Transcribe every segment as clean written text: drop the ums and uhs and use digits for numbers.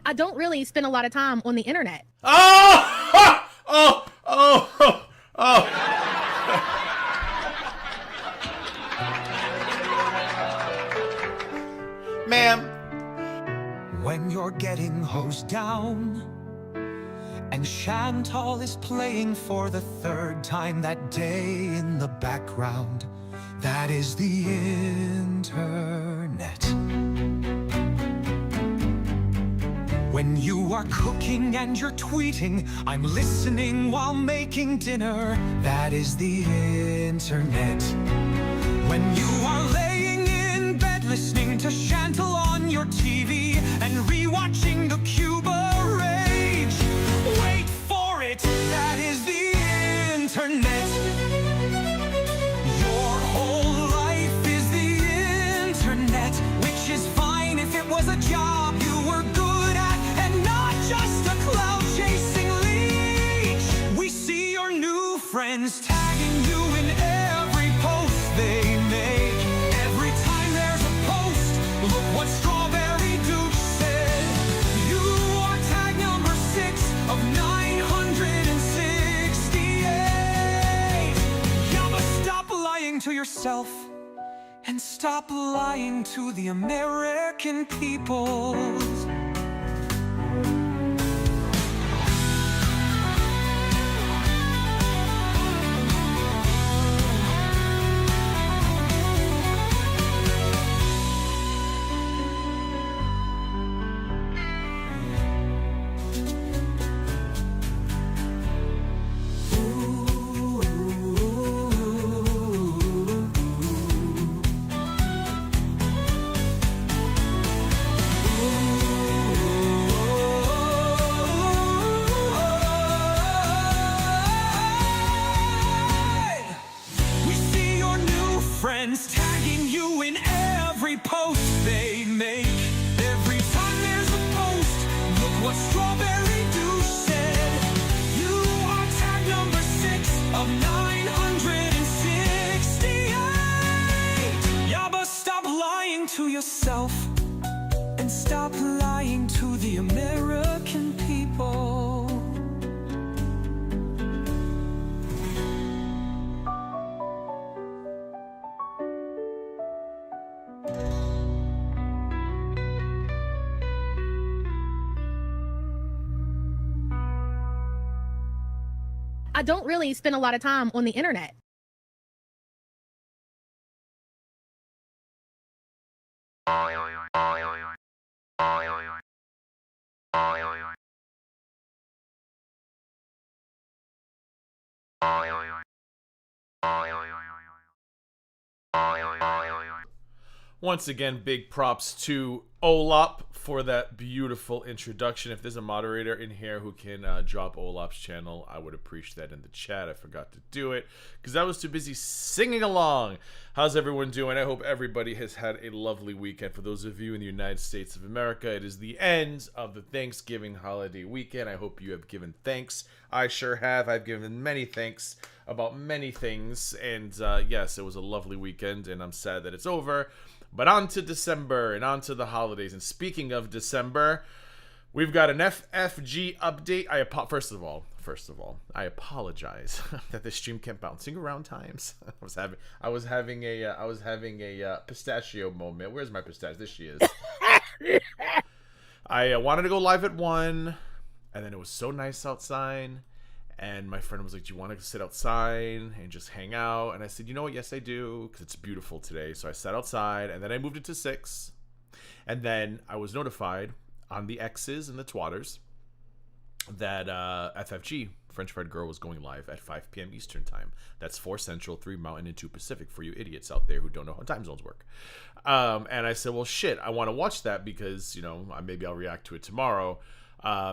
I don't really spend a lot of time on the internet. Oh! Oh! Oh! Oh! Oh! Ma'am. When you're getting hosed down and Chantal is playing for the third time that day in the background, that is the internet. When you are cooking and you're tweeting, I'm listening while making dinner, that is the internet. When you are laying in bed listening to Chantal on your TV and rewatching the Cuba Rage, wait for it, that is the internet. Your whole life is the internet, which is fine if it was a job you were good at and not just a cloud-chasing leech. We see your new friends tagging you in every post they make. Every time there's a post, look what Strawberry Duke said. You are tag number 6 of 968. Yeah, but stop lying to yourself and stop lying to the American people. Friends tagging you in every post they make. Every time there's a post, look what Strawberry Duke said. You are tag number 6 of 968. Yeah, but stop lying to yourself and stop lying to the American people. I don't really spend a lot of time on the internet. Once again, big props to Olap for that beautiful introduction. If there's a moderator in here who can drop Olap's channel, I would appreciate that in the chat. I forgot to do it because I was too busy singing along. How's everyone doing? I hope everybody has had a lovely weekend. For those of you in the United States of America, it is the end of the Thanksgiving holiday weekend. I hope you have given thanks. I sure have. I've given many thanks about many things. And yes, it was a lovely weekend, and I'm sad that it's over. But on to December and on to the holidays. And speaking of December, we've got an FFG update. First of all, I apologize that the stream kept bouncing around times. I was having a pistachio moment. Where's my pistachio? There she is. I wanted to go live at 1, and then it was so nice outside. And my friend was like, do you want to sit outside and just hang out? And I said, you know what? Yes, I do, because it's beautiful today. So I sat outside, and then I moved it to 6. And then I was notified on the X's and the Twatters that FFG, French Fried Girl, was going live at 5 p.m. Eastern Time. That's 4 Central, 3 Mountain, and 2 Pacific for you idiots out there who don't know how time zones work. And I said, well, shit, I want to watch that because, you know, maybe I'll react to it tomorrow.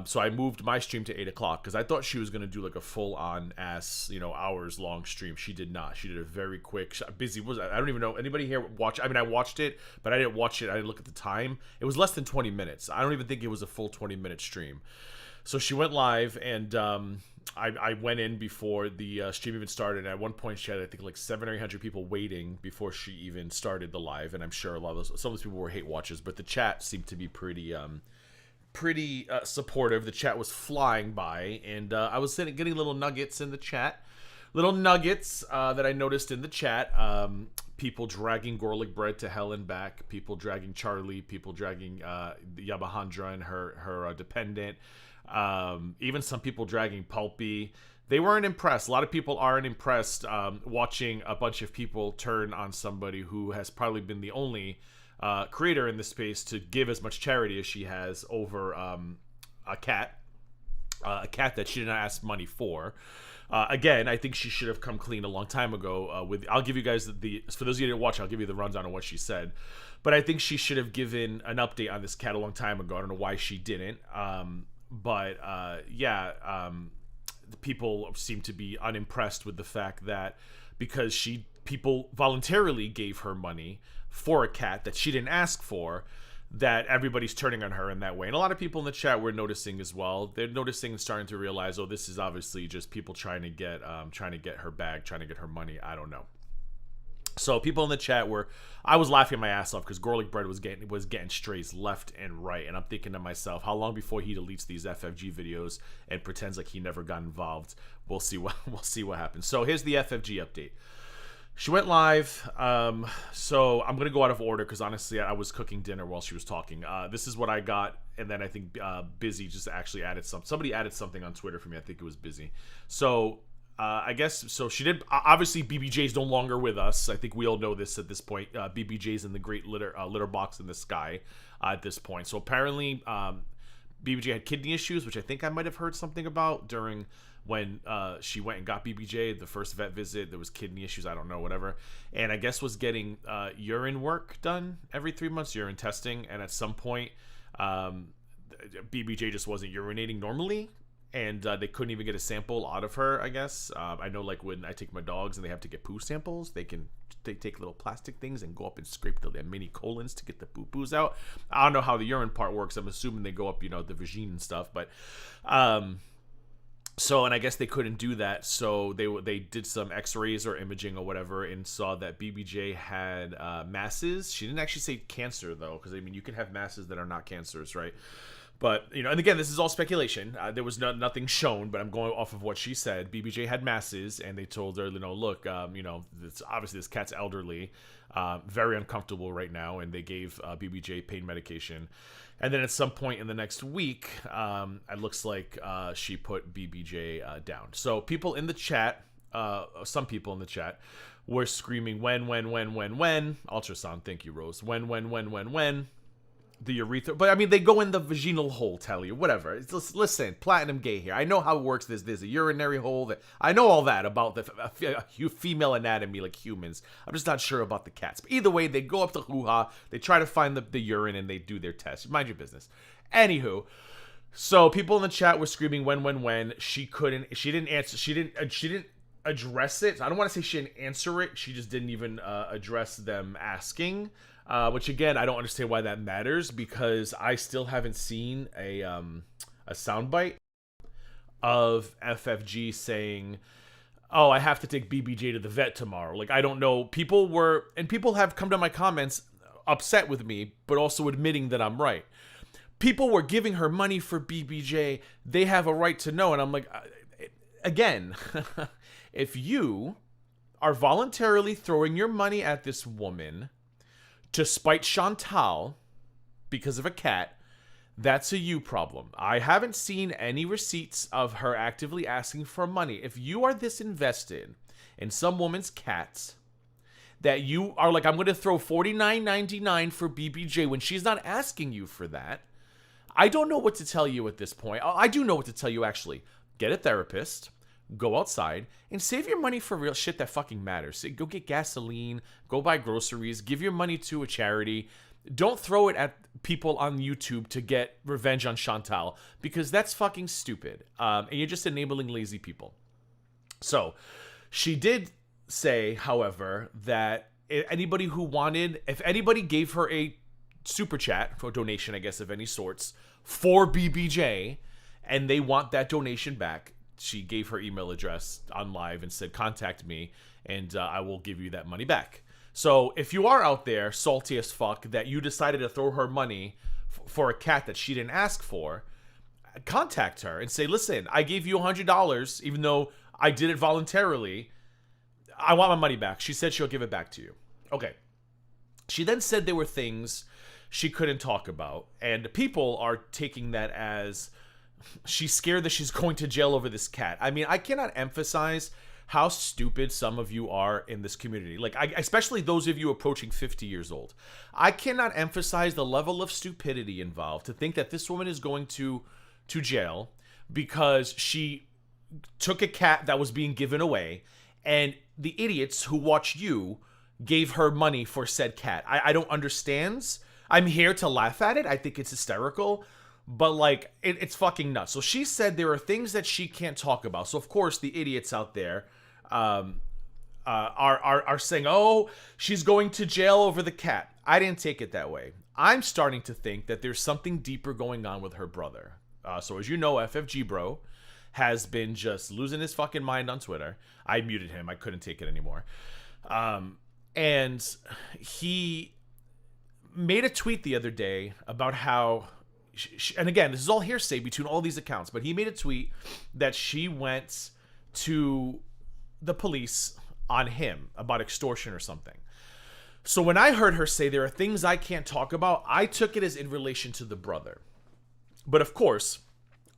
So I moved my stream to 8 o'clock because I thought she was going to do like a full-on hours long stream. She did not. She did a very quick, busy. I don't even know. Anybody here watch? I mean, I watched it, but I didn't watch it. I didn't look at the time. It was less than 20 minutes. I don't even think it was a full 20-minute stream. So she went live, and I went in before the stream even started. And at one point, she had, I think, like 700 or 800 people waiting before she even started the live. And I'm sure some of those people were hate watchers, but the chat seemed to be pretty pretty supportive. The chat was flying by, and I was getting little nuggets in the chat. Little nuggets that I noticed in the chat. People dragging GorlicBread to hell and back. People dragging Charlie. People dragging Yabahandra and her dependent. Even some people dragging Pulpy. They weren't impressed. A lot of people aren't impressed watching a bunch of people turn on somebody who has probably been the only creator in this space to give as much charity as she has over a cat that she didn't ask money for. Again, I think she should have come clean a long time ago. I'll give you guys for those of you who didn't watch, I'll give you the rundown on what she said. But I think she should have given an update on this cat a long time ago. I don't know why she didn't. People seem to be unimpressed with the fact that because people voluntarily gave her money for a cat that she didn't ask for, that everybody's turning on her in that way. And a lot of people in the chat were noticing as well. They're noticing and starting to realize, oh, this is obviously just people trying to get her bag, trying to get her money. I don't know. So people in the chat I was laughing my ass off because GorlicBread was getting strays left and right, and I'm thinking to myself, how long before he deletes these FFG videos and pretends like he never got involved? We'll see what happens. So here's the FFG update. She went live. So I'm gonna go out of order because honestly, I was cooking dinner while she was talking. This is what I got, and then I think Busy just actually added something. Somebody added something on Twitter for me. I think it was Busy. So. I guess so. She did. Obviously, BBJ's no longer with us. I think we all know this at this point. BBJ's in the great litter box in the sky at this point. So apparently, BBJ had kidney issues, which I think I might have heard something about during when she went and got BBJ the first vet visit. There was kidney issues. I don't know, whatever. And I guess was getting urine work done every 3 months, urine testing. And at some point, BBJ just wasn't urinating normally. And they couldn't even get a sample out of her, I guess. I know, like, when I take my dogs and they have to get poo samples, they take little plastic things and go up and scrape their mini colons to get the poo-poos out. I don't know how the urine part works. I'm assuming they go up, the vagine and stuff. But, and I guess they couldn't do that. So they did some x-rays or imaging or whatever and saw that BBJ had masses. She didn't actually say cancer, though, because, you can have masses that are not cancers, right? But, and again, this is all speculation. There was nothing shown, but I'm going off of what she said. BBJ had masses, and they told her, look, it's obviously this cat's elderly, very uncomfortable right now, and they gave BBJ pain medication. And then at some point in the next week, it looks like she put BBJ down. So people in the chat, some people in the chat, were screaming, when, ultrasound, thank you, Rose, when, the urethra, but they go in the vaginal hole, tell you, whatever. Listen, platinum gay here. I know how it works. There's a urinary hole. I know all that about the female anatomy, like humans. I'm just not sure about the cats. But either way, they go up to hoo-ha, they try to find the urine, and they do their test. Mind your business. Anywho, so people in the chat were screaming when. She didn't answer. She didn't address it. I don't want to say she didn't answer it. She just didn't even address them asking. Which again, I don't understand why that matters because I still haven't seen a soundbite of FFG saying, "Oh, I have to take BBJ to the vet tomorrow." Like, I don't know. People have come to my comments upset with me, but also admitting that I'm right. People were giving her money for BBJ. They have a right to know, and I'm like, again, if you are voluntarily throwing your money at this woman to spite Chantal because of a cat, that's a you problem. I haven't seen any receipts of her actively asking for money. If you are this invested in some woman's cats that you are like, I'm going to throw $49.99 for BBJ when she's not asking you for that, I don't know what to tell you at this point. I do know what to tell you, actually. Get a therapist. Go outside and save your money for real shit that fucking matters. Go get gasoline, go buy groceries, give your money to a charity. Don't throw it at people on YouTube to get revenge on Chantal because that's fucking stupid. And you're just enabling lazy people. So she did say, however, that if anybody gave her a super chat or donation, I guess, of any sorts for BBJ and they want that donation back, she gave her email address on live and said, contact me and I will give you that money back. So if you are out there salty as fuck that you decided to throw her money for a cat that she didn't ask for, contact her and say, listen, I gave you $100, even though I did it voluntarily. I want my money back. She said she'll give it back to you. Okay. She then said there were things she couldn't talk about, and people are taking that as she's scared that she's going to jail over this cat. I mean, I cannot emphasize how stupid some of you are in this community. Like, especially those of you approaching 50 years old. I cannot emphasize the level of stupidity involved to think that this woman is going to jail because she took a cat that was being given away, and the idiots who watched you gave her money for said cat. I don't understand. I'm here to laugh at it. I think it's hysterical, but like it's fucking nuts. So she said there are things that she can't talk about. So of course the idiots out there are saying, oh, she's going to jail over the cat. I didn't take it that way. I'm starting to think that there's something deeper going on with her brother. So as you know, FFG bro has been just losing his fucking mind on Twitter. I muted him. I couldn't take it anymore. And he made a tweet the other day about how, and again, this is all hearsay between all these accounts, but he made a tweet that she went to the police on him about extortion or something. So when I heard her say there are things I can't talk about, I took it as in relation to the brother. But of course,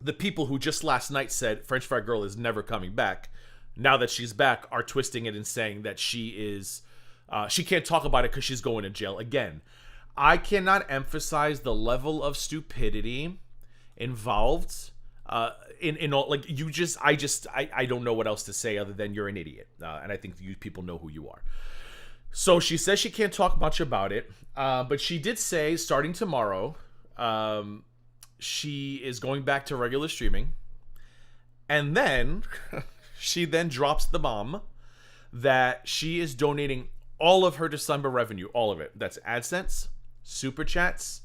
the people who just last night said French Fry Girl is never coming back, now that she's back, are twisting it and saying that she is, she can't talk about it because she's going to jail. Again, I cannot emphasize the level of stupidity involved in all, like, you just, I don't know what else to say other than you're an idiot. And I think you people know who you are. So she says she can't talk much about it, but she did say starting tomorrow, she is going back to regular streaming. And then she then drops the bomb that she is donating all of her December revenue, all of it. That's AdSense, Super Chats,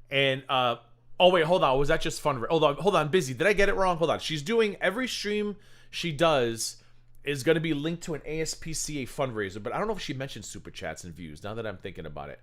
and oh wait, hold on. Was that just fun? Hold on, busy. Did I get it wrong? Hold on. She's doing every stream she does is going to be linked to an ASPCA fundraiser, but I don't know if she mentioned Super Chats and views, now that I'm thinking about it.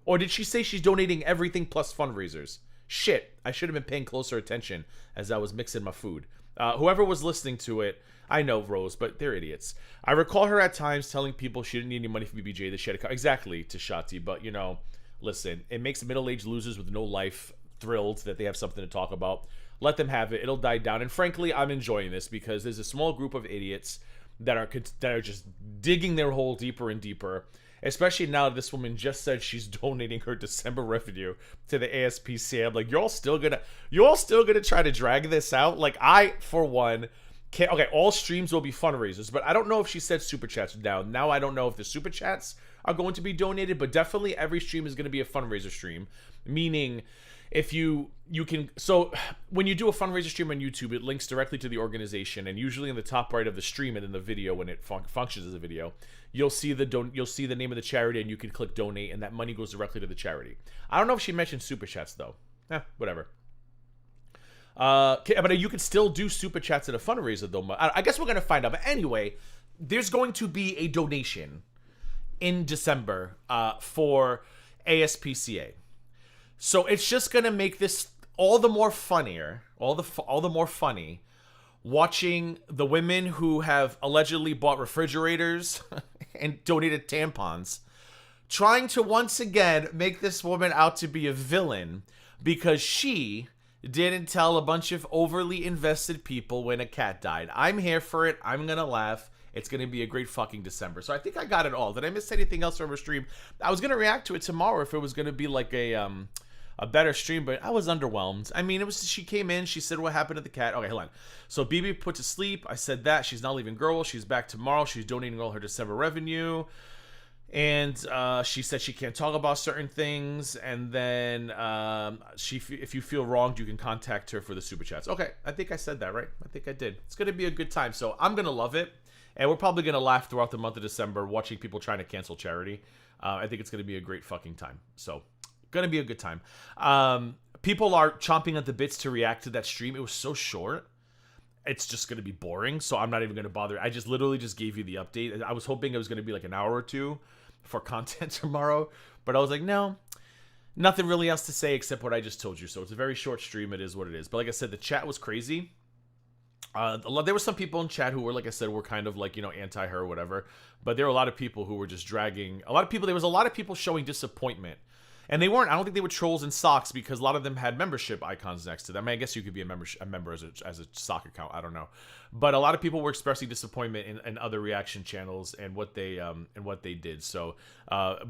Or did she say she's donating everything plus fundraisers? Shit, I should have been paying closer attention as I was mixing my food. Whoever was listening to it, I know, Rose, but they're idiots. I recall her at times telling people she didn't need any money from BBJ, that she had exactly, to Shati, but, you know, listen, it makes middle-aged losers with no life thrilled that they have something to talk about. Let them have it. It'll die down. And frankly, I'm enjoying this because there's a small group of idiots that are just digging their hole deeper and deeper. Especially now that this woman just said she's donating her December revenue to the ASPCA. I'm like, you're all still gonna try to drag this out? Like, I, for one, can't. Okay, all streams will be fundraisers, but I don't know if she said Super Chats down. Now I don't know if the Super Chats are going to be donated, but definitely every stream is going to be a fundraiser stream. Meaning, if you can, so when you do a fundraiser stream on YouTube, it links directly to the organization, and usually in the top right of the stream and in the video, when it functions as a video, you'll see the name of the charity, and you can click donate, and that money goes directly to the charity. I don't know if she mentioned Super Chats though. Whatever. Okay, but you can still do Super Chats at a fundraiser though. I guess we're gonna find out. But anyway, there's going to be a donation in December for ASPCA. So it's just gonna make this all the more funnier, all the more funny, watching the women who have allegedly bought refrigerators and donated tampons, trying to once again make this woman out to be a villain because she didn't tell a bunch of overly invested people when a cat died. I'm here for it. I'm gonna laugh. It's going to be a great fucking December. So I think I got it all. Did I miss anything else from her stream? I was going to react to it tomorrow if it was going to be like a better stream, but I was underwhelmed. I mean, she came in, she said what happened to the cat. Okay, hold on. So BB put to sleep. I said that. She's not leaving Girl. She's back tomorrow. She's donating all her December revenue. And she said she can't talk about certain things. And then if you feel wronged, you can contact her for the Super Chats. Okay, I think I said that, right? I think I did. It's going to be a good time. So I'm going to love it. And we're probably going to laugh throughout the month of December watching people trying to cancel charity. I think it's going to be a great fucking time. So, going to be a good time. People are chomping at the bits to react to that stream. It was so short. It's just going to be boring. So, I'm not even going to bother. I just literally just gave you the update. I was hoping it was going to be like an hour or two for content tomorrow. But I was like, no. Nothing really else to say except what I just told you. So it's a very short stream. It is what it is. But like I said, the chat was crazy. There were some people in chat who were, like I said, were kind of like, anti her or whatever. But there were a lot of people who were just dragging. There was a lot of people showing disappointment. And they weren't, I don't think they were trolls in socks because a lot of them had membership icons next to them. I guess you could be a member as a sock account. I don't know. But a lot of people were expressing disappointment in other reaction channels and what they did. So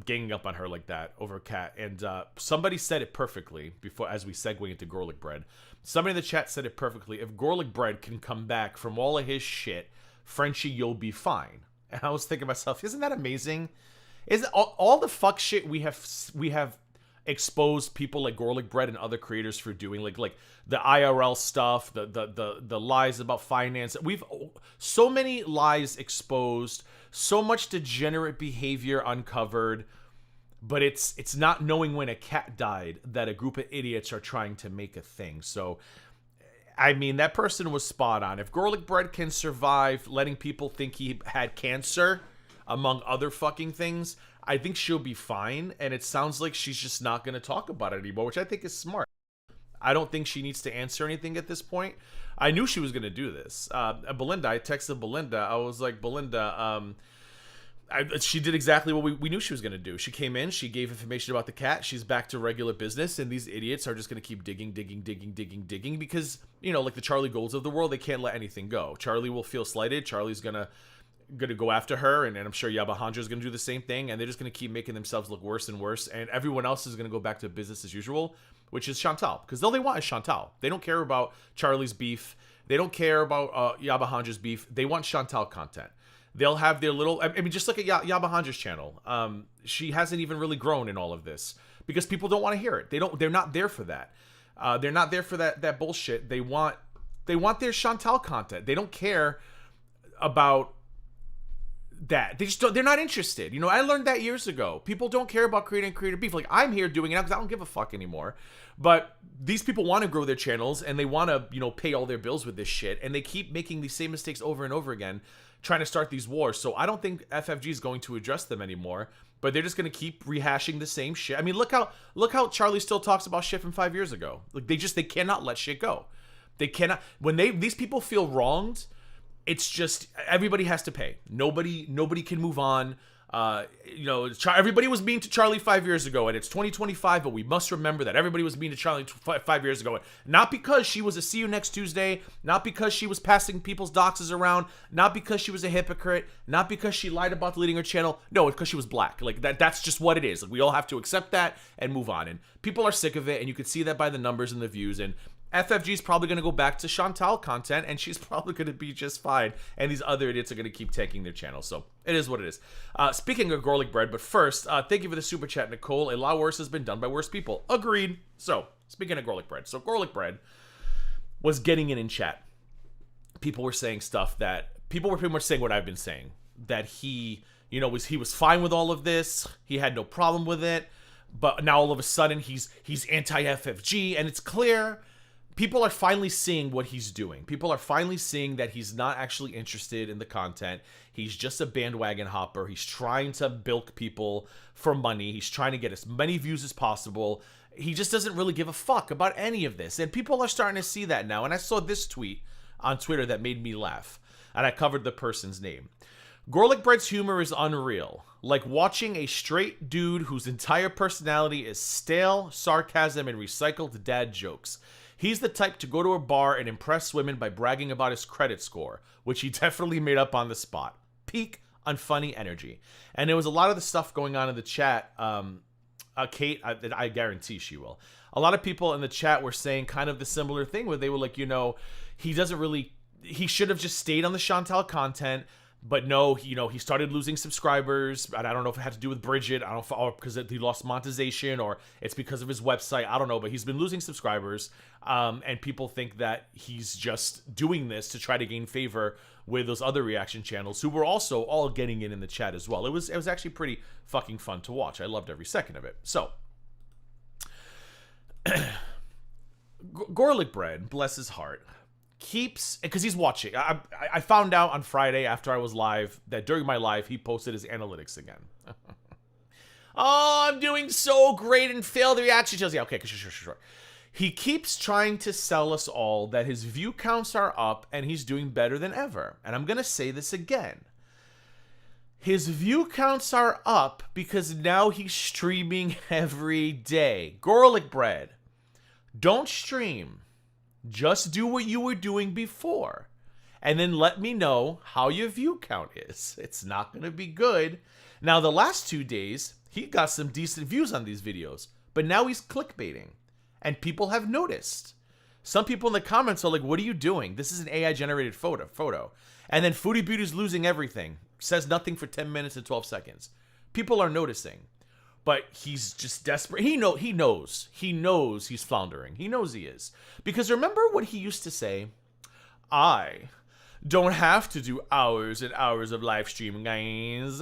ganging up on her like that over Cat. And somebody said it perfectly before, as we segue into GorlicBread. Somebody in the chat said it perfectly. If GorlicBread can come back from all of his shit, Frenchie, you'll be fine. And I was thinking to myself, isn't that amazing? Is all the fuck shit we have exposed people like GorlicBread and other creators for doing, like the IRL stuff, the lies about finance. We've so many lies exposed, so much degenerate behavior uncovered, but it's not knowing when a cat died that a group of idiots are trying to make a thing. So I mean, that person was spot on. If GorlicBread can survive letting people think he had cancer, among other fucking things, I think she'll be fine. And it sounds like she's just not going to talk about it anymore, which I think is smart. I don't think she needs to answer anything at this point. I knew she was going to do this. Belinda, I texted Belinda. I was like, Belinda, she did exactly what we knew she was going to do. She came in, she gave information about the cat, she's back to regular business, and these idiots are just going to keep digging because, like the Charlie Golds of the world, they can't let anything go. Charlie will feel slighted. Charlie's going to go after her, and I'm sure Yabahandra's going to do the same thing, and they're just going to keep making themselves look worse and worse, and everyone else is going to go back to business as usual, which is Chantal, because all they want is Chantal. They don't care about Charlie's beef. They don't care about Yabahandra's beef. They want Chantal content. They'll have their little, I mean, just look at Yabahandra's channel. She hasn't even really grown in all of this because people don't want to hear it. They're not there for that. They're not there for that bullshit. They want their Chantal content. They don't care about that. They're not interested. I learned that years ago. People don't care about creating beef. Like, I'm here doing it because I don't give a fuck anymore. But these people want to grow their channels and they want to, pay all their bills with this shit. And they keep making these same mistakes over and over again, trying to start these wars. So I don't think FFG is going to address them anymore, but they're just going to keep rehashing the same shit. I mean, look how Charlie still talks about shit from 5 years ago. Like, they cannot let shit go. They cannot, when these people feel wronged, it's just, everybody has to pay. Nobody can move on. Everybody was mean to Charlie 5 years ago, and it's 2025, but we must remember that everybody was mean to Charlie 5 years ago. Not because she was a see you next Tuesday, not because she was passing people's doxes around, not because she was a hypocrite, not because she lied about deleting her channel. No, it's because she was black. Like, that's just what it is. Like, we all have to accept that and move on. And people are sick of it, and you can see that by the numbers and the views. And FFG is probably going to go back to Chantal content, and she's probably going to be just fine. And these other idiots are going to keep tanking their channel. So it is what it is. Speaking of GorlicBread, but first, thank you for the super chat, Nicole. A lot worse has been done by worse people. Agreed. So, speaking of GorlicBread. So, GorlicBread was getting in chat. People were saying stuff that, people were pretty much saying what I've been saying. That he, he was fine with all of this. He had no problem with it. But now all of a sudden, he's anti-FFG, and it's clear. People are finally seeing what he's doing. People are finally seeing that he's not actually interested in the content. He's just a bandwagon hopper. He's trying to bilk people for money. He's trying to get as many views as possible. He just doesn't really give a fuck about any of this. And people are starting to see that now. And I saw this tweet on Twitter that made me laugh. And I covered the person's name. GorlicBread's humor is unreal. Like watching a straight dude whose entire personality is stale sarcasm and recycled dad jokes. He's the type to go to a bar and impress women by bragging about his credit score, which he definitely made up on the spot. Peak unfunny energy. And there was a lot of the stuff going on in the chat. Kate, I guarantee she will. A lot of people in the chat were saying kind of the similar thing where they were like, he should have just stayed on the Chantal content. But no, he started losing subscribers, and I don't know if it had to do with Bridget. I don't know if because he lost monetization or it's because of his website. I don't know, but he's been losing subscribers, and people think that he's just doing this to try to gain favor with those other reaction channels who were also all getting in the chat as well. It was actually pretty fucking fun to watch. I loved every second of it. So, GorlicBread, bless his heart, keeps, because he's watching. I found out on Friday after I was live that during my live he posted his analytics again. Oh, I'm doing so great and fail the reaction shows. Yeah, okay, sure. He keeps trying to sell us all that his view counts are up and he's doing better than ever. And I'm going to say this again. His view counts are up because now he's streaming every day. GorlicBread, don't stream. Just do what you were doing before. And then let me know how your view count is. It's not going to be good. Now, the last 2 days, he got some decent views on these videos. But now he's clickbaiting. And people have noticed. Some people in the comments are like, what are you doing? This is an AI-generated photo. And then Foodie Beauty's losing everything. Says nothing for 10 minutes and 12 seconds. People are noticing. But he's just desperate. He knows. He knows he's floundering. He knows he is. Because remember what he used to say? I don't have to do hours and hours of live streaming, guys.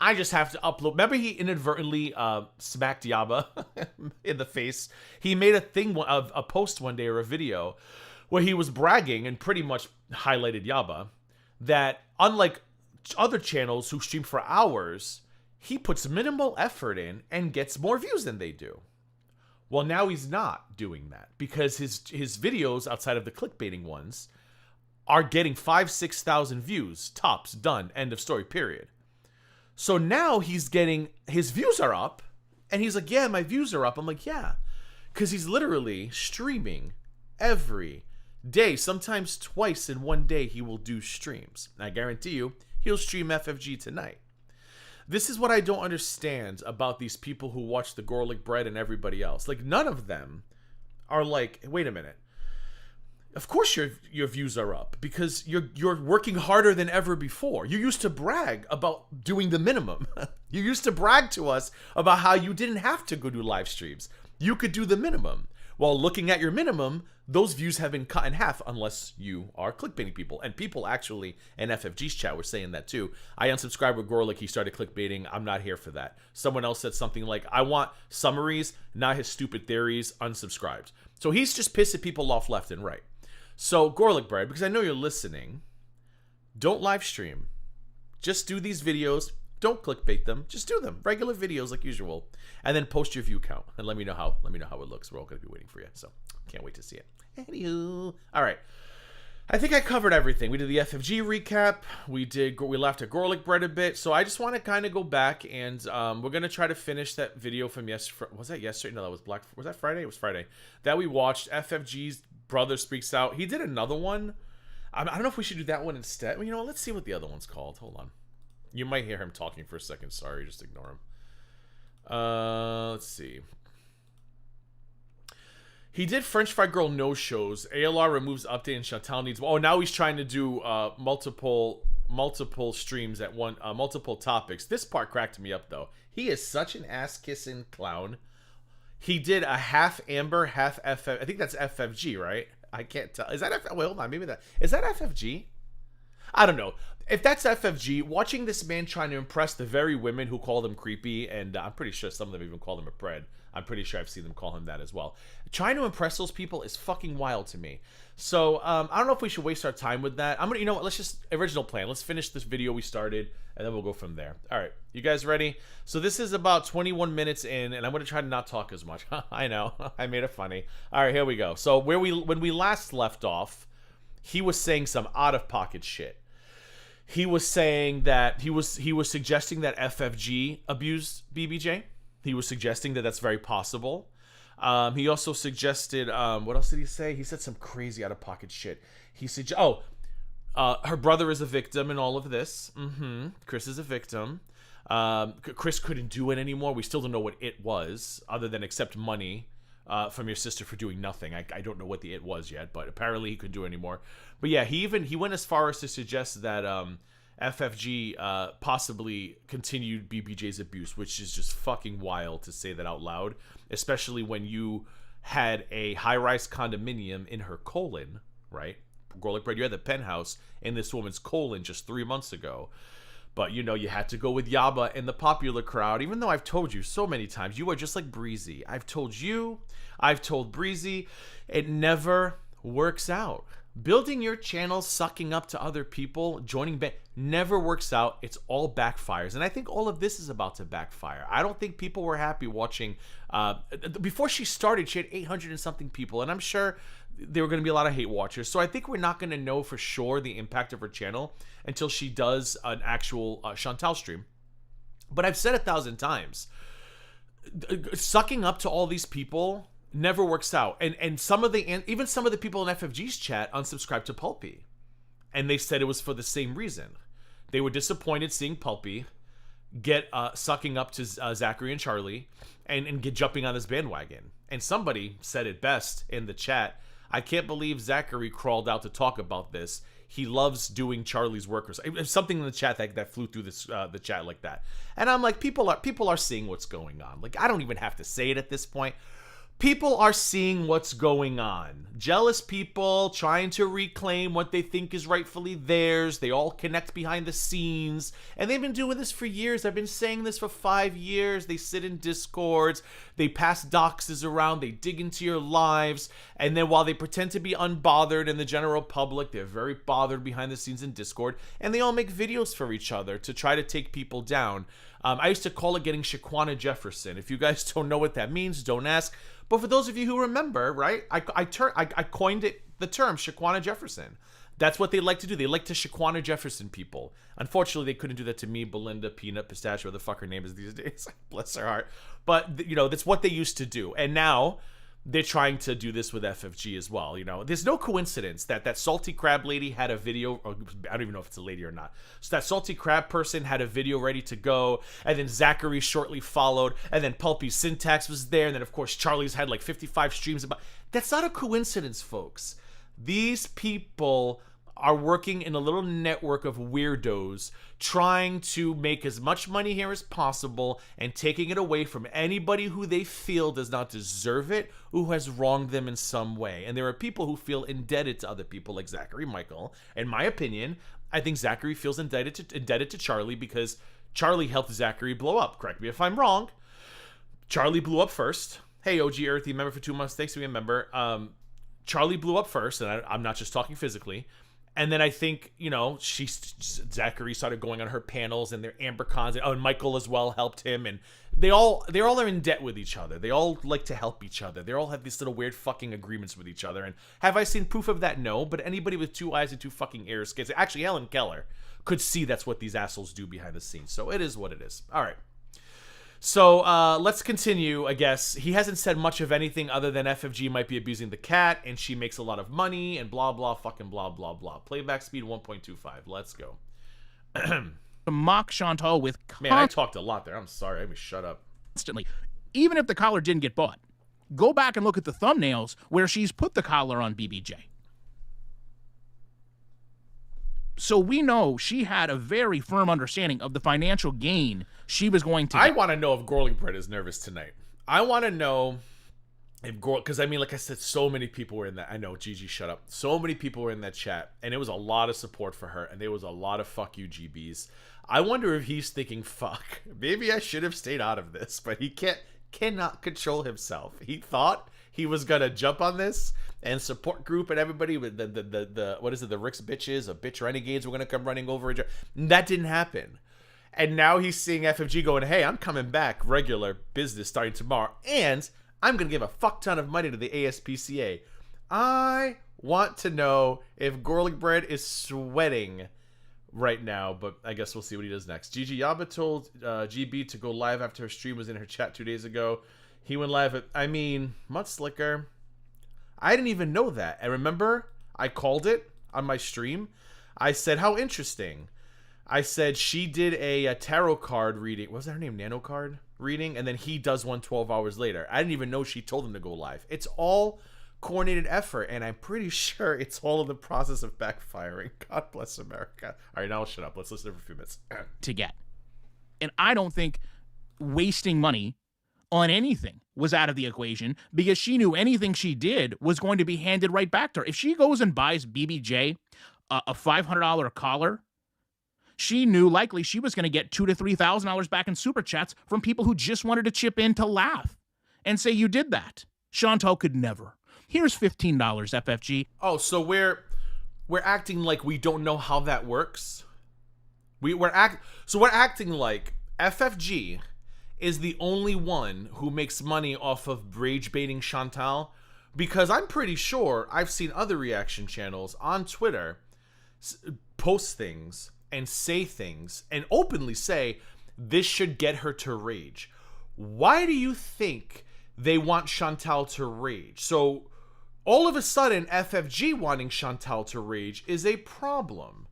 I just have to upload. Remember he inadvertently smacked Yaba in the face? He made a post one day or a video where he was bragging and pretty much highlighted Yaba that unlike other channels who stream for hours, he puts minimal effort in and gets more views than they do. Well, now he's not doing that because his videos outside of the clickbaiting ones are getting 5,000-6,000 views, tops, done, end of story, period. So now he's getting, his views are up, and he's like, yeah, my views are up. I'm like, yeah, because he's literally streaming every day. Sometimes twice in one day he will do streams. And I guarantee you, he'll stream FFG tonight. This is what I don't understand about these people who watch the GorlicBread and everybody else. Like, none of them are like, wait a minute. Of course your views are up because you're working harder than ever before. You used to brag about doing the minimum. You used to brag to us about how you didn't have to go do live streams. You could do the minimum. While looking at your minimum, those views have been cut in half unless you are clickbaiting people. And people actually in FFG's chat were saying that too. I unsubscribed with Gorlic. He started clickbaiting. I'm not here for that. Someone else said something like, I want summaries, not his stupid theories, unsubscribed. So he's just pissing people off left and right. So, GorlicBread, because I know you're listening, don't live stream. Just do these videos. Don't clickbait them. Just do them. Regular videos like usual. And then post your view count. And let me know how it looks. We're all going to be waiting for you. So, can't wait to see it. Anywho. All right. I think I covered everything. We did the FFG recap. We laughed at GorlicBread a bit. So, I just want to kind of go back and we're going to try to finish that video from yesterday. Was that yesterday? No, that was Was that Friday? It was Friday. That we watched. FFG's brother speaks out. He did another one. I don't know if we should do that one instead. Well, you know what? Let's see what the other one's called. Hold on. You might hear him talking for a second. Sorry, just ignore him. Let's see. He did French Fry Girl no shows. ALR removes update and Chantal needs. Oh, now he's trying to do multiple streams at one, multiple topics. This part cracked me up though. He is such an ass kissing clown. He did a half Amber, half FF. I think that's FFG, right? I can't tell. Is that FFG? Wait, hold on. Maybe that is that FFG? I don't know. If that's FFG, watching this man trying to impress the very women who call them creepy, and I'm pretty sure some of them even call him a pred. I'm pretty sure I've seen them call him that as well. Trying to impress those people is fucking wild to me. So, I don't know if we should waste our time with that. You know what, let's just, original plan. Let's finish this video we started, and then we'll go from there. All right, you guys ready? So this is about 21 minutes in, and I'm going to try to not talk as much. I know, I made it funny. All right, here we go. So when we last left off, he was saying some out-of-pocket shit. He was saying that he was suggesting that FFG abused BBJ. He was suggesting that that's very possible. He also suggested, what else did he say? He said some crazy out-of-pocket shit. He said, her brother is a victim in all of this. Chris is a victim. Chris couldn't do it anymore. We still don't know what it was, other than accept money from your sister for doing nothing. I don't know what the it was yet, but apparently he couldn't do it anymore. But yeah, he went as far as to suggest that FFG possibly continued BBJ's abuse, which is just fucking wild to say that out loud, especially when you had a high-rise condominium in her colon, right? GorlicBread, you had the penthouse in this woman's colon just 3 months ago. But, you know, you had to go with Yaba in the popular crowd, even though I've told you so many times, you are just like Breezy. I've told you, I've told Breezy, it never works out. Building your channel, sucking up to other people, joining never works out. It's all backfires. And I think all of this is about to backfire. I don't think people were happy watching. Before she started, she had 800 and something people. And I'm sure there were going to be a lot of hate watchers. So I think we're not going to know for sure the impact of her channel until she does an actual Chantal stream. But I've said 1,000 times, sucking up to all these people never works out. And even some of the people in FFG's chat unsubscribed to Pulpy. And they said it was for the same reason. They were disappointed seeing Pulpy get sucking up to Zachary and Charlie and get jumping on this bandwagon. And somebody said it best in the chat. I can't believe Zachary crawled out to talk about this. He loves doing Charlie's work, or something in the chat that flew through the chat like that. And I'm like, people are seeing what's going on. Like, I don't even have to say it at this point. People are seeing what's going on. Jealous people trying to reclaim what they think is rightfully theirs. They all connect behind the scenes. And they've been doing this for years. I've been saying this for 5 years. They sit in Discords. They pass doxes around. They dig into your lives. And then while they pretend to be unbothered in the general public, they're very bothered behind the scenes in Discord. And they all make videos for each other to try to take people down. I used to call it getting Shaquana Jefferson. If you guys don't know what that means, don't ask. But for those of you who remember, right, I coined the term Shaquana Jefferson. That's what they like to do. They like to Shaquana Jefferson people. Unfortunately, they couldn't do that to me, Belinda, Peanut, Pistachio, the fuck her name is these days. Bless her heart. But, you know, that's what they used to do. And now they're trying to do this with FFG as well. You know, there's no coincidence that salty crab lady had a video, or I don't even know if it's a lady or not. So that salty crab person had a video ready to go, and then Zachary shortly followed, and then Pulpy's syntax was there, and then of course Charlie's had like 55 streams about. That's not a coincidence, folks. These people are working in a little network of weirdos trying to make as much money here as possible and taking it away from anybody who they feel does not deserve it, who has wronged them in some way. And there are people who feel indebted to other people like Zachary Michael. In my opinion, I think Zachary feels indebted to Charlie because Charlie helped Zachary blow up. Correct me if I'm wrong. Charlie blew up first. Hey, OG Earthy, member for 2 months. Thanks to be a member. Charlie blew up first, and I'm not just talking physically. And then I think, you know, Zachary started going on her panels and their Amber Cons. And Michael as well helped him. And they all are in debt with each other. They all like to help each other. They all have these little weird fucking agreements with each other. And have I seen proof of that? No. But anybody with 2 eyes and 2 fucking ears, actually Helen Keller, could see that's what these assholes do behind the scenes. So it is what it is. All right. So let's continue, I guess. He hasn't said much of anything other than FFG might be abusing the cat, and she makes a lot of money, and blah, blah, fucking blah, blah, blah. Playback speed 1.25. Let's go. Mock Chantal with Man, I talked a lot there. I'm sorry. Let me shut up. Constantly. Even if the collar didn't get bought, go back and look at the thumbnails where she's put the collar on BBJ. So we know she had a very firm understanding of the financial gain she was going to get. I want to know if GorlicBread is nervous tonight. I want to know if because I mean, like I said, so many people were in that. I know, Gigi, shut up. So many people were in that chat, and it was a lot of support for her, and there was a lot of fuck you GBs. I wonder if he's thinking, fuck, maybe I should have stayed out of this, but he cannot control himself. He thought he was gonna jump on this and support group and everybody with the what is it, the Rick's bitches, bitch renegades were gonna come running over. That didn't happen. And now he's seeing FFG going, hey, I'm coming back, regular business starting tomorrow, and I'm gonna give a fuck ton of money to the ASPCA. I want to know if GorlicBread is sweating right now, but I guess we'll see what he does next. Gigi Yaba told GB to go live after her stream was in her chat 2 days ago. He went live much slicker. I didn't even know that. And remember, I called it on my stream. I said, how interesting. I said she did a tarot card reading. What was that her name? Nano card reading? And then he does one 12 hours later. I didn't even know she told him to go live. It's all coordinated effort, and I'm pretty sure it's all in the process of backfiring. God bless America. All right, now I'll shut up. Let's listen for a few minutes. To get. And I don't think wasting money on anything was out of the equation because she knew anything she did was going to be handed right back to her. If she goes and buys BBJ a $500 collar, she knew likely she was going to get $2,000 to $3,000 back in super chats from people who just wanted to chip in to laugh and say you did that. Chantal could never. Here's $15, FFG. Oh, so we're we're acting like we don't know how that works. We're acting like FFG is the only one who makes money off of rage baiting Chantal, because I'm pretty sure I've seen other reaction channels on Twitter post things and say things and openly say this should get her to rage. Why do you think they want Chantal to rage? So all of a sudden FFG wanting Chantal to rage is a problem.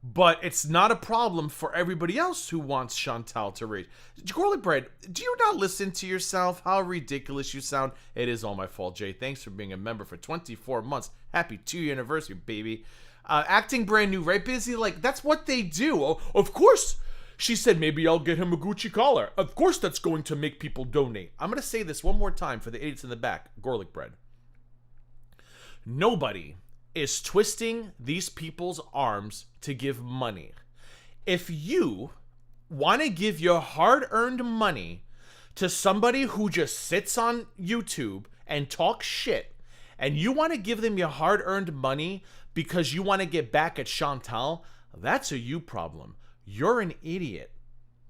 But it's not a problem for everybody else who wants Chantal to rage. GorlicBread, do you not listen to yourself? How ridiculous you sound. It is all my fault, Jay. Thanks for being a member for 24 months. Happy 2-year anniversary, baby. Acting brand new, right? Busy, like, that's what they do. Oh, of course, she said, maybe I'll get him a Gucci collar. Of course that's going to make people donate. I'm going to say this one more time for the idiots in the back. GorlicBread. Nobody is twisting these people's arms to give money. If you want to give your hard-earned money to somebody who just sits on YouTube and talks shit, and you want to give them your hard-earned money because you want to get back at Chantal, that's a you problem. You're an idiot.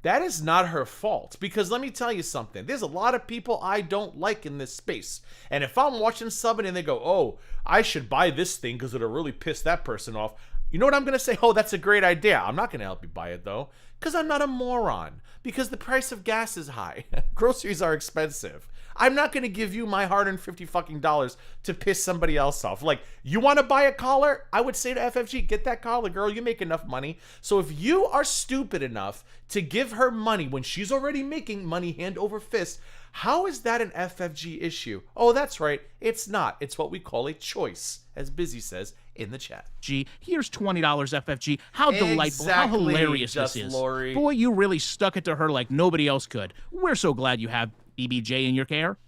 That is not her fault, because let me tell you something. There's a lot of people I don't like in this space. And if I'm watching somebody and they go, oh, I should buy this thing because it'll really piss that person off, you know what I'm going to say? Oh, that's a great idea. I'm not going to help you buy it, though, because I'm not a moron, because the price of gas is high. Groceries are expensive. I'm not going to give you my hard-earned $50 fucking dollars to piss somebody else off. Like, you want to buy a collar? I would say to FFG, get that collar, girl. You make enough money. So if you are stupid enough to give her money when she's already making money hand over fist, how is that an FFG issue? Oh, that's right. It's not. It's what we call a choice, as Busy says in the chat. Here's $20 FFG. How delightful. How hilarious this is. Lori. Boy, you really stuck it to her like nobody else could. We're so glad you have BBJ in your care.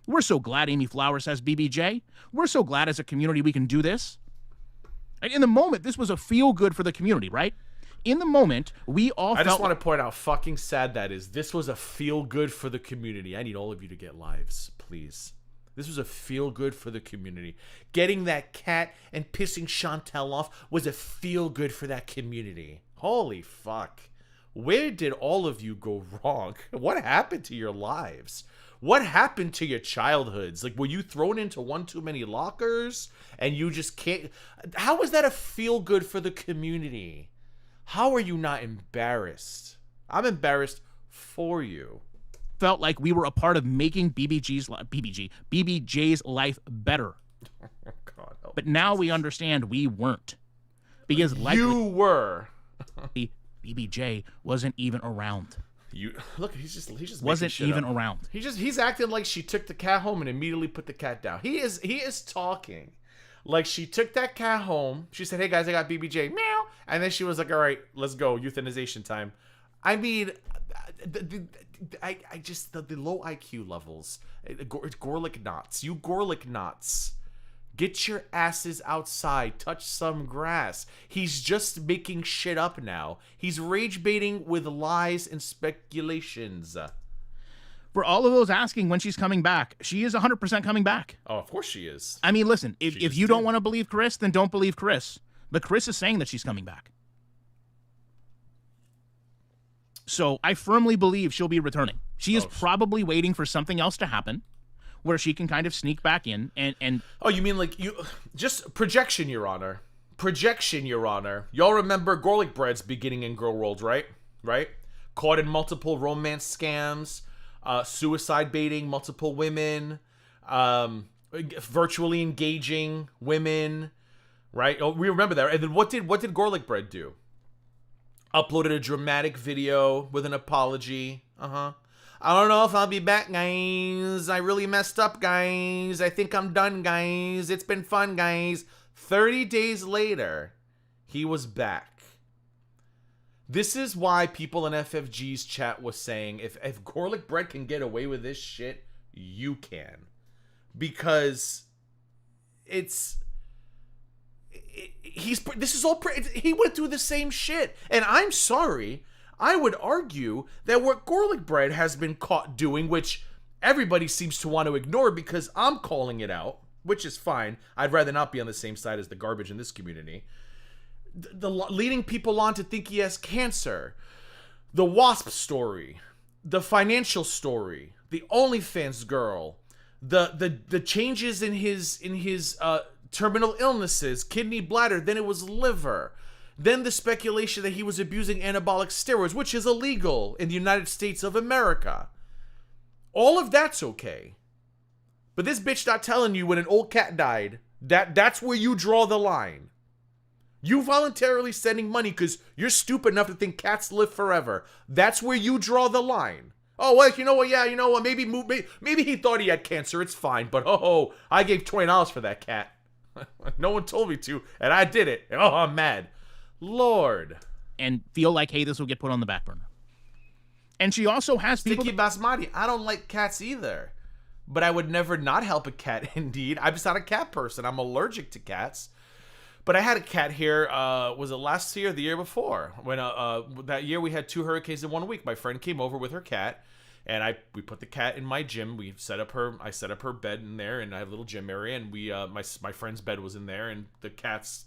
We're so glad Amy Flowers has BBJ. We're so glad as a community we can do this. And in the moment, this was a feel-good for the community, right? In the moment, we all I just want to point out how fucking sad that is. This was a feel-good for the community. I need all of you to get lives, please. This was a feel-good for the community. Getting that cat and pissing Chantal off was a feel-good for that community. Holy fuck. Where did all of you go wrong? What happened to your lives? What happened to your childhoods? Like, were you thrown into one too many lockers and you just can't? How is that a feel-good for the community? How are you not embarrassed? I'm embarrassed for you. Felt like we were a part of making BBJ's life better. Oh, God, but now we understand we weren't. Because you were. BBJ wasn't even around. You look, he's just wasn't even up. around. He's acting like she took the cat home and immediately put the cat down. He is talking like she took that cat home. She said, "Hey guys, I got BBJ." Meow. And then she was like, "All right, let's go. Euthanization time." I mean, I just the low IQ levels. Gorlic knots. You Gorlic knots. Get your asses outside. Touch some grass. He's just making shit up now. He's rage baiting with lies and speculations. For all of those asking when she's coming back, she is 100% coming back. Oh, of course she is. I mean, listen, if you don't want to believe Chris, then don't believe Chris. But Chris is saying that she's coming back. So I firmly believe she'll be returning. She is probably waiting for something else to happen where she can kind of sneak back in and oh, you mean like you just projection, Your Honor. Projection, Your Honor. Y'all remember GorlicBread's beginning in Girl World, right? Caught in multiple romance scams, suicide baiting multiple women, virtually engaging women, right? Oh, we remember that. And then what did GorlicBread do? Uploaded a dramatic video with an apology. I don't know if I'll be back, guys. I really messed up, guys. I think I'm done, guys. It's been fun, guys. 30 days later, he was back. This is why people in FFG's chat was saying, if GorlicBread can get away with this shit, you can. Because he went through the same shit. And I'm sorry, I would argue that what GorlicBread has been caught doing, which everybody seems to want to ignore because I'm calling it out, which is fine. I'd rather not be on the same side as the garbage in this community. The leading people on to think he has cancer, the wasp story, the financial story, the OnlyFans girl, the changes in his terminal illnesses, kidney, bladder, then it was liver, then the speculation that he was abusing anabolic steroids, which is illegal in the United States of America. All of that's okay. But this bitch not telling you when an old cat died, that's where you draw the line. You voluntarily sending money because you're stupid enough to think cats live forever. That's where you draw the line. Oh, well, you know what? Yeah, you know what? Maybe he thought he had cancer. It's fine. But, I gave $20 for that cat. No one told me to, and I did it. Oh, I'm mad. Lord. And feel like, hey, this will get put on the back burner. And she also has people... Sticky Basmati, I don't like cats either. But I would never not help a cat, indeed. I'm just not a cat person. I'm allergic to cats. But I had a cat here, was it last year or the year before? When that year we had 2 hurricanes in 1 week. My friend came over with her cat, and we put the cat in my gym. I set up her bed in there, and I have a little gym area, and my friend's bed was in there, and the cat's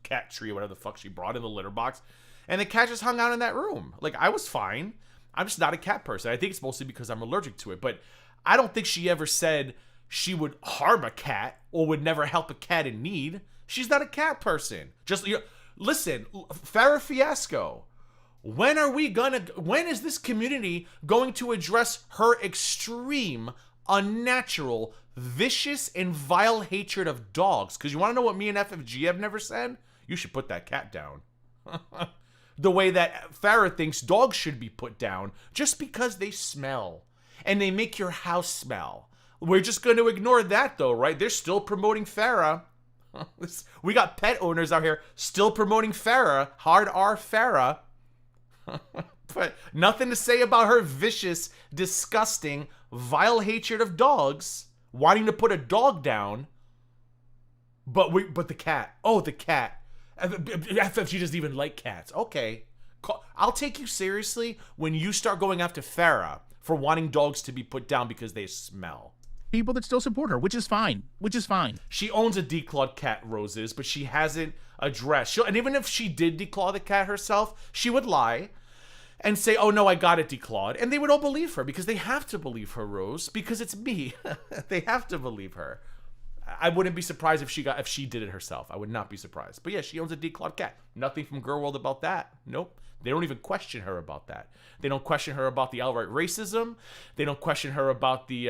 cat tree, whatever the fuck she brought in the litter box, and the cat just hung out in that room. Like, I was fine. I'm just not a cat person. I think it's mostly because I'm allergic to it, but I don't think she ever said she would harm a cat or would never help a cat in need. She's not a cat person. Just listen, Farrah Fiasco. When is this community going to address her extreme, unnatural, vicious, and vile hatred of dogs? Because you want to know what me and FFG have never said? You should put that cat down. The way that Farrah thinks dogs should be put down just because they smell. And they make your house smell. We're just going to ignore that, though, right? They're still promoting Farrah. We got pet owners out here still promoting Farrah. Hard R Farrah. But nothing to say about her vicious, disgusting, vile hatred of dogs. Wanting to put a dog down. But the cat. Oh, the cat. FFG doesn't even like cats. Okay. I'll take you seriously when you start going after Farrah for wanting dogs to be put down because they smell. People that still support her, which is fine. She owns a declawed cat, Roses, but she hasn't addressed. And even if she did declaw the cat herself, she would lie and say, oh no, I got it declawed. And they would all believe her because they have to believe her, Rose, because it's me. They have to believe her. I wouldn't be surprised if she did it herself. I would not be surprised. But yeah, she owns a declawed cat. Nothing from Girl World about that. Nope. They don't even question her about that. They don't question her about the outright racism. They don't question her about the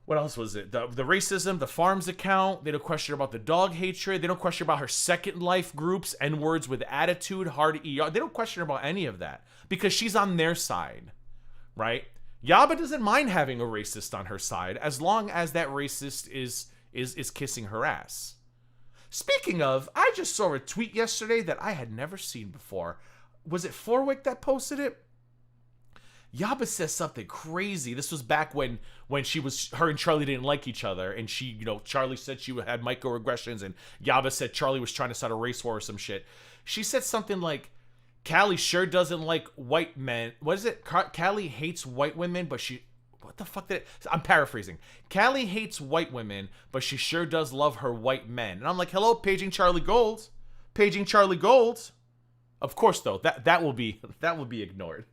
what else was it? The racism, the farms account. They don't question her about the dog hatred. They don't question her about her Second Life groups, N-words with attitude, hard ER. They don't question her about any of that because she's on their side, right? Yaba doesn't mind having a racist on her side as long as that racist is kissing her ass. Speaking of, I just saw a tweet yesterday that I had never seen before. Was it Forwick that posted it? Yaba says something crazy. This was back when her and Charlie didn't like each other, and Charlie said she had microaggressions, and Yaba said Charlie was trying to start a race war or some shit. She said something like, Callie sure doesn't like white men. What is it? Callie hates white women, but what the fuck I'm paraphrasing. Callie hates white women, but she sure does love her white men. And I'm like, hello, paging Charlie Gold. Paging Charlie Gold. Of course, though, that will be ignored.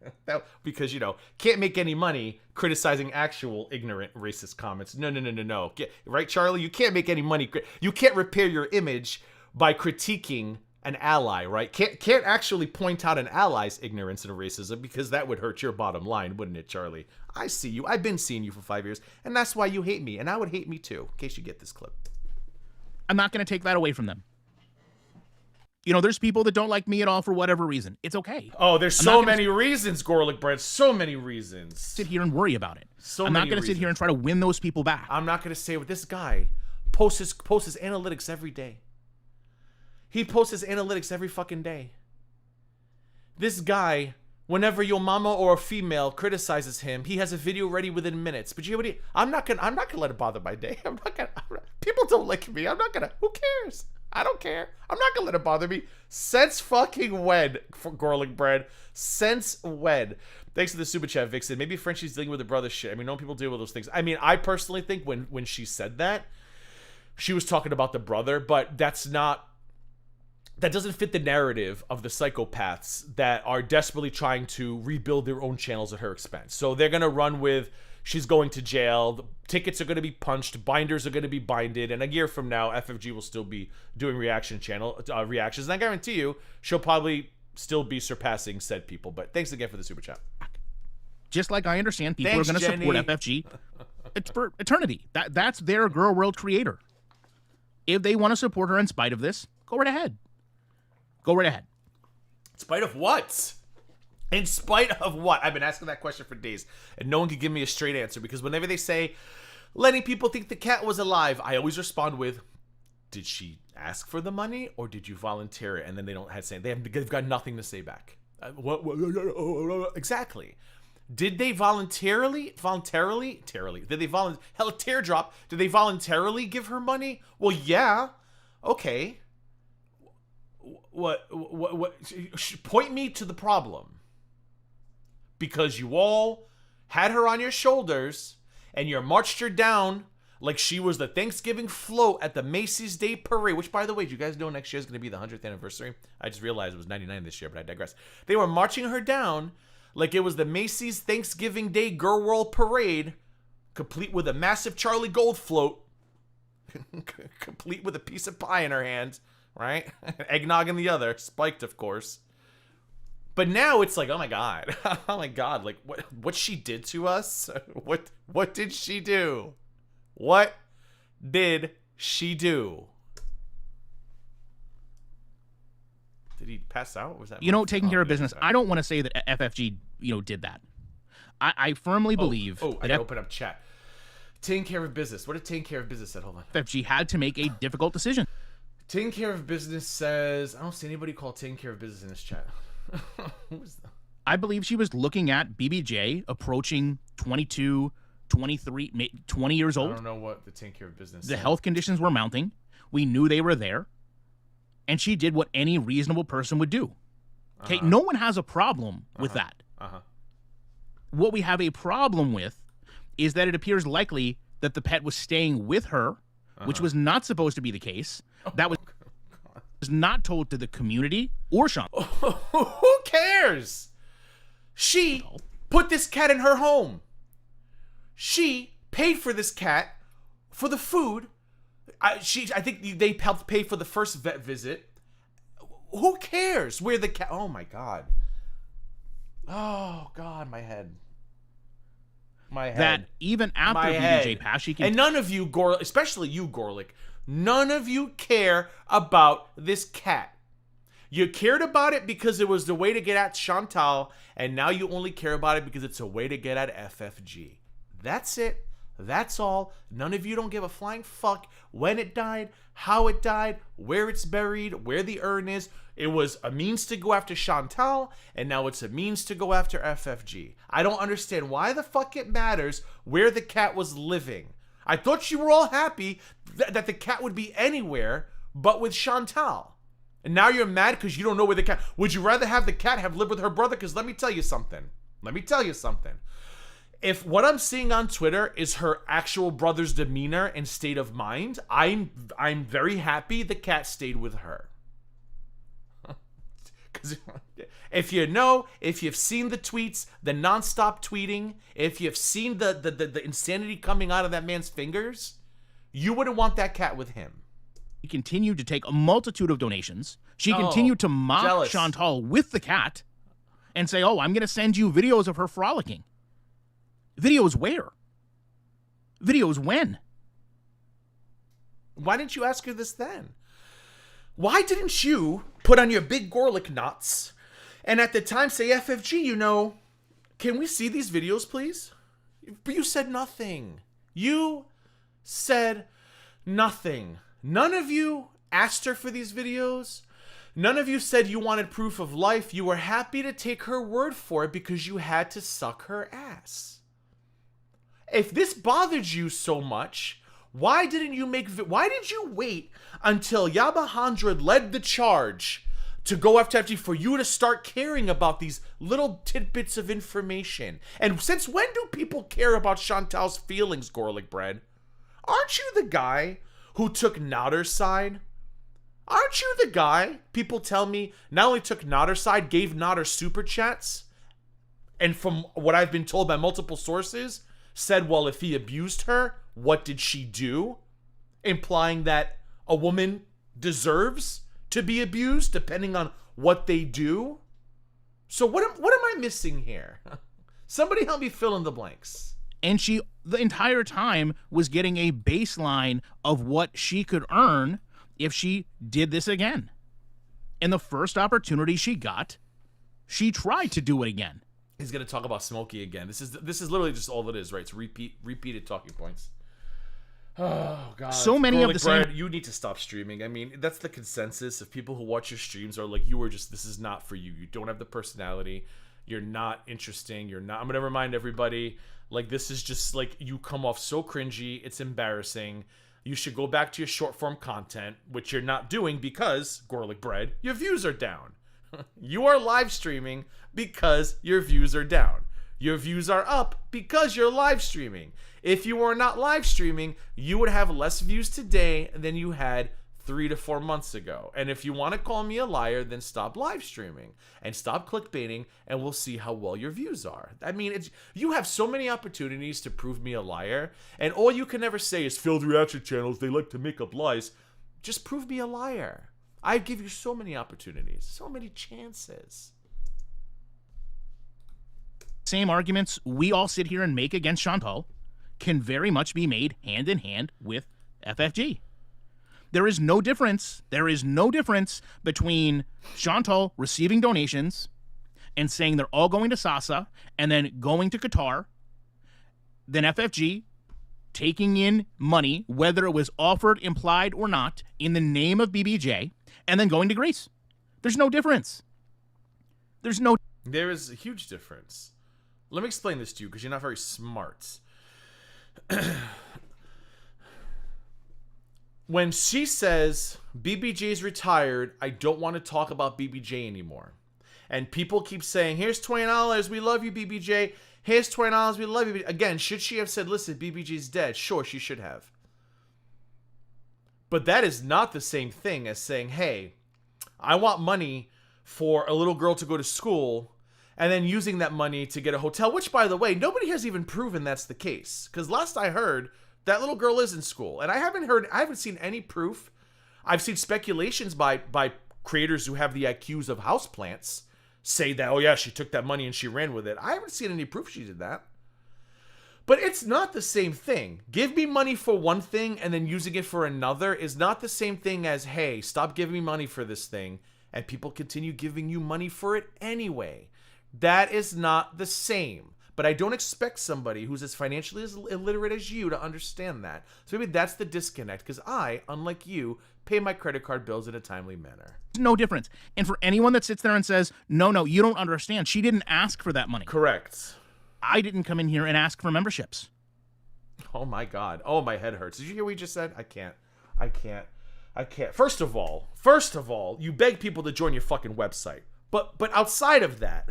Because, can't make any money criticizing actual ignorant racist comments. No. Right, Charlie? You can't make any money. You can't repair your image by critiquing an ally, right? Can't actually point out an ally's ignorance and racism because that would hurt your bottom line, wouldn't it, Charlie? I see you. I've been seeing you for 5 years, and that's why you hate me, and I would hate me too, in case you get this clip. I'm not going to take that away from them. There's people that don't like me at all for whatever reason. It's okay. Oh, there's so many reasons, GorlicBread. So many reasons. Sit here and worry about it. I'm not going to sit here and try to win those people back. I'm not going to say what this guy posts his analytics every day. He posts his analytics every fucking day. This guy, whenever your mama or a female criticizes him, he has a video ready within minutes. But you know what? I'm not gonna let it bother my day. People don't like me. Who cares? I don't care. I'm not gonna let it bother me. Since fucking when, for GorlicBread? Since when? Thanks to the super chat, Vixen. Maybe Frenchie's dealing with the brother shit. I mean, no people deal with those things. I mean, I personally think when she said that, she was talking about the brother, but that doesn't fit the narrative of the psychopaths that are desperately trying to rebuild their own channels at her expense. So they're going to run with, she's going to jail, the tickets are going to be punched, binders are going to be binded, and a year from now, FFG will still be doing reactions. And I guarantee you, she'll probably still be surpassing said people. But thanks again for the super chat. Just like I understand people Thanks, are going to support Jenny. FFG. It's for eternity. That's their girl world creator. If they want to support her in spite of this, go right ahead. Go right ahead. In spite of what? In spite of what? I've been asking that question for days, and no one can give me a straight answer, because whenever they say, letting people think the cat was alive, I always respond with, did she ask for the money, or did you volunteer it? And then they don't have say, they've got nothing to say back. Exactly. Did they voluntarily, did they hell, teardrop, did they voluntarily give her money? Well, yeah. Okay. What, point me to the problem. Because you all had her on your shoulders, and you marched her down like she was the Thanksgiving float at the Macy's Day Parade, which, by the way, do you guys know next year is going to be the 100th anniversary? I just realized it was 99 this year, but I digress. They were marching her down like it was the Macy's Thanksgiving Day Girl World Parade, complete with a massive Charlie Gold float, complete with a piece of pie in her hand, right? Eggnog in the other, spiked, of course. But now it's like, oh my god, like what she did to us? What did she do? What did she do? Did he pass out? Was that taking care of business? I don't want to say that FFG, did that. I firmly believe. I gotta open up chat. Taking care of business. What did taking care of business said? Hold on. FFG had to make a difficult decision. Taking care of business says, I don't see anybody call taking care of business in this chat. Who was that? I believe she was looking at BBJ approaching 22, 23, 20 years old. I don't know what the taking care of business The said. health conditions were mounting. We knew they were there. And she did what any reasonable person would do. Okay, no one has a problem with that. What we have a problem with is that it appears likely that the pet was staying with her, which was not supposed to be the case. That was not told to the community or Sean. Who cares? She put this cat in her home. She paid for this cat for the food. I think they helped pay for the first vet visit. Who cares where the cat? Oh my god. Oh god, my head. That even after BBJ passed, she can. And none of you, especially you, Gorlic, none of you care about this cat. You cared about it because it was the way to get at Chantal, and now you only care about it because it's a way to get at FFG. That's it. That's all. None of you don't give a flying fuck when it died, how it died, where it's buried, where the urn is. It was a means to go after Chantal, and now it's a means to go after FFG. I don't understand why the fuck it matters where the cat was living. I thought you were all happy that the cat would be anywhere but with Chantal. And now you're mad because you don't know where the cat... Would you rather have the cat have lived with her brother? Because let me tell you something. If what I'm seeing on Twitter is her actual brother's demeanor and state of mind, I'm very happy the cat stayed with her. Because if you've seen the tweets, the nonstop tweeting, if you've seen the insanity coming out of that man's fingers, you wouldn't want that cat with him. She continued to take a multitude of donations. She continued to mock Chantal with the cat and say, oh, I'm going to send you videos of her frolicking. Videos where? Videos when? Why didn't you ask her this then? Why didn't you put on your big Gorlic knots and at the time say, FFG, can we see these videos, please? But you said nothing. You said nothing. None of you asked her for these videos. None of you said you wanted proof of life. You were happy to take her word for it because you had to suck her ass. If this bothered you so much, why did you wait until Yabahandra led the charge to go after FG for you to start caring about these little tidbits of information? And since when do people care about Chantal's feelings, GorlicBread? Aren't you the guy who took Notter's side? Aren't you the guy people tell me not only took Notter's side, gave Notter super chats, and from what I've been told by multiple sources, said, well, if he abused her, what did she do? Implying that a woman deserves to be abused depending on what they do. So what am I missing here? Somebody help me fill in the blanks. And she, the entire time, was getting a baseline of what she could earn if she did this again. And the first opportunity she got, she tried to do it again. He's gonna talk about Smokey again. This is literally just all it is, right? It's repeated talking points. Oh god. So many of the GorlicBread, same. you need to stop streaming. I mean, that's the consensus of people who watch your streams are like, this is not for you. You don't have the personality. You're not interesting. I'm gonna remind everybody, like, this is just like, you come off so cringy. It's embarrassing. You should go back to your short form content, which you're not doing because, GorlicBread, your views are down. You are live streaming because your views are down. Your views are up because you're live streaming. If you were not live streaming, you would have less views today than you had 3 to 4 months ago. And if you want to call me a liar, then stop live streaming and stop clickbaiting, and we'll see how well your views are. I mean, you have so many opportunities to prove me a liar, and all you can ever say is failed reaction channels, they like to make up lies. Just prove me a liar. I give you so many opportunities, so many chances. Same arguments we all sit here and make against Chantal can very much be made hand in hand with FFG. There is no difference. There is no difference between Chantal receiving donations and saying they're all going to Sasa and then going to Qatar, than FFG taking in money, whether it was offered, implied, or not, in the name of BBJ, and then going to Greece. There's no difference. There is a huge difference. Let me explain this to you because you're not very smart. When she says, BBJ's retired, I don't want to talk about BBJ anymore. And people keep saying, here's $20, we love you, BBJ. Here's $20, we love you. Again, should she have said, listen, BBJ's dead? Sure, she should have. But that is not the same thing as saying, hey, I want money for a little girl to go to school, and then using that money to get a hotel, which, by the way, nobody has even proven that's the case. Because last I heard, that little girl is in school. And I haven't seen any proof. I've seen speculations by creators who have the IQs of houseplants say that, oh yeah, she took that money and she ran with it. I haven't seen any proof she did that. But it's not the same thing. Give me money for one thing and then using it for another is not the same thing as, hey, stop giving me money for this thing, and people continue giving you money for it anyway. That is not the same. But I don't expect somebody who's as financially as illiterate as you to understand that. So maybe that's the disconnect, because I, unlike you, pay my credit card bills in a timely manner. No difference. And for anyone that sits there and says, no, you don't understand, she didn't ask for that money. Correct. I didn't come in here and ask for memberships. Oh my God. Oh, my head hurts. Did you hear what you just said? I can't. First of all, you beg people to join your fucking website. But outside of that,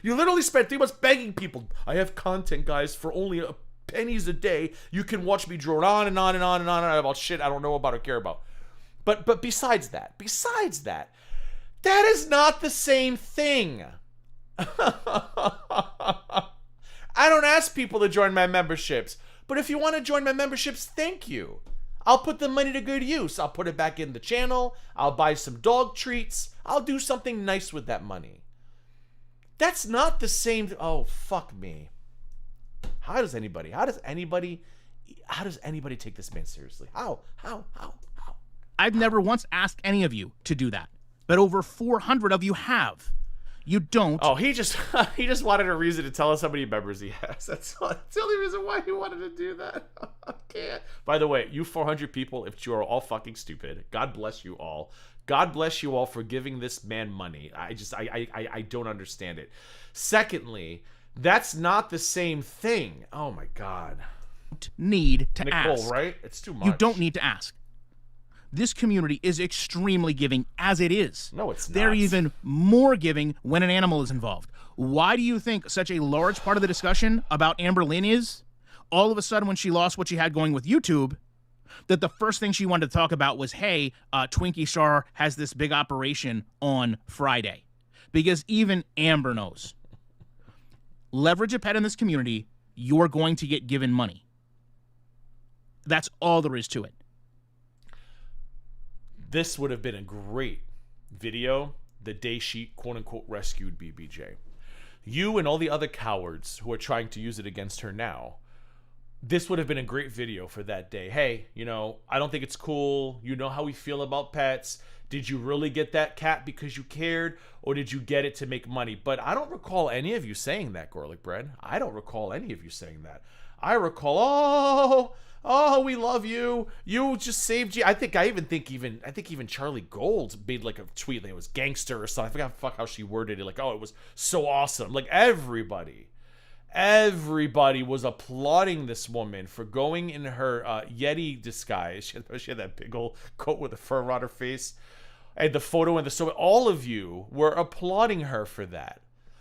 you literally spent 3 months begging people. I have content, guys, for only pennies a day. You can watch me drone on and on and on and on about shit I don't know about or care about. But besides that, that is not the same thing. I don't ask people to join my memberships. But if you want to join my memberships, thank you. I'll put the money to good use. I'll put it back in the channel. I'll buy some dog treats. I'll do something nice with that money. That's not the same. Oh, fuck me. How does anybody take this man seriously? How? I've never once asked any of you to do that, but over 400 of you have. You don't. Oh, he just wanted a reason to tell us how many members he has. That's the only reason why he wanted to do that. I can't. By the way, you 400 people, if you are all fucking stupid, God bless you all. God bless you all for giving this man money. I don't understand it. Secondly, that's not the same thing. Oh my God. Need to Nicole, ask. right? It's too much. You don't need to ask. This community is extremely giving as it is. No, it's not. They're even more giving when an animal is involved. Why do you think such a large part of the discussion about Amber Lynn is? All of a sudden, when she lost what she had going with YouTube, that the first thing she wanted to talk about was, hey, Twinkie Star has this big operation on Friday. Because even Amber knows. Leverage a pet in this community, you're going to get given money. That's all there is to it. This would have been a great video the day she, quote-unquote, rescued BBJ. You and all the other cowards who are trying to use it against her now, this would have been a great video for that day. Hey, you know, I don't think it's cool. You know how we feel about pets. Did you really get that cat because you cared, or did you get it to make money? But I don't recall any of you saying that, GorlicBread. I don't recall any of you saying that. I recall, oh, we love you. You just saved you. I think even Charlie Gold made like a tweet that it was gangster or something. I forgot how she worded it. Like, oh, it was so awesome. Like everybody was applauding this woman for going in her Yeti disguise. She had that big old coat with a fur on her face. And the photo in the story, all of you were applauding her for that.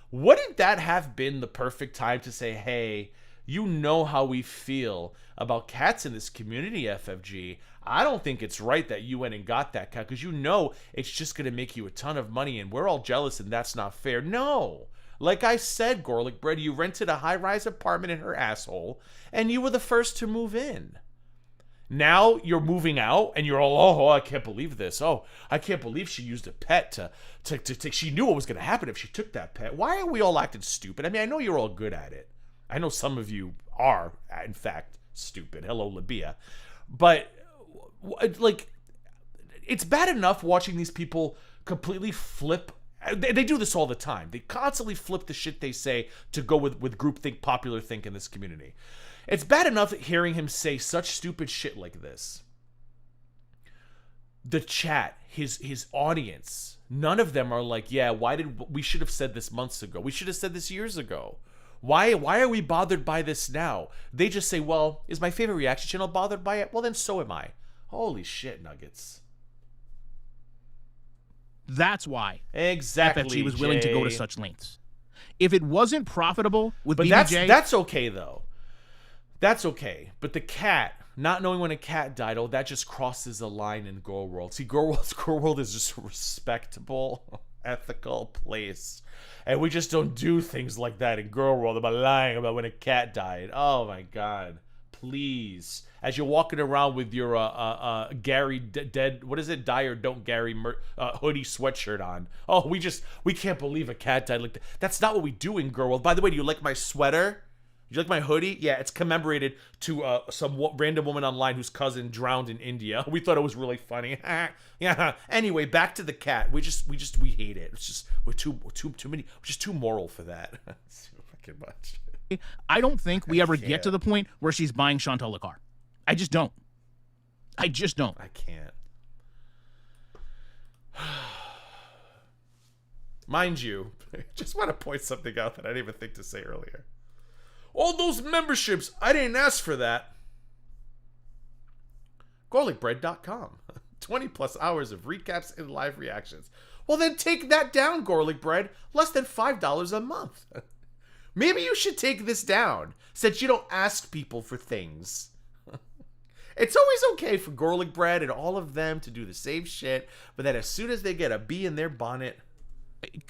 Wouldn't that have been the perfect time to say, hey, you know how we feel about cats in this community, FFG. I don't think it's right that you went and got that cat because you know it's just going to make you a ton of money and we're all jealous and that's not fair. No. Like I said, GorlicBread, you rented a high-rise apartment in her asshole and you were the first to move in. Now you're moving out and you're all, oh, I can't believe this. Oh, I can't believe she used a pet to she knew what was going to happen if she took that pet. Why are we all acting stupid? I mean, I know you're all good at it. I know some of you are, in fact, stupid. Hello, Libya. But, like, it's bad enough watching these people completely flip. They do this all the time. They constantly flip the shit they say to go with groupthink, popular think in this community. It's bad enough hearing him say such stupid shit like this. The chat, his audience, none of them are like, yeah, we should have said this months ago. We should have said this years ago. Why are we bothered by this now? They just say, well, is my favorite reaction channel bothered by it? Well, then so am I. Holy shit, Nuggets. That's why exactly FFG was willing to go to such lengths. If it wasn't profitable with but BBJ... that's okay, though. That's okay. But the cat, not knowing when a cat died, oh, that just crosses a line in Girl World. See, Girl World is just a respectable, ethical place. And we just don't do things like that in Girl World about lying about when a cat died. Oh, my God. Please. As you're walking around with your Gary dead, what is it? Die or Don't Gary hoodie sweatshirt on. Oh, we can't believe a cat died like that. That's not what we do in Girl World. By the way, do you like my sweater? You like my hoodie? Yeah, it's commemorated to some random woman online whose cousin drowned in India. We thought it was really funny. Yeah. Anyway, back to the cat. We hate it. It's just we're too many. We're just too moral for that. It's too fucking much. I don't think we ever get to the point where she's buying Chantal a car. I just don't. I can't. Mind you, I just want to point something out that I didn't even think to say earlier. All those memberships, I didn't ask for that. GorlicBread.com. 20 plus hours of recaps and live reactions. Well, then take that down, GorlicBread. Less than $5 a month. Maybe you should take this down, since you don't ask people for things. It's always okay for GorlicBread and all of them to do the same shit, but then as soon as they get a bee in their bonnet...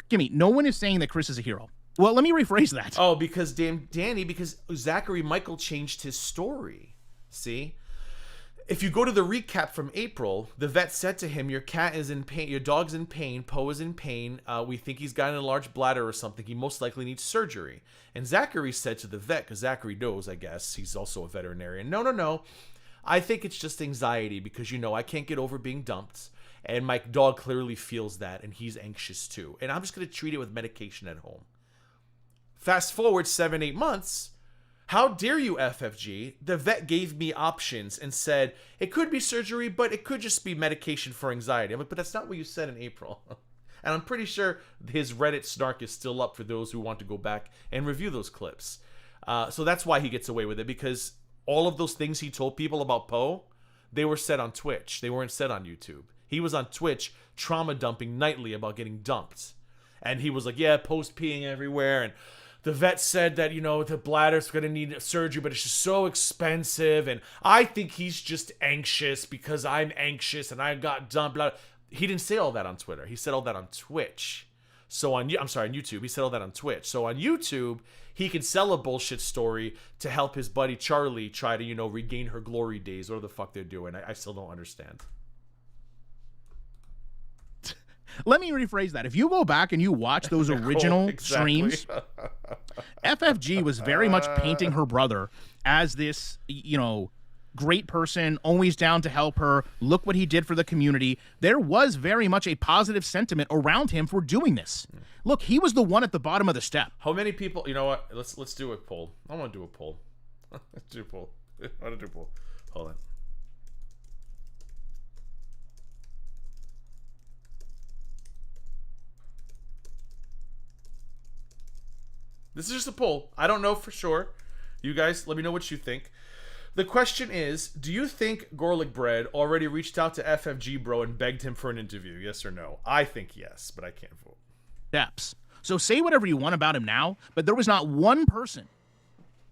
Gimme, no one is saying that Chris is a hero. Well, let me rephrase that. Oh, because because Zachary Michael changed his story. See? If you go to the recap from April, the vet said to him, your cat is in pain, your dog's in pain, Poe is in pain, we think he's got an enlarged bladder or something, he most likely needs surgery. And Zachary said to the vet, because Zachary knows, I guess, he's also a veterinarian, no, I think it's just anxiety because, I can't get over being dumped. And my dog clearly feels that, and he's anxious too. And I'm just going to treat it with medication at home. Fast forward 7-8 months. How dare you, FFG? The vet gave me options and said, it could be surgery, but it could just be medication for anxiety. I'm like, but that's not what you said in April. And I'm pretty sure his Reddit snark is still up for those who want to go back and review those clips. So that's why he gets away with it, because all of those things he told people about Poe, they were said on Twitch. They weren't said on YouTube. He was on Twitch trauma dumping nightly about getting dumped. And he was like, yeah, Poe's peeing everywhere, and the vet said that, the bladder's going to need surgery, but it's just so expensive. And I think he's just anxious because I'm anxious and I got dumped. Blah. He didn't say all that on Twitter. He said all that on Twitch. So on YouTube. He said all that on Twitch. So on YouTube, he can sell a bullshit story to help his buddy Charlie try to, regain her glory days. Whatever the fuck they're doing. I still don't understand. Let me rephrase that. If you go back and you watch those original streams, FFG was very much painting her brother as this, great person, always down to help her. Look what he did for the community. There was very much a positive sentiment around him for doing this. Look, he was the one at the bottom of the step. How many people, you know what? Let's do a poll. I want to do a poll. Let's do a poll. I want to do a poll. Hold on. This is just a poll. I don't know for sure. You guys, let me know what you think. The question is, do you think GorlicBread already reached out to FFG Bro and begged him for an interview? Yes or no? I think yes, but I can't vote. Steps. So say whatever you want about him now, but there was not one person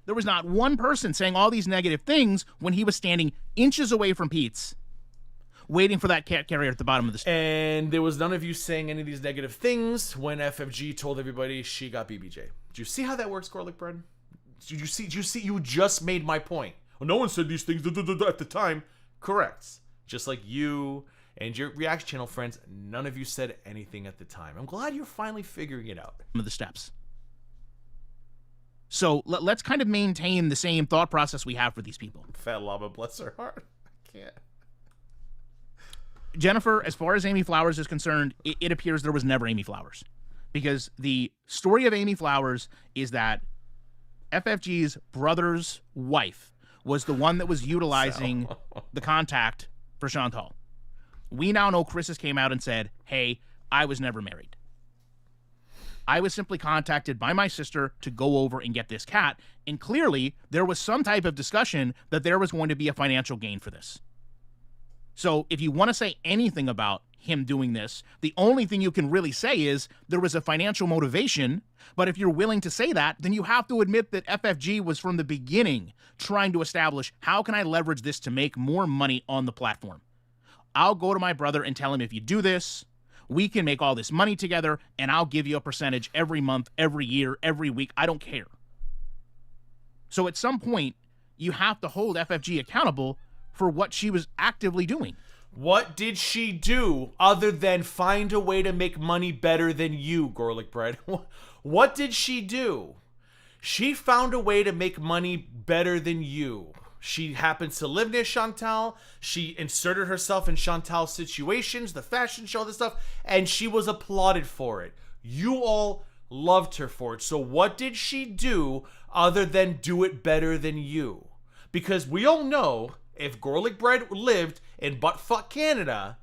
saying all these negative things when he was standing inches away from Pete's, waiting for that cat carrier at the bottom of the step. And there was none of you saying any of these negative things when FFG told everybody she got BBJ. Do you see how that works, GorlicBread? Did you see? You just made my point. Well, no one said these things at the time. Correct. Just like you and your reaction channel friends, none of you said anything at the time. I'm glad you're finally figuring it out. Of the steps. So let's kind of maintain the same thought process we have for these people. Fat Lava, bless her heart. I can't. Jennifer, as far as Amy Flowers is concerned, it appears there was never Amy Flowers. Because the story of Amy Flowers is that FFG's brother's wife was the one that was utilizing the contact for Chantal. We now know Chris has came out and said, hey, I was never married. I was simply contacted by my sister to go over and get this cat, and clearly there was some type of discussion that there was going to be a financial gain for this. So if you want to say anything about him doing this, the only thing you can really say is there was a financial motivation, but if you're willing to say that, then you have to admit that FFG was from the beginning trying to establish, how can I leverage this to make more money on the platform? I'll go to my brother and tell him, if you do this, we can make all this money together, and I'll give you a percentage every month, every year, every week. I don't care. So at some point, you have to hold FFG accountable for what she was actively doing. What did she do other than find a way to make money better than you, GorlicBread? What did she do? She found a way to make money better than you. She happens to live near Chantal. She inserted herself in Chantal's situations, the fashion show, this stuff, and she was applauded for it. You all loved her for it. So what did she do other than do it better than you? Because we all know if GorlicBread lived in buttfuck Canada,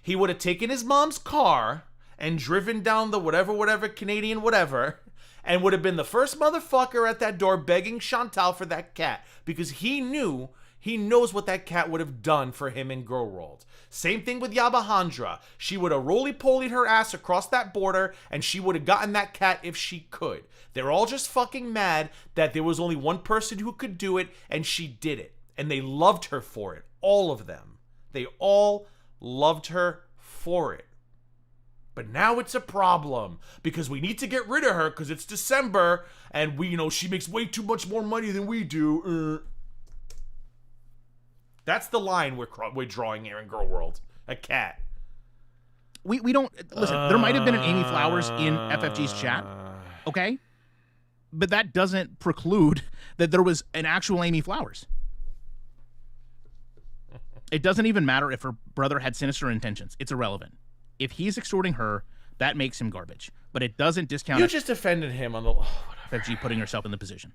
he would have taken his mom's car and driven down the whatever Canadian whatever, and would have been the first motherfucker at that door begging Chantal for that cat, because he knows what that cat would have done for him in Girl World. Same thing with Yabahandra. She would have roly-polied her ass across that border, and she would have gotten that cat if she could. They're all just fucking mad that there was only one person who could do it, and she did it. And they loved her for it. All of them. They all loved her for it. But now it's a problem because we need to get rid of her because it's December and she makes way too much more money than we do. That's the line we're drawing here in Girl World. A cat. We don't listen. There might have been an Amy Flowers in FFG's chat, okay, but that doesn't preclude that there was an actual Amy Flowers. It doesn't even matter if her brother had sinister intentions. It's irrelevant. If he's extorting her, that makes him garbage. But it doesn't discount... You just offended him on the... FFG putting herself in the position.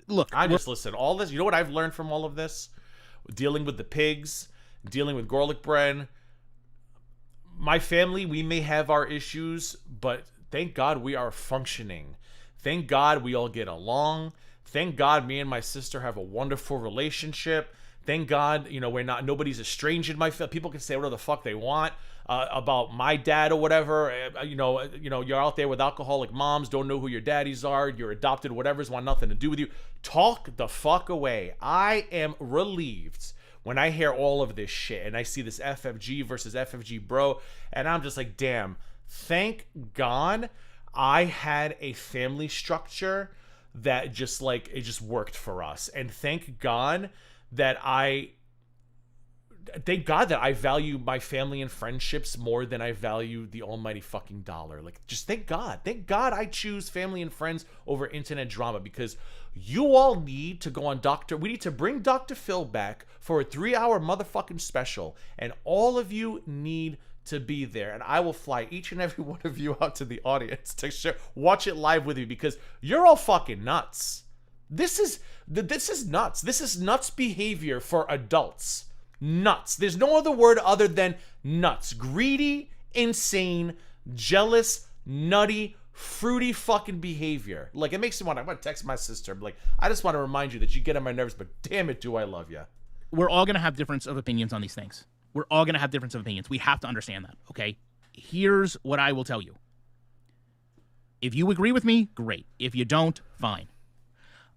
Look... Listen, all this... You know what I've learned from all of this? Dealing with the pigs, dealing with GorlicBread. My family, we may have our issues, but thank God we are functioning. Thank God we all get along. Thank God me and my sister have a wonderful relationship. Thank God, nobody's estranged in my family. People can say whatever the fuck they want about my dad or whatever. You're out there with alcoholic moms, don't know who your daddies are, you're adopted, whatever's want nothing to do with you. Talk the fuck away. I am relieved when I hear all of this shit and I see this FFG versus FFG bro, and I'm just like, damn, thank God I had a family structure that just it just worked for us. And thank God that I value my family and friendships more than I value the almighty fucking dollar. Just thank God I choose family and friends over internet drama, because you all need to go on we need to bring Dr. Phil back for a 3-hour motherfucking special, and all of you need to be there, and I will fly each and every one of you out to the audience to watch it live with you, because you're all fucking nuts. This is nuts. This is nuts behavior for adults. Nuts. There's no other word other than nuts. Greedy, insane, jealous, nutty, fruity fucking behavior. It makes me want to. I'm gonna text my sister. I just want to remind you that you get on my nerves, but damn it, do I love you. We're all gonna have difference of opinions on these things. We're all gonna have difference of opinions. We have to understand that. Okay. Here's what I will tell you. If you agree with me, great. If you don't, fine.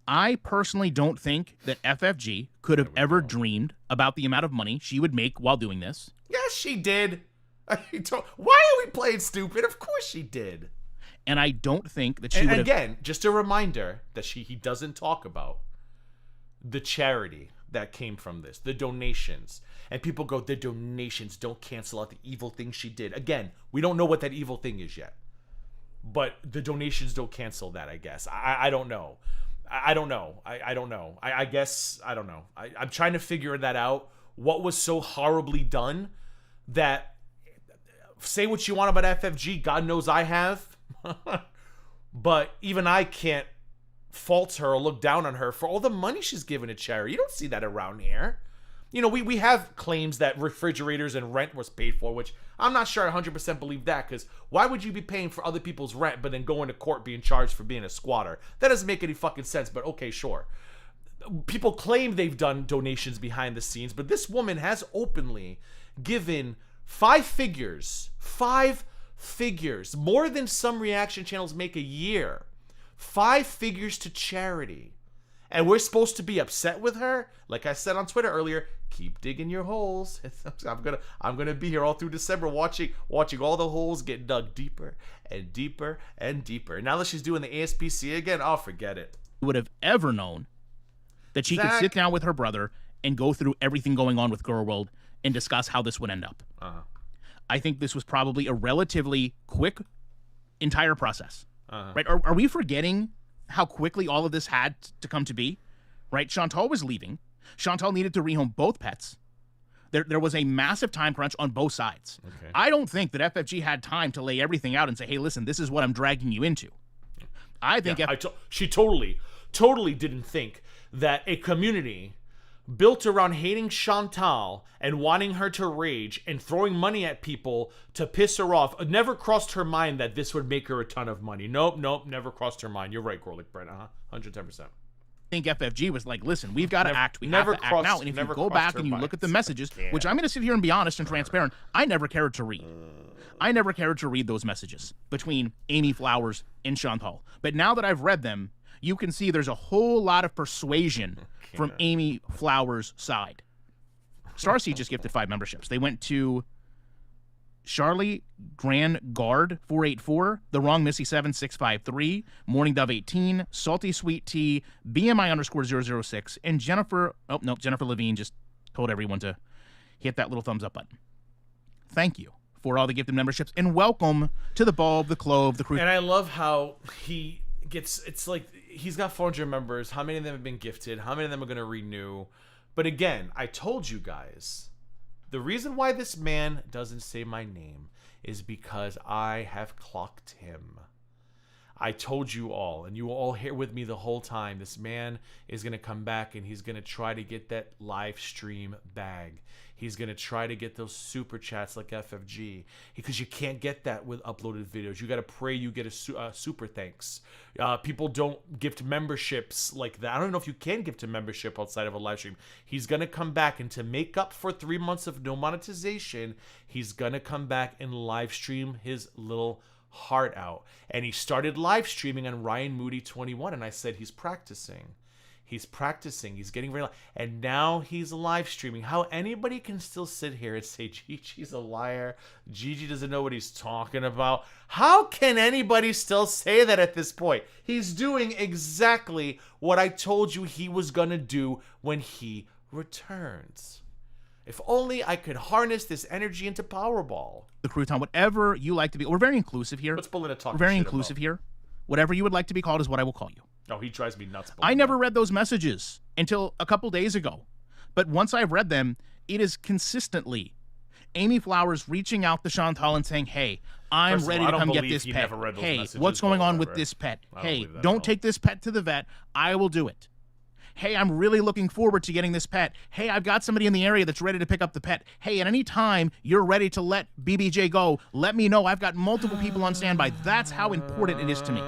I personally don't think that FFG could have ever dreamed about the amount of money she would make while doing this. Yes, she did. Why are we playing stupid? Of course she did. And I don't think that she would have... Again, just a reminder that he doesn't talk about the charity that came from this, the donations. And people go, the donations don't cancel out the evil thing she did. Again, we don't know what that evil thing is yet. But the donations don't cancel that, I guess. I don't know. I don't know. I don't know. I guess, I don't know. I'm trying to figure that out. What was so horribly done that, say what you want about FFG, God knows I have. But even I can't fault her or look down on her for all the money she's given to charity. You don't see that around here. We have claims that refrigerators and rent was paid for, which I'm not sure I 100% believe that, because why would you be paying for other people's rent but then going to court being charged for being a squatter? That doesn't make any fucking sense, but okay, sure. People claim they've done donations behind the scenes, but this woman has openly given 5 figures, more than some reaction channels make a year, 5 figures to charity. And we're supposed to be upset with her? Like I said on Twitter earlier, keep digging your holes. I'm gonna be here all through December watching all the holes get dug deeper and deeper and deeper. Now that she's doing the ASPCA again, I'll forget it. Would have ever known that she could sit down with her brother and go through everything going on with Girl World and discuss how this would end up. I think this was probably a relatively quick entire process. Right? Are we forgetting how quickly all of this had to come to be? Right? Chantal was leaving. Chantal needed to rehome both pets. There was a massive time crunch on both sides. Okay. I don't think that FFG had time to lay everything out and say, hey, listen, this is what I'm dragging you into. I think she totally didn't think that a community built around hating Chantal and wanting her to rage and throwing money at people to piss her off, it never crossed her mind that this would make her a ton of money. Nope, never crossed her mind. You're right, GorlicBread. 110%. I think FFG was like, listen, we've got to act. We have to act now. And if you go back and you look at the messages, which I'm going to sit here and be honest and transparent, I never cared to read. I never cared to read those messages between Amy Flowers and Chantal. But now that I've read them, you can see there's a whole lot of persuasion from Amy Flowers' side. Starseed just gifted 5 memberships. They went to Charlie Grand Guard 484, The Wrong Missy 7653, Morning Dove 18, Salty Sweet Tea, BMI _ 006, and Jennifer. Oh no, Jennifer Levine just told everyone to hit that little thumbs up button. Thank you for all the gifted memberships, and welcome to the Bulb, the Clove, the Crew. And I love how he gets. It's like he's got 400 members. How many of them have been gifted? How many of them are going to renew? But again, I told you guys, the reason why this man doesn't say my name is because I have clocked him. I told you all, and you were all here with me the whole time. This man is going to come back and he's going to try to get that live stream bag. He's going to try to get those super chats like FFG, because you can't get that with uploaded videos. You got to pray you get a super thanks. People don't gift memberships like that. I don't know if you can gift a membership outside of a live stream. He's going to come back, and to make up for 3 months of no monetization, he's going to come back and live stream his little heart out. And he started live streaming on Ryan Moody 21, and I said he's practicing. He's practicing. He's getting very, and now he's live streaming. How anybody can still sit here and say Gigi's a liar, Gigi doesn't know what he's talking about. How can anybody still say that at this point? He's doing exactly what I told you he was gonna do when he returns. If only I could harness this energy into Powerball. The crouton, whatever you like to be. We're very inclusive here. What's Belinda talking We're very shit inclusive about? here. Whatever you would like to be called is what I will call you. Oh, he drives me nuts. I never read those messages until a couple days ago. But once I've read them, it is consistently Amy Flowers reaching out to Chantal and saying, hey, I'm First of all, ready I to don't come get believe this he pet. never read those Hey, messages, what's going but on with whatever. this pet? I don't Hey, believe that at don't all. take this pet to the vet. I will do it. Hey, I'm really looking forward to getting this pet. Hey, I've got somebody in the area that's ready to pick up the pet. Hey, at any time you're ready to let BBJ go, let me know. I've got multiple people on standby. That's how important it is to me.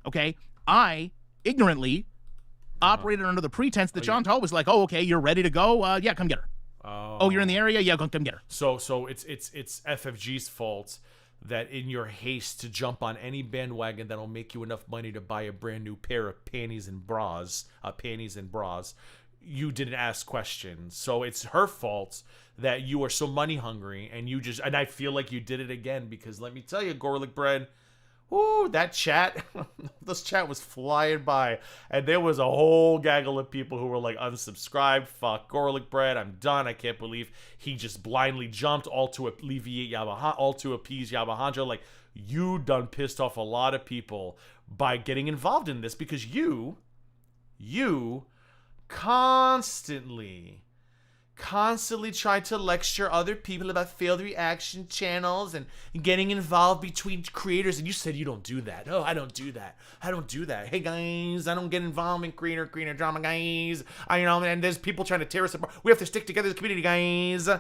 Okay? I ignorantly operated under the pretense that Chantal was like, oh, okay, you're ready to go? Yeah, come get her. Oh, you're in the area? Yeah, come get her. So it's FFG's fault that in your haste to jump on any bandwagon that'll make you enough money to buy a brand new pair of panties and bras, you didn't ask questions. So it's her fault that you are so money hungry, and I feel like you did it again, because let me tell you, GorlicBread, whoo, that chat, this chat was flying by, and there was a whole gaggle of people who were like, unsubscribed, fuck GorlicBread, I'm done, I can't believe he just blindly jumped, all to appease Yabahanja. Like, you done pissed off a lot of people by getting involved in this, because you constantly tried to lecture other people about failed reaction channels and getting involved between creators, and you said you don't do that. Oh, I don't do that. Hey guys, I don't get involved in creator drama, guys. And there's people trying to tear us apart. We have to stick together as a community, guys.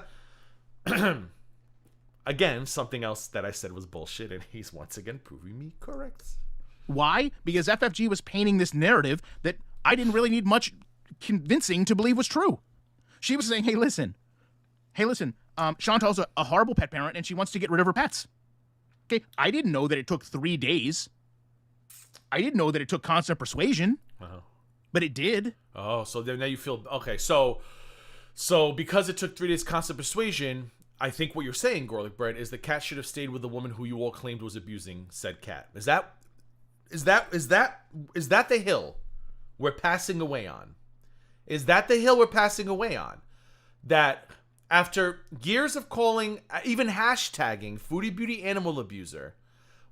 Again, something else that I said was bullshit, and he's once again proving me correct. Why? Because FFG was painting this narrative that I didn't really need much convincing to believe was true. She was saying, hey, listen, Chantal's a horrible pet parent, and she wants to get rid of her pets. Okay, I didn't know that it took 3 days. I didn't know that it took constant persuasion, but it did. Oh, so then now you feel, okay, so because it took 3 days constant persuasion, I think what you're saying, GorlicBread, is the cat should have stayed with the woman who you all claimed was abusing said cat. Is that the hill we're passing away on? Is that the hill we're passing away on? That after years of calling, even hashtagging Foodie Beauty Animal Abuser,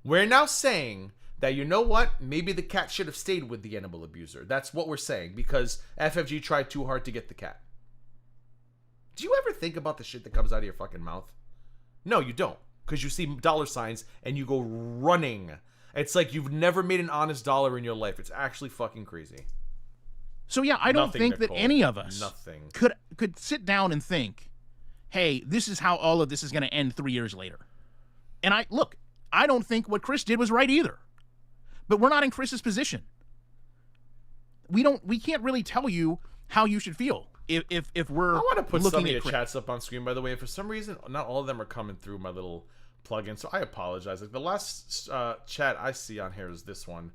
we're now saying that, you know what? Maybe the cat should have stayed with the animal abuser. That's what we're saying, because FFG tried too hard to get the cat. Do you ever think about the shit that comes out of your fucking mouth? No, you don't. Because you see dollar signs and you go running. It's like you've never made an honest dollar in your life. It's actually fucking crazy. So yeah, I don't think that any of us could sit down and think, hey, this is how all of this is going to end 3 years later. And I don't think what Chris did was right either. But we're not in Chris's position. We can't really tell you how you should feel if we're I want to put some of your Chris. chats up on screen, by the way, and for some reason, not all of them are coming through my little plugin, so I apologize. Like, the last chat I see on here is this one.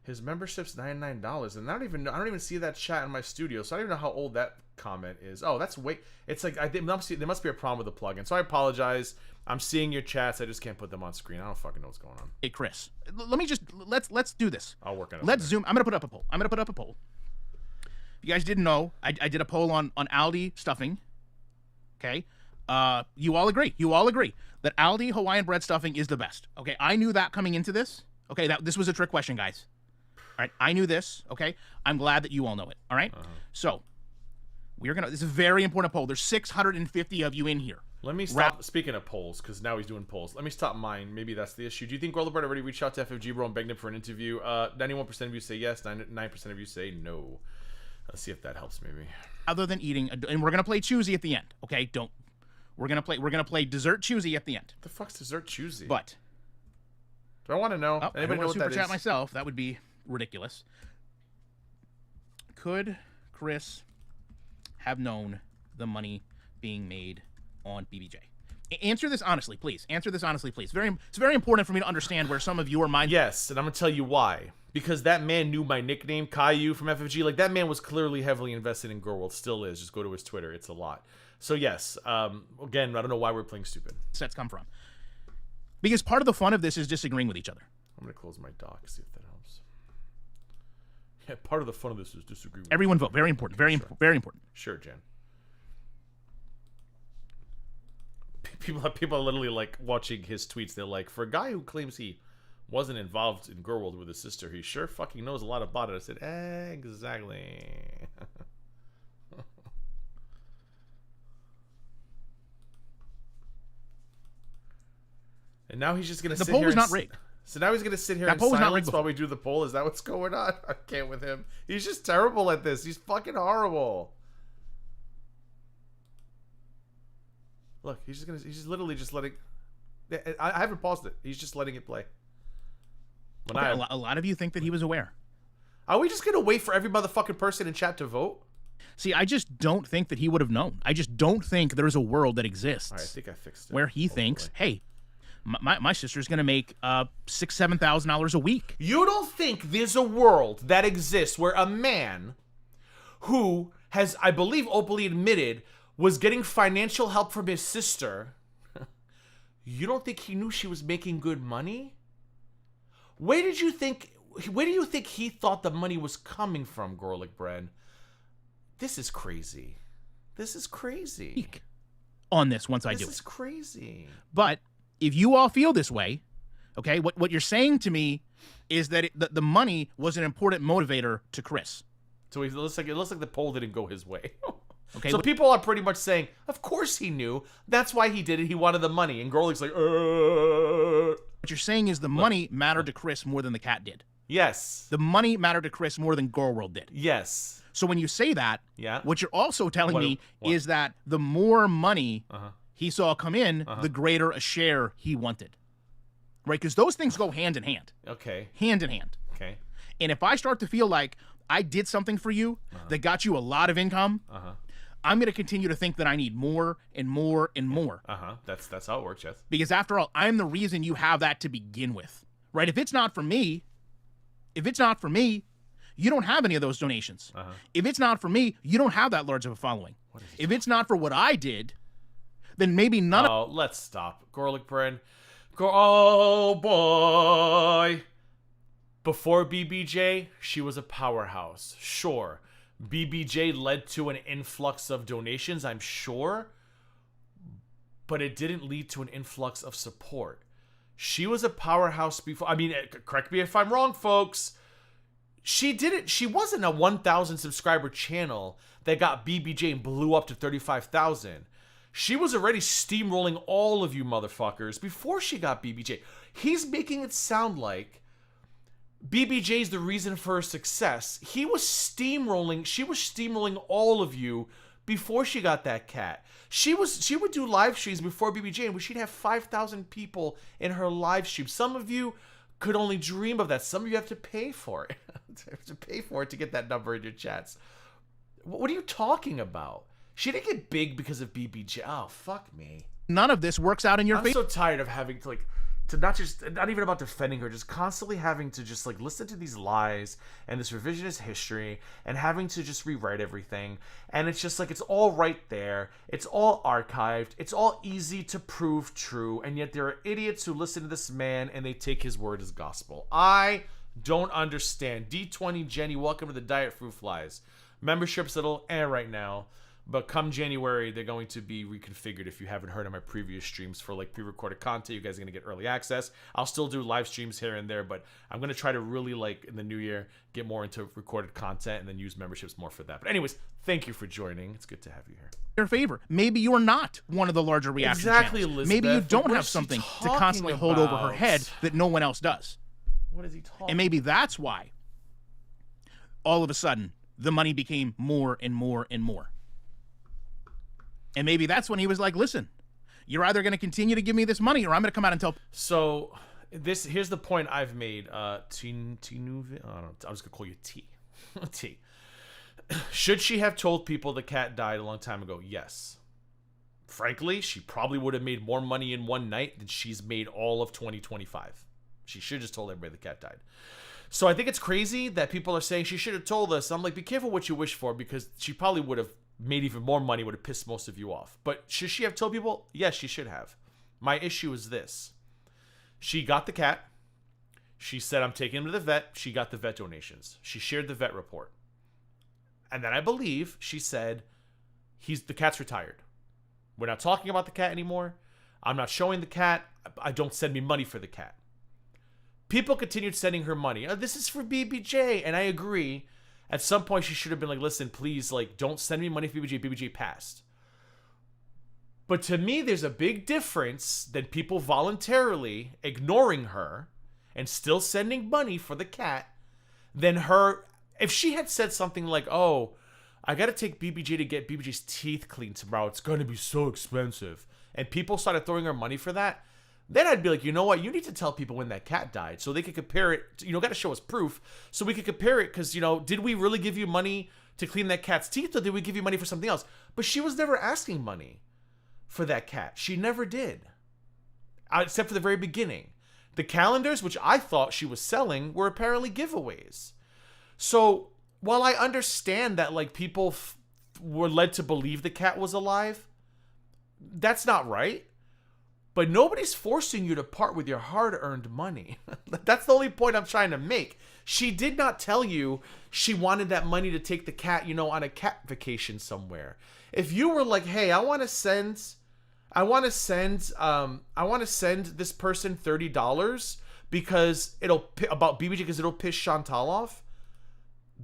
His membership's $99, and I don't even see that chat in my studio, so I don't even know how old that comment is. Oh, that's way. It's like there must be a problem with the plugin, so I apologize. I'm seeing your chats, I just can't put them on screen. I don't fucking know what's going on. Hey, Chris, let's do this. I'll work on it. Let's zoom. I'm gonna put up a poll. If you guys didn't know, I did a poll on Aldi stuffing. Okay, you all agree that Aldi Hawaiian bread stuffing is the best. Okay, I knew that coming into this. Okay, this was a trick question, guys. All right, I knew this, okay? I'm glad that you all know it, all right? So, this is a very important poll. There's 650 of you in here. Let me stop. Speaking of polls, because now he's doing polls. Let me stop mine. Maybe that's the issue. Do you think GorlicBread already reached out to FFG Bro and begged him for an interview? 91% of you say yes. 9% of you say no. Let's see if that helps. Maybe. Other than eating, and we're gonna play choosy at the end. Okay, don't. We're gonna play dessert choosy at the end. What the fuck's dessert choosy? But do I want to know? Oh, Anybody know what super that chat is? myself. That would be ridiculous. Could Chris have known the money being made on BBJ? Answer this honestly, please. Answer this honestly, please. It's very important for me to understand where some of your mind. Yes, and I'm gonna tell you why. Because that man knew my nickname, Caillou from FFG. Like, that man was clearly heavily invested in Girl World. Still is. Just go to his Twitter. It's a lot. So yes. Again, I don't know why we're playing stupid. Sets come from. Because part of the fun of this is disagreeing with each other. I'm gonna close my doc. See if that helps. Yeah, part of the fun of this is disagreeing. Everyone vote. Very important. Very important. Sure, Jen. People are literally like watching his tweets. They're like, for a guy who claims he wasn't involved in Girl World with his sister, he sure fucking knows a lot about it. I said, exactly. And now he's just gonna sit here. The poll was not rigged. So now he's gonna sit here in poll was not silence rigged while we do the poll. Is that what's going on? I can't with him. He's just terrible at this. He's fucking horrible. Look, he's just literally just letting. I haven't paused it. He's just letting it play. Okay, a lot of you think that he was aware. Are we just gonna wait for every motherfucking person in chat to vote? See, I just don't think that he would have known. I just don't think there's a world that exists. All right, I think I fixed it. Where he thinks, hey, my sister's gonna make $6,000-7,000 a week. You don't think there's a world that exists where a man who has, I believe, openly admitted was getting financial help from his sister, you don't think he knew she was making good money? Where do you think he thought the money was coming from, GorlicBread? This is crazy. This is crazy. On this once I do it. This is crazy. But if you all feel this way, okay, what you're saying to me is that the money was an important motivator to Chris. So it looks like the poll didn't go his way. Okay. So people are pretty much saying, of course he knew. That's why he did it. He wanted the money. And Gorlic's like, What you're saying is the money mattered to Chris more than the cat did. Yes. The money mattered to Chris more than Girl World did. Yes. So when you say that, yeah, what you're also telling me is that the more money he saw come in, the greater a share he wanted. Right? Because those things go hand in hand. Okay. Hand in hand. Okay. And if I start to feel like I did something for you that got you a lot of income, I'm going to continue to think that I need more and more and more. That's how it works, yes. Because after all, I'm the reason you have that to begin with. Right? If it's not for me, you don't have any of those donations. If it's not for me, you don't have that large of a following. If it's not for what I did, then maybe none of... Oh, let's stop. GorlicBread. Oh, boy. Before BBJ, she was a powerhouse. Sure. BBJ led to an influx of donations, I'm sure. But it didn't lead to an influx of support. She was a powerhouse before... I mean, correct me if I'm wrong, folks. She wasn't a 1,000 subscriber channel that got BBJ and blew up to 35,000. She was already steamrolling all of you motherfuckers before she got BBJ. He's making it sound like BBJ's the reason for her success. She was steamrolling all of you before she got that cat. She would do live streams before BBJ, and she'd have 5,000 people in her live stream. Some of you could only dream of that. Some of you have to pay for it. to get that number in your chats. What are you talking about? She didn't get big because of BBJ. Oh, fuck me. None of this works out in your I'm favor. so tired of having to not even about defending her, just constantly having to just like listen to these lies and this revisionist history and having to just rewrite everything. And it's just like, it's all right there. It's all archived. It's all easy to prove true. And yet there are idiots who listen to this man and they take his word as gospel. I don't understand. D20 Jenny, welcome to the Diet Fruit Flies. Membership's little right now. But come January, they're going to be reconfigured. If you haven't heard of my previous streams for like pre-recorded content, you guys are going to get early access. I'll still do live streams here and there, but I'm going to try to really like in the new year, get more into recorded content and then use memberships more for that. But anyways, thank you for joining. It's good to have you here. Your favor. Maybe you're not one of the larger reaction Exactly, channels. Elizabeth. Maybe you don't What have is she something to talking constantly hold over her about? head that no one else does. What is he talking? And maybe that's why all of a sudden the money became more and more and more. And maybe that's when he was like, listen, you're either going to continue to give me this money or I'm going to come out and tell. So here's the point I've made. I don't know. I'm just going to call you T. T. Should she have told people the cat died a long time ago? Yes. Frankly, she probably would have made more money in one night than she's made all of 2025. She should have just told everybody the cat died. So I think it's crazy that people are saying she should have told us. I'm like, be careful what you wish for, because she probably would have made even more money, would have pissed most of you off. But should she have told people? Yes, she should have. My issue is this. She got the cat. She said, I'm taking him to the vet. She got the vet donations. She shared the vet report. And then I believe she said, the cat's retired. We're not talking about the cat anymore. I'm not showing the cat. I don't send me money for the cat. People continued sending her money. Oh, this is for BBJ. And I agree. At some point, she should have been like, listen, please, like, don't send me money for BBJ. BBJ passed. But to me, there's a big difference than people voluntarily ignoring her and still sending money for the cat than her. If she had said something like, oh, I got to take BBJ to get BBJ's teeth cleaned tomorrow. It's going to be so expensive. And people started throwing her money for that. Then I'd be like, you know what? You need to tell people when that cat died so they could compare it. Got to show us proof so we could compare it. Because, did we really give you money to clean that cat's teeth, or did we give you money for something else? But she was never asking money for that cat. She never did. Except for the very beginning. The calendars, which I thought she was selling, were apparently giveaways. So while I understand that like people were led to believe the cat was alive, that's not right. But nobody's forcing you to part with your hard-earned money. That's the only point I'm trying to make. She did not tell you she wanted that money to take the cat, on a cat vacation somewhere. If you were like, hey, I want to send this person $30 because about BBJ because it'll piss Chantal off,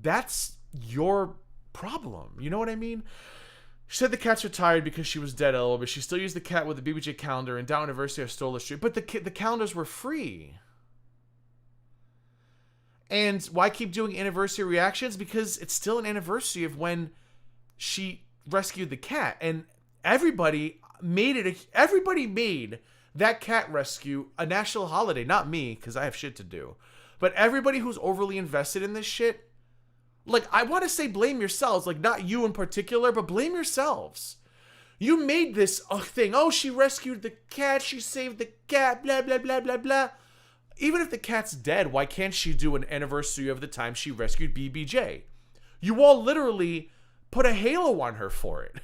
that's your problem. You know what I mean? She said the cat's retired because she was dead, but she still used the cat with the BBJ calendar, and Down University I stole the street. But the calendars were free. And why keep doing anniversary reactions? Because it's still an anniversary of when she rescued the cat. And everybody made that cat rescue a national holiday. Not me, because I have shit to do. But everybody who's overly invested in this shit, like, I want to say blame yourselves. Like, not you in particular, but blame yourselves. You made this a thing. Oh, she rescued the cat. She saved the cat. Blah, blah, blah, blah, blah. Even if the cat's dead, why can't she do an anniversary of the time she rescued BBJ? You all literally put a halo on her for it.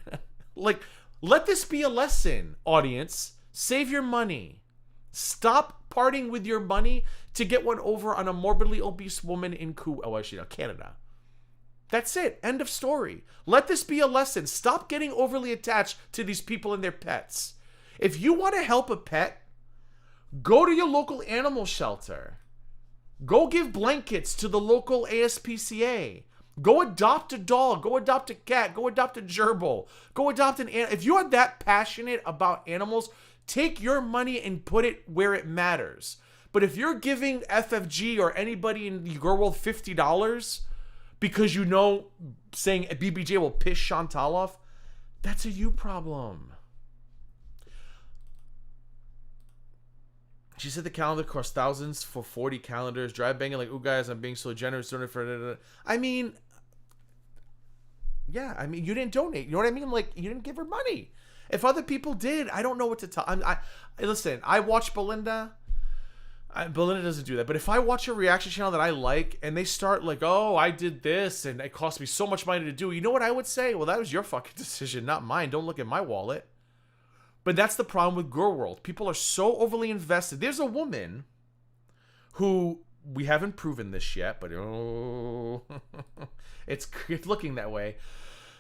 Like, let this be a lesson, audience. Save your money. Stop parting with your money to get one over on a morbidly obese woman in Canada. That's it. End of story. Let this be a lesson. Stop getting overly attached to these people and their pets. If you want to help a pet, go to your local animal shelter. Go give blankets to the local ASPCA. Go adopt a dog. Go adopt a cat. Go adopt a gerbil. Go adopt an animal. If you are that passionate about animals, take your money and put it where it matters. But if you're giving FFG or anybody in your world $50 because saying BBJ will piss Chantal off, that's a you problem. She said the calendar cost thousands for 40 calendars. Drive banging like, ooh, guys, I'm being so generous. I mean, you didn't donate. You know what I mean? Like, you didn't give her money. If other people did, I don't know what to tell. Listen, I watch Belinda. Belinda doesn't do that. But if I watch a reaction channel that I like and they start like, oh, I did this and it cost me so much money to do, you know what I would say? Well, that was your fucking decision, not mine. Don't look at my wallet. But that's the problem with Girl World. People are so overly invested. There's a woman who, we haven't proven this yet, but it's looking that way.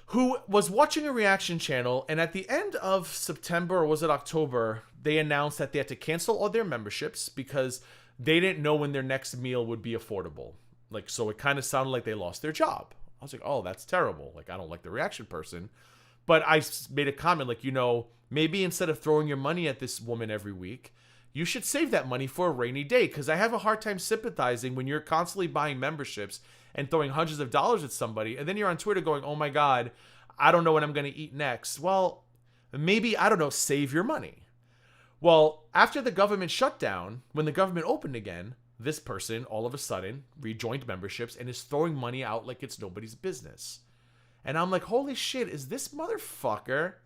who was watching a reaction channel, and at the end of September, or was it October, they announced that they had to cancel all their memberships because they didn't know when their next meal would be affordable. Like, so it kind of sounded like they lost their job. I was like, oh, that's terrible. Like, I don't like the reaction person. But I made a comment like, maybe instead of throwing your money at this woman every week, you should save that money for a rainy day. Because I have a hard time sympathizing when you're constantly buying memberships and throwing hundreds of dollars at somebody. And then you're on Twitter going, oh my God, I don't know what I'm going to eat next. Well, maybe, I don't know, save your money. Well, after the government shut down, when the government opened again, this person all of a sudden rejoined memberships and is throwing money out like it's nobody's business. And I'm like, holy shit, is this motherfucker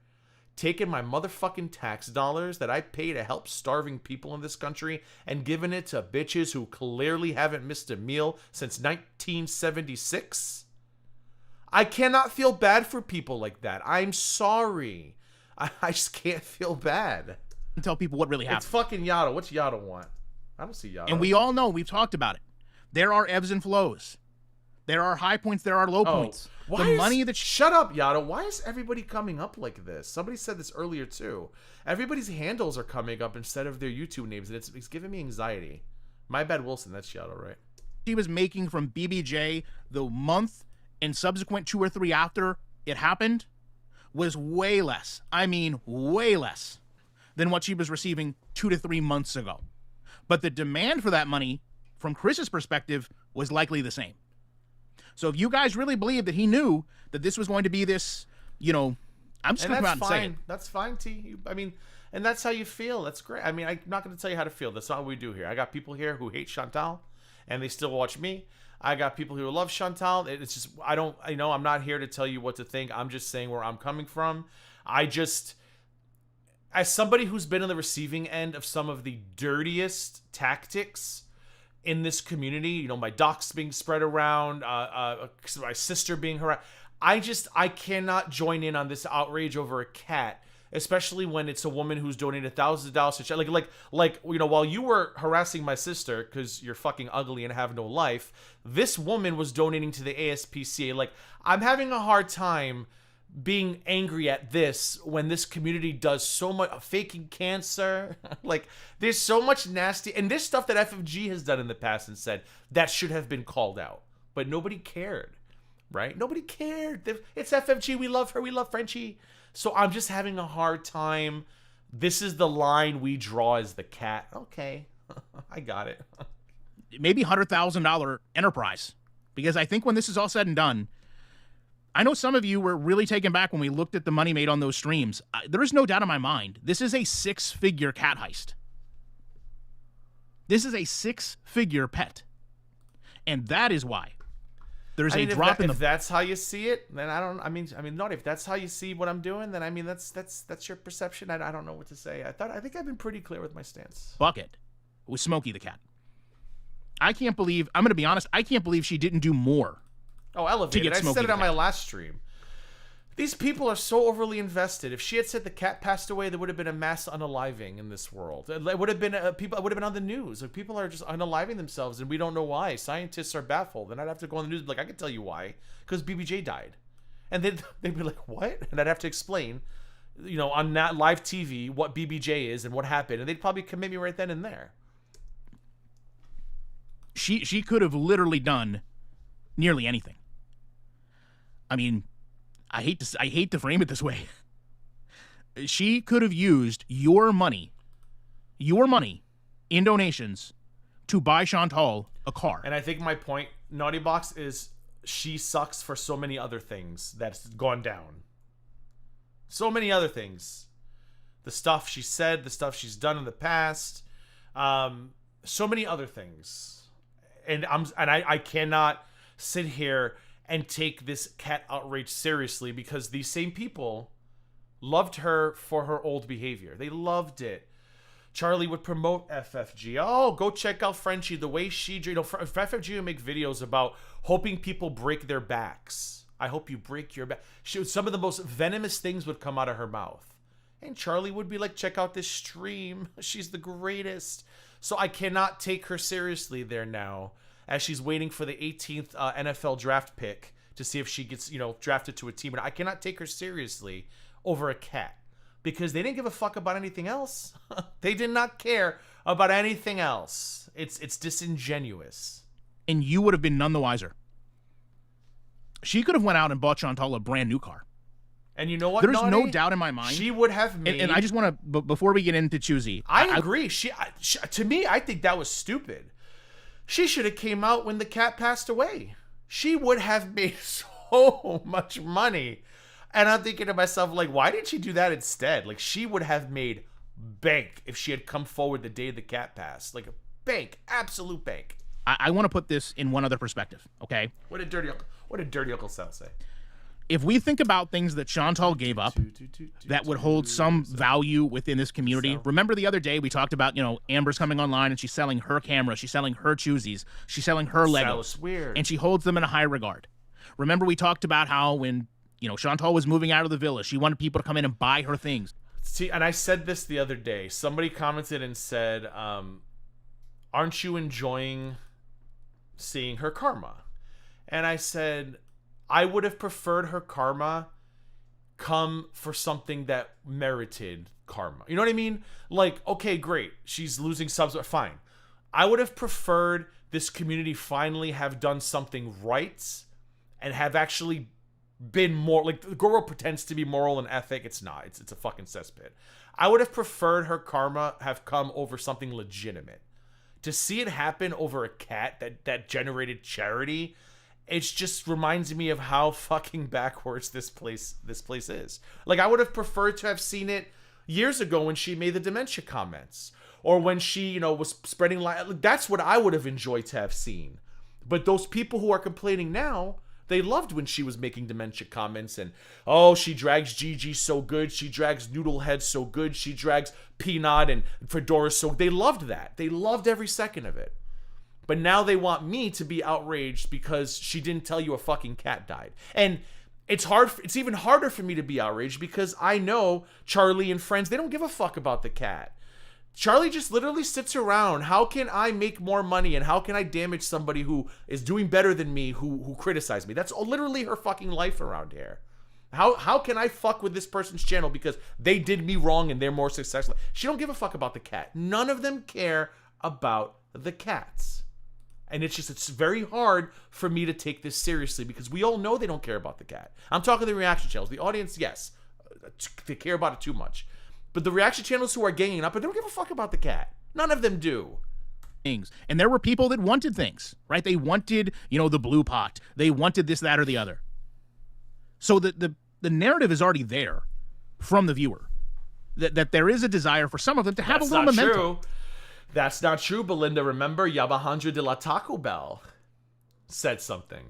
taking my motherfucking tax dollars that I pay to help starving people in this country and giving it to bitches who clearly haven't missed a meal since 1976? I cannot feel bad for people like that. I'm sorry. I just can't feel bad. And tell people what really happened. It's fucking Yato. What's Yato want? I don't see Yato. And we all know, we've talked about it. There are ebbs and flows. There are high points, there are low points. Shut up, Yato. Why is everybody coming up like this? Somebody said this earlier too. Everybody's handles are coming up instead of their YouTube names, and it's giving me anxiety. My bad, Wilson. That's Yato, right? She was making from BBJ the month and subsequent 2 or 3 after it happened was way less. I mean, way less than what she was receiving 2 to 3 months ago. But the demand for that money, from Chris's perspective, was likely the same. So if you guys really believe that he knew that this was going to be this, I'm just going to come out and say it. That's fine, T. I mean, and that's how you feel. That's great. I mean, I'm not going to tell you how to feel. That's not what we do here. I got people here who hate Chantal, and they still watch me. I got people who love Chantal. It's just, I'm not here to tell you what to think. I'm just saying where I'm coming from. As somebody who's been on the receiving end of some of the dirtiest tactics in this community, my docs being spread around, my sister being harassed, I cannot join in on this outrage over a cat, especially when it's a woman who's donated thousands of dollars to charity. Like while you were harassing my sister because you're fucking ugly and have no life, this woman was donating to the ASPCA. Like, I'm having a hard time being angry at this when this community does so much faking cancer. Like, there's so much nasty, and there's stuff that FFG has done in the past and said that should have been called out, but nobody cared, right? Nobody cared. It's FFG. We love her. We love Frenchie. So I'm just having a hard time. This is the line we draw as the cat. Okay. I got it. Maybe $100,000 enterprise, because I think when this is all said and done, I know some of you were really taken back when we looked at the money made on those streams. There is no doubt in my mind, this is a 6-figure cat heist. This is a 6-figure pet. And that is why there's a drop in the... If that's how you see it, then not if that's how you see what I'm doing, then that's your perception. I don't know what to say. I think I've been pretty clear with my stance. Bucket with Smokey the cat. I'm going to be honest, I can't believe she didn't do more. Oh, elevated. I said it on my last stream. These people are so overly invested. If she had said the cat passed away, there would have been a mass unaliving in this world. It would have been it would have been on the news. Like, people are just unaliving themselves, and we don't know why. Scientists are baffled, and I'd have to go on the news and be like, I can tell you why, because BBJ died, and they'd be like, what? And I'd have to explain, on that live TV what BBJ is and what happened, and they'd probably commit me right then and there. She could have literally done nearly anything. I mean, I hate to frame it this way. She could have used your money in donations to buy Chantal a car. And I think my point, Naughty Box, is she sucks for so many other things that's gone down. So many other things. The stuff she said, the stuff she's done in the past, so many other things. And I cannot sit here and take this cat outrage seriously, because these same people loved her for her old behavior. They loved it. Charlie would promote FFG. Oh, go check out Frenchie. The way she, FFG would make videos about hoping people break their backs. I hope you break your back. Some of the most venomous things would come out of her mouth. And Charlie would be like, check out this stream. She's the greatest. So I cannot take her seriously there now, as she's waiting for the 18th NFL draft pick to see if she gets, drafted to a team. And I cannot take her seriously over a cat because they didn't give a fuck about anything else. They did not care about anything else. It's disingenuous. And you would have been none the wiser. She could have went out and bought Chantal a brand new car. And you know what? There's Naughty? no doubt in my mind. She would have made. And I just want to, before we get into Choosy. I agree. To me, I think that was stupid. She should have came out when the cat passed away. She would have made so much money. And I'm thinking to myself, like, why didn't she do that instead? Like, she would have made bank if she had come forward the day the cat passed. Like, a bank. Absolute bank. I want to put this in one other perspective, okay? What did Dirty Uncle Sal say? If we think about things that Chantal gave up that would hold some value within this community, remember the other day we talked about, Amber's coming online and she's selling her camera, she's selling her Choosies, she's selling her Legos, weird. And she holds them in a high regard. Remember we talked about how when, Chantal was moving out of the villa, she wanted people to come in and buy her things. See, and I said this the other day. Somebody commented and said, aren't you enjoying seeing her karma? And I said, I would have preferred her karma come for something that merited karma. You know what I mean? Like, okay, great. She's losing subs, but fine. I would have preferred this community finally have done something right and have actually been more, like, the girl pretends to be moral and ethic. It's not. It's a fucking cesspit. I would have preferred her karma have come over something legitimate. To see it happen over a cat that generated charity, it just reminds me of how fucking backwards this place is. Like, I would have preferred to have seen it years ago when she made the dementia comments, or when she, was spreading light. That's what I would have enjoyed to have seen. But those people who are complaining now, they loved when she was making dementia comments and, oh, she drags Gigi so good, she drags Noodlehead so good, she drags Peanut and Fedora so. They loved that. They loved every second of it. But now they want me to be outraged because she didn't tell you a fucking cat died. And it's even harder for me to be outraged because I know Charlie and friends, they don't give a fuck about the cat. Charlie just literally sits around. How can I make more money and how can I damage somebody who is doing better than me who criticized me? That's literally her fucking life around here. How can I fuck with this person's channel because they did me wrong and they're more successful? She don't give a fuck about the cat. None of them care about the cats. And it's very hard for me to take this seriously because we all know they don't care about the cat. I'm talking the reaction channels. The audience, yes, they care about it too much. But the reaction channels who are ganging up, but they don't give a fuck about the cat. None of them do. Things. And there were people that wanted things, right? They wanted, the blue pot. They wanted this, that, or the other. So the narrative is already there from the viewer. That there is a desire for some of them to have a little momentum. True. That's not true, Belinda. Remember, Yabahandra de la Taco Bell said something,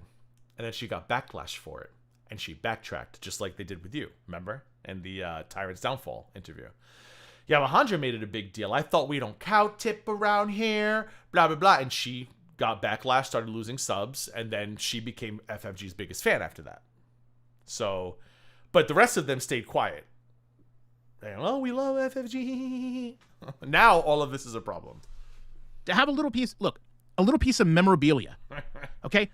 and then she got backlash for it, and she backtracked, just like they did with you, remember? In the Tyrant's Downfall interview. Yabahandra made it a big deal. I thought we don't cow tip around here, blah, blah, blah. And she got backlash, started losing subs, and then she became FFG's biggest fan after that. So, but the rest of them stayed quiet. And, we love FFG. Now all of this is a problem. To have a little piece of memorabilia. Okay?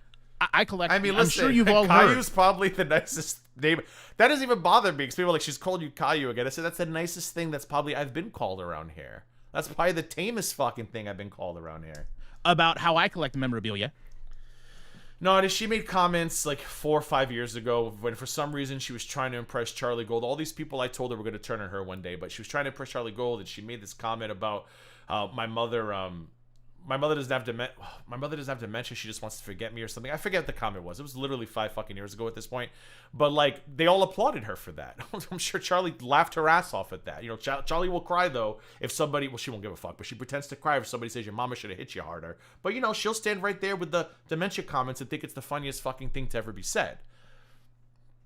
I collect. I mean, I'm listen, sure you've all Cayu's heard. probably the nicest name. That doesn't even bother me because people are like, she's called you Caillou again. I said, that's the nicest thing that's probably I've been called around here. That's probably the tamest fucking thing I've been called around here. About how I collect memorabilia. No, she made comments like 4 or 5 years ago when for some reason she was trying to impress Charlie Gold. All these people I told her were going to turn on her one day, but she was trying to impress Charlie Gold, and she made this comment about my mother. My mother doesn't have dementia. She just wants to forget me or something. I forget what the comment was. It was literally 5 fucking years ago at this point. But like they all applauded her for that. I'm sure Charlie laughed her ass off at that. Charlie will cry though if somebody. Well, she won't give a fuck, but she pretends to cry if somebody says your mama should have hit you harder. But she'll stand right there with the dementia comments and think it's the funniest fucking thing to ever be said.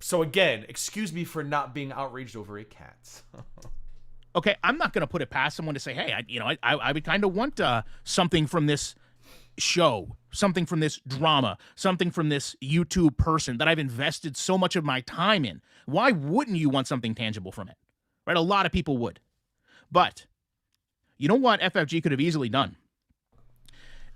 So again, excuse me for not being outraged over a cat. Okay, I'm not going to put it past someone to say, hey, I would kind of want something from this show, something from this drama, something from this YouTube person that I've invested so much of my time in. Why wouldn't you want something tangible from it? Right? A lot of people would. But you know what FFG could have easily done?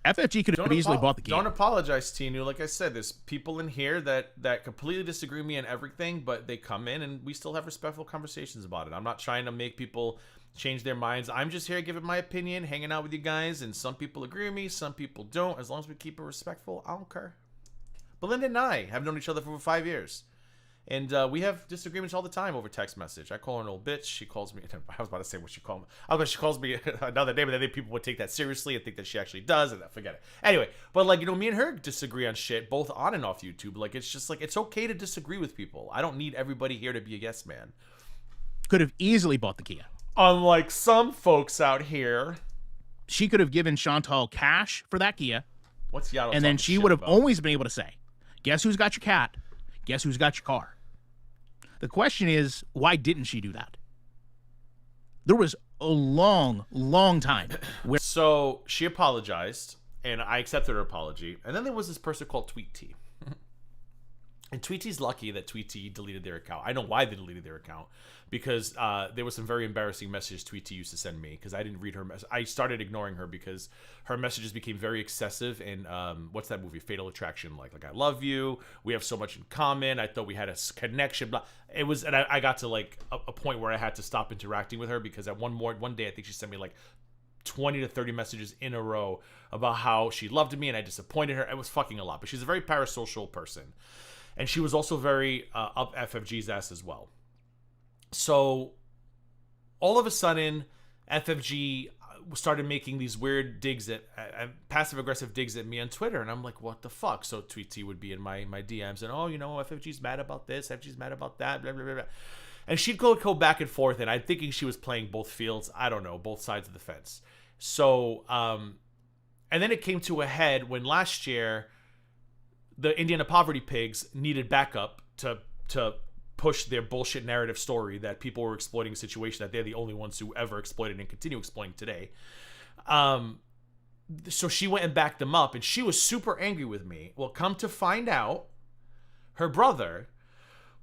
FFG could have easily bought the key. Don't apologize, Tinu. Like I said, there's people in here that completely disagree with me and everything, but they come in and we still have respectful conversations about it. I'm not trying to make people change their minds. I'm just here giving my opinion, hanging out with you guys, and some people agree with me, some people don't. As long as we keep it respectful, I don't care. Belinda and I have known each other for over 5 years. And we have disagreements all the time over text message. I call her an old bitch. She calls me. I was about to say what she called me. I was about she calls me another name, but then people would take that seriously and think that she actually does, and forget it. Anyway, but like, you know, me and her disagree on shit, both on and off YouTube. Like, it's just like, it's okay to disagree with people. I don't need everybody here to be a yes man. Could have easily bought the Kia. Unlike some folks out here. She could have given Chantal cash for that Kia. What's Yaddle and then she would have always been able to say, guess who's got your cat? Guess who's got your car? The question is, why didn't she do that? There was a long, long time where... So she apologized, and I accepted her apology. And then there was this person called Tweet T. And Tweet T's lucky that Tweet T deleted their account. I know why they deleted their account. Because there was some very embarrassing messages Tweet T used to send me. Because I didn't read her message. I started ignoring her because her messages became very excessive. And what's that movie? One Attraction. Like I love you. We have so much in common. I thought we had a connection. Blah. It was, and I got to like a point where I had to stop interacting with her. Because at one day, I think she sent me like 20 to 30 messages in a row about how she loved me and I disappointed her. It was fucking a lot. But she's a very parasocial person. And she was also very up FFG's ass as well. So all of a sudden, FFG started making these weird digs at passive-aggressive digs at me on Twitter. And I'm like, what the fuck? So Tweet T would be in my DMs and, oh, you know, FFG's mad about this, FFG's mad about that, blah, blah, blah, blah. And she'd go back and forth, and I'm thinking she was playing both fields. I don't know, both sides of the fence. So, and then it came to a head when last year, the Indiana Poverty Pigs needed backup to push their bullshit narrative story that people were exploiting a situation that they're the only ones who ever exploited and continue exploiting today. So she went and backed them up, and she was super angry with me. Well, come to find out, her brother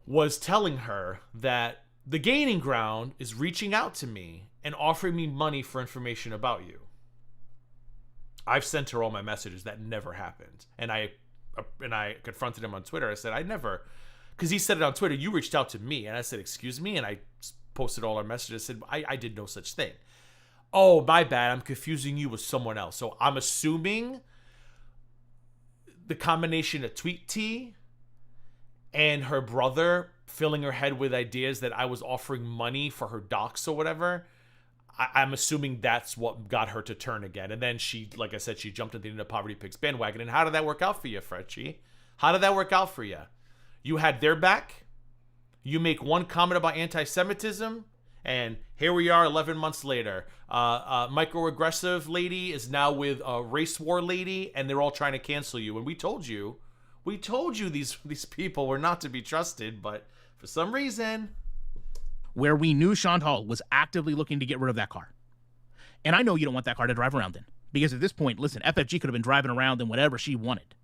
was telling her that the Gaining Ground is reaching out to me and offering me money for information about you. I've sent her all my messages. That never happened. And I confronted him on Twitter. I said, I never, because he said it on Twitter, you reached out to me. And I said, excuse me? And I posted all our messages. I said, I did no such thing. Oh, my bad. I'm confusing you with someone else. So I'm assuming the combination of Tweet T and her brother filling her head with ideas that I was offering money for her docs or whatever. I'm assuming that's what got her to turn again. And then she, like I said, she jumped into the Poverty Pigs bandwagon. And how did that work out for you, Fretchie? How did that work out for you? You had their back. You make one comment about anti-Semitism. And here we are 11 months later. Microaggressive lady is now with a race war lady. And they're all trying to cancel you. And we told you these people were not to be trusted. But for some reason... where we knew Chantal was actively looking to get rid of that car. And I know you don't want that car to drive around in. Because at this point, listen, FFG could have been driving around in whatever she wanted.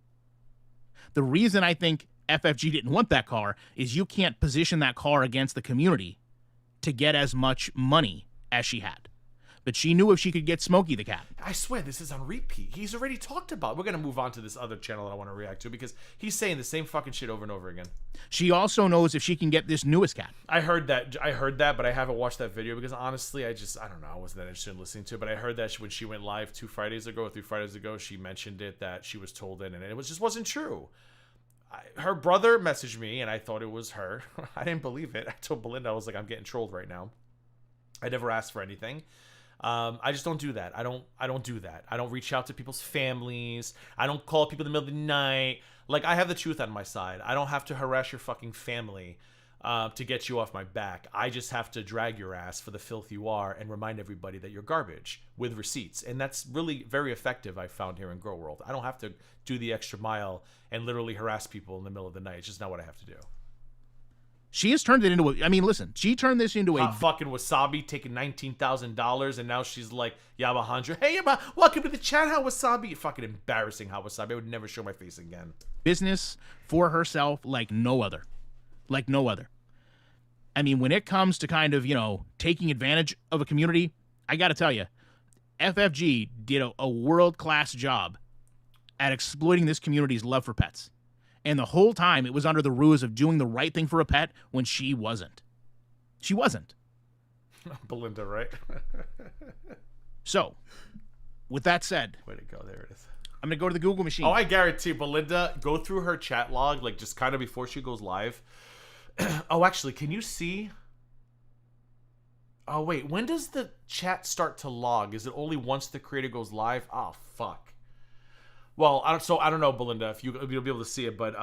The reason I think FFG didn't want that car is you can't position that car against the community to get as much money as she had. But she knew if she could get Smokey the cat. I swear, this is on repeat. He's already talked about it. We're going to move on to this other channel that I want to react to because he's saying the same fucking shit over and over again. She also knows if she can get this newest cat. I heard that, but I haven't watched that video because honestly, I don't know. I wasn't that interested in listening to it, but I heard that when she went live 3 Fridays ago, she mentioned it, that she was told in, and it just wasn't true. Her brother messaged me, and I thought it was her. I didn't believe it. I told Belinda, I was like, I'm getting trolled right now. I never asked for anything. I just don't do that. I don't do that. I don't reach out to people's families. I don't call people in the middle of the night. Like, I have the truth on my side. I don't have to harass your fucking family to get you off my back. I just have to drag your ass for the filth you are and remind everybody that you're garbage with receipts. And that's really very effective, I found here in Grow World. I don't have to do the extra mile and literally harass people in the middle of the night. It's just not what I have to do. She has turned it into she turned this into a... fucking Wasabi taking $19,000 and now she's like, Yabahundra, hey, welcome to the chat, How Wasabi. Fucking embarrassing, How Wasabi. I would never show my face again. Business for herself like no other. Like no other. I mean, when it comes to kind of, taking advantage of a community, I got to tell you, FFG did a world-class job at exploiting this community's love for pets. And the whole time it was under the ruse of doing the right thing for a pet when she wasn't. She wasn't. Belinda, right? So, with that said, way to go. There it is. I'm going to go to the Google machine. Oh, I guarantee Belinda, go through her chat log, like just kind of before she goes live. Oh, actually, can you see? Oh, wait. When does the chat start to log? Is it only once the creator goes live? Oh, fuck. Well, I don't know, Belinda, if you'll be able to see it, but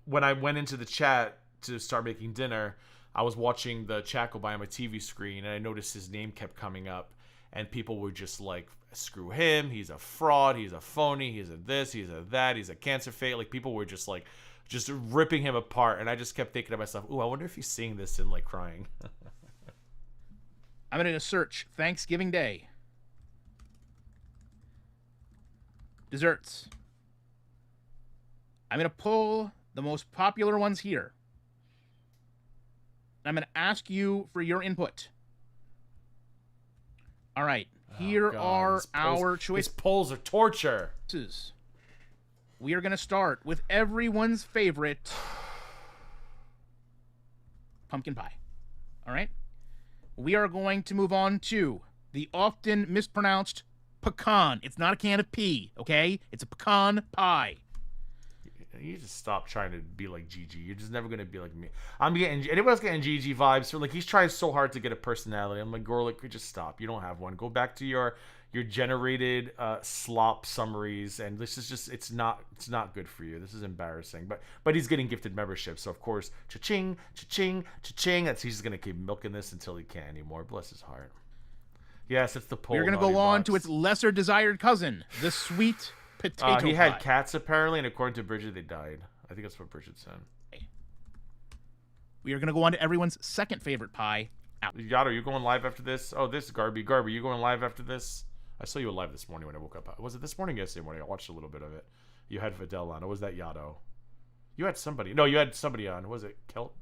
when I went into the chat to start making dinner, I was watching the chat go by on my TV screen, and I noticed his name kept coming up, and people were just like, screw him, he's a fraud, he's a phony, he's a this, he's a that, he's a cancer fate. Like, people were just like, just ripping him apart, and I just kept thinking to myself, ooh, I wonder if he's seeing this and like crying. I'm going to search Thanksgiving Day. Desserts. I'm going to pull the most popular ones here. I'm going to ask you for your input. All right. Here are our choices. These polls are torture. We are going to start with everyone's favorite pumpkin pie. All right? We are going to move on to the often mispronounced pecan. It's not a can of pea, okay? It's a pecan pie. You just stop trying to be like Gigi. You're just never gonna be like me. Anyone's getting Gigi vibes. So like, he's trying so hard to get a personality. I'm like, Gorlic, could just stop. You don't have one. Go back to your generated slop summaries, and this is just it's not good for you. This is embarrassing. But he's getting gifted membership, so of course, cha-ching, cha-ching, cha-ching. He's just gonna keep milking this until he can't anymore. Bless his heart. Yes, it's the poll. We're gonna go on to its lesser desired cousin, the sweet potato he pie. had cats apparently, and according to Bridget, they died. I think that's what Bridget said. We are going to go on to everyone's second favorite pie. Yato, you going live after this? Oh, this Garby, you going live after this? I saw you live this morning when I woke up. Was it this morning? Yesterday morning. I watched a little bit of it. You had Vidal on. Or was that Yato? You had somebody. No, you had somebody on. Was it Kelt?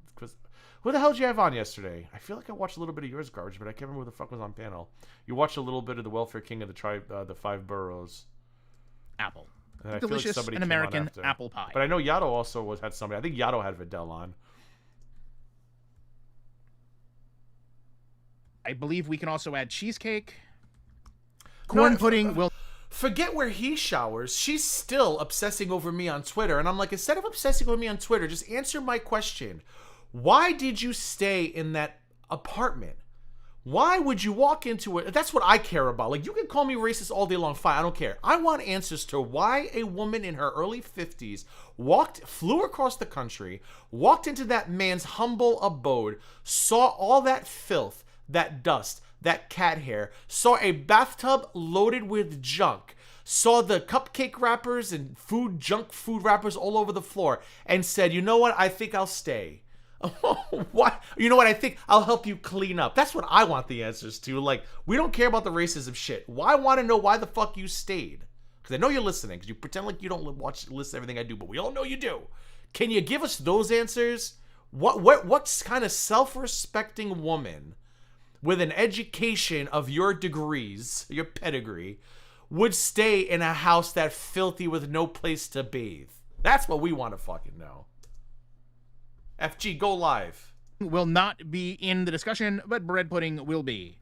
Who the hell did you have on yesterday? I feel like I watched a little bit of yours, Garbage, but I can't remember who the fuck was on panel. You watched a little bit of the Welfare King of the Tribe, the Five Boroughs. Apple. And Delicious and American apple pie. But I know Yato also had somebody. I think Yato had Vidal on. I believe we can also add cheesecake. Corn pudding will... Forget where he showers. She's still obsessing over me on Twitter. And I'm like, instead of obsessing over me on Twitter, just answer my question. Why did you stay in that apartment? Why would you walk into it? That's what I care about. Like, you can call me racist all day long. Fine, I don't care. I want answers to why a woman in her early 50s flew across the country, walked into that man's humble abode, saw all that filth, that dust, that cat hair, saw a bathtub loaded with junk, saw the cupcake wrappers and junk food wrappers all over the floor, and said, you know what? I think I'll stay. What? You know what? I think I'll help you clean up. That's what I want the answers to. Like, we don't care about the racism shit. Well, I want to know why the fuck you stayed. Because I know you're listening. Because you pretend like you don't listen to everything I do, but we all know you do. Can you give us those answers? What kind of self-respecting woman with an education of your degrees, your pedigree, would stay in a house that filthy with no place to bathe? That's what we want to fucking know. FG, go live. Will not be in the discussion, but bread pudding will be.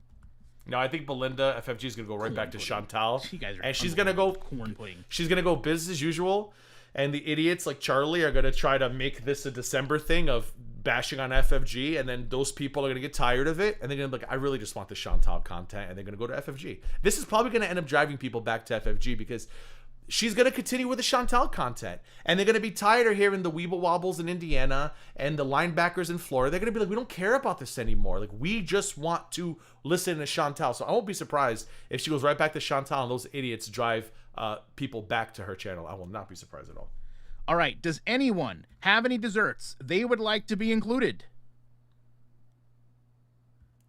No, I think Belinda, FFG, is going to go right back to Chantal. You guys are and she's going to go corn pudding. She's going to go business as usual. And the idiots like Charlie are going to try to make this a December thing of bashing on FFG. And then those people are going to get tired of it. And they're going to be like, I really just want the Chantal content. And they're going to go to FFG. This is probably going to end up driving people back to FFG because she's going to continue with the Chantal content. And they're going to be tired of hearing the Weeble Wobbles in Indiana and the linebackers in Florida. They're going to be like, we don't care about this anymore. Like, we just want to listen to Chantal. So I won't be surprised if she goes right back to Chantal and those idiots drive people back to her channel. I will not be surprised at all. All right. Does anyone have any desserts they would like to be included?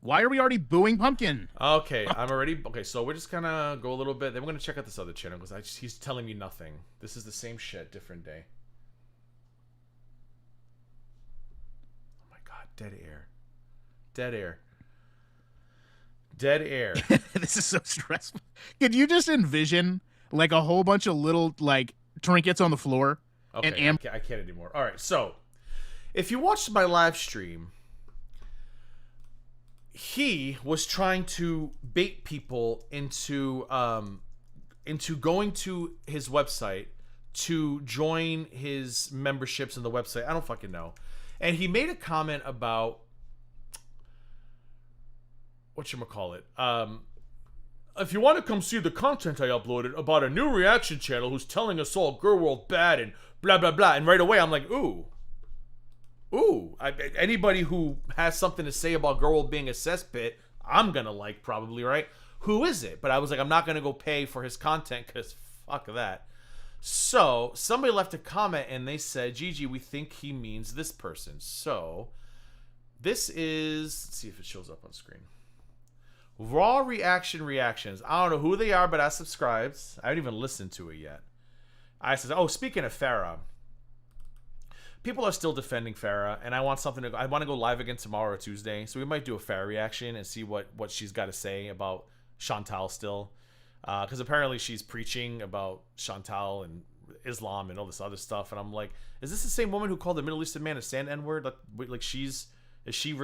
Why are we already booing Pumpkin? Okay, okay, so we're just gonna go a little bit. Then we're gonna check out this other channel because he's telling me nothing. This is the same shit, different day. Oh my god, dead air. Dead air. Dead air. This is so stressful. Could you just envision, like a whole bunch of little like trinkets on the floor. Okay, I can't anymore. All right, so if you watched my live stream, he was trying to bait people into going to his website to join his memberships in the website. I don't fucking know. And he made a comment about whatchamacallit. If you want to come see the content I uploaded about a new reaction channel who's telling us all Girl World bad and blah blah blah, and right away I'm like, ooh, anybody who has something to say about Girl World being a cesspit, I'm gonna like, probably, right? Who is it? But I was like, I'm not gonna go pay for his content because fuck that. So somebody left a comment and they said, Gigi, we think he means this person. So this is, let's see if it shows up on screen. Raw reactions. I don't know who they are, but I subscribed. I haven't even listened to it yet. I said, oh, speaking of Farrah, people are still defending Farrah, and I want to go live again tomorrow or Tuesday, so we might do a Farrah reaction and see what she's got to say about Chantal still, because apparently she's preaching about Chantal and Islam and all this other stuff, and I'm like, is this the same woman who called the Middle Eastern man a sand N-word? Like is she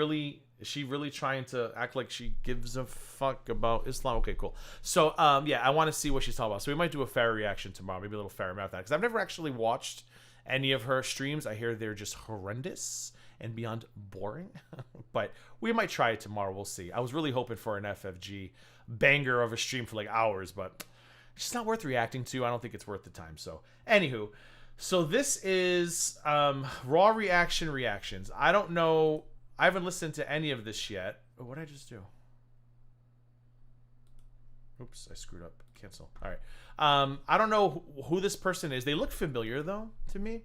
really trying to act like she gives a fuck about Islam? Okay, cool. So, yeah, I want to see what she's talking about. So we might do a Farrah reaction tomorrow, maybe a little Farrah marathon, because I've never actually watched any of her streams. I hear they're just horrendous and beyond boring, but we might try it tomorrow. We'll see. I was really hoping for an FFG banger of a stream for like hours, but it's just not worth reacting to. I don't think it's worth the time. So, anywho, so this is raw reactions. I don't know. I haven't listened to any of this yet. Oh, what did I just do? Oops, I screwed up. Cancel. All right. I don't know who this person is. They look familiar, though, to me.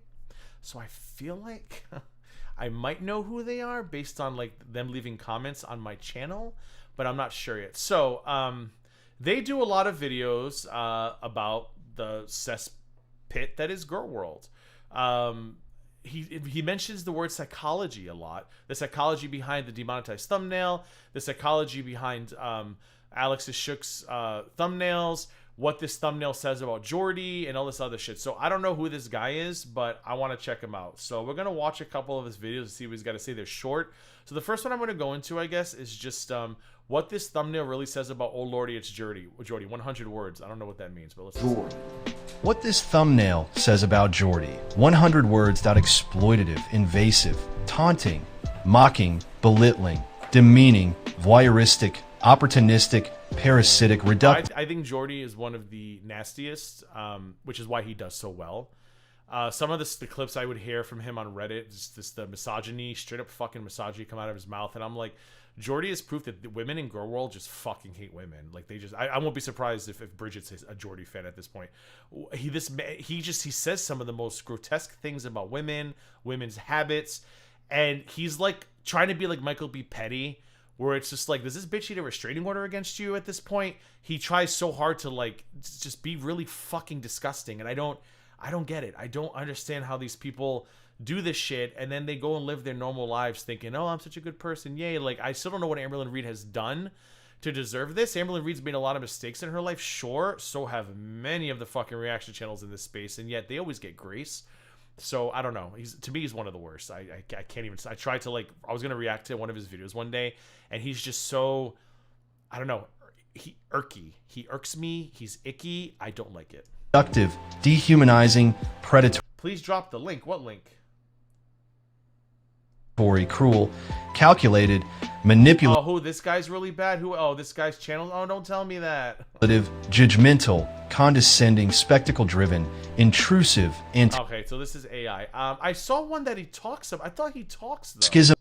So I feel like I might know who they are based on like them leaving comments on my channel, but I'm not sure yet. So they do a lot of videos about the cesspit that is Girl World. He mentions the word psychology a lot. The psychology behind the demonetized thumbnail, the psychology behind Alex Shook's thumbnails, what this thumbnail says about Jordy, and all this other shit. So I don't know who this guy is, but I want to check him out. So we're going to watch a couple of his videos and see what he's got to say. They're short. So the first one I'm going to go into, I guess, is just what this thumbnail really says about Oh Lordy, it's Jordy. 100 words. I don't know what that means, but let's see. What this thumbnail says about Jordy. 100 words that exploitative, invasive, taunting, mocking, belittling, demeaning, voyeuristic, opportunistic, parasitic, reductive. I think Jordy is one of the nastiest, which is why he does so well. Some of the clips I would hear from him on Reddit, just the misogyny, straight up fucking misogyny come out of his mouth, and I'm like, Jordy is proof that the women in Girl World just fucking hate women. Like they just, I won't be surprised if Bridget's a Jordy fan at this point. He says some of the most grotesque things about women's habits, and he's like trying to be like Michael B. Petty, where it's just like, does this bitch need a restraining order against you at this point? He tries so hard to like just be really fucking disgusting, and I don't get it. I don't understand how these people do this shit and then they go and live their normal lives thinking, oh, I'm such a good person, yay. Like, I still don't know what Amberlynn Reed has done to deserve this. Amberlynn Reed's made a lot of mistakes in her life, sure, so have many of the fucking reaction channels in this space, and yet they always get grace. So I don't know, to me he's one of the worst. I can't even, I tried to like, I was gonna react to one of his videos one day, and he's just so, I don't know, he irks me, he's icky, I don't like it. Reductive, dehumanizing, predatory. Please drop the link. What link? Cruel, calculated, manipulative. Oh, who? This guy's really bad? Who? Oh, this guy's channel? Oh, don't tell me that. Judgmental, condescending, spectacle-driven, intrusive, okay, so this is AI. I saw one that he talks about. I thought he talks, though. Schism,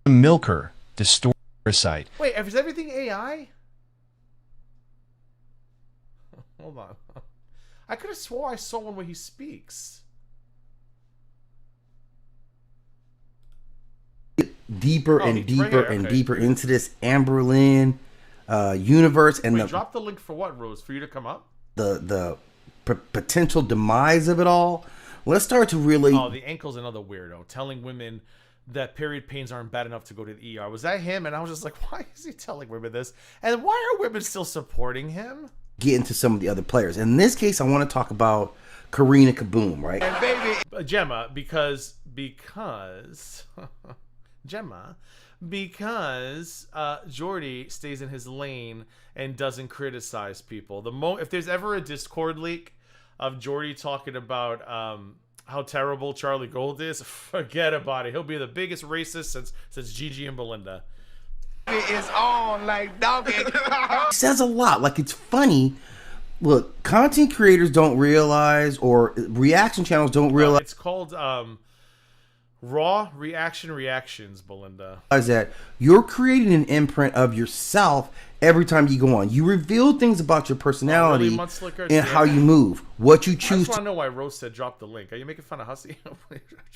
milker, distorcite. Wait, is everything AI? Hold on. I could have swore I saw one where he speaks. Deeper and deeper and deeper into this Amberlynn universe, and drop the link for what, Rose? For you to come up? The potential demise of it all. Let's start to really. Oh, the ankle's another weirdo telling women that period pains aren't bad enough to go to the ER. Was that him? And I was just like, why is he telling women this? And why are women still supporting him? get into some of the other players. In this case, I want to talk about Karina Kaboom, right? Gemma, because Gemma, because Jordy stays in his lane and doesn't criticize people. If there's ever a Discord leak of Jordy talking about how terrible Charlie Gold is, forget about it. He'll be the biggest racist since Gigi and Belinda. It's on like donkey. It says a lot. Like, it's funny. Look, content creators don't realize, or reaction channels don't realize. It's called Raw Reactions, Belinda. That you're creating an imprint of yourself every time you go on. You reveal things about your personality and how you move, what you choose. I just want to know why Rose said drop the link. Are you making fun of Hussey?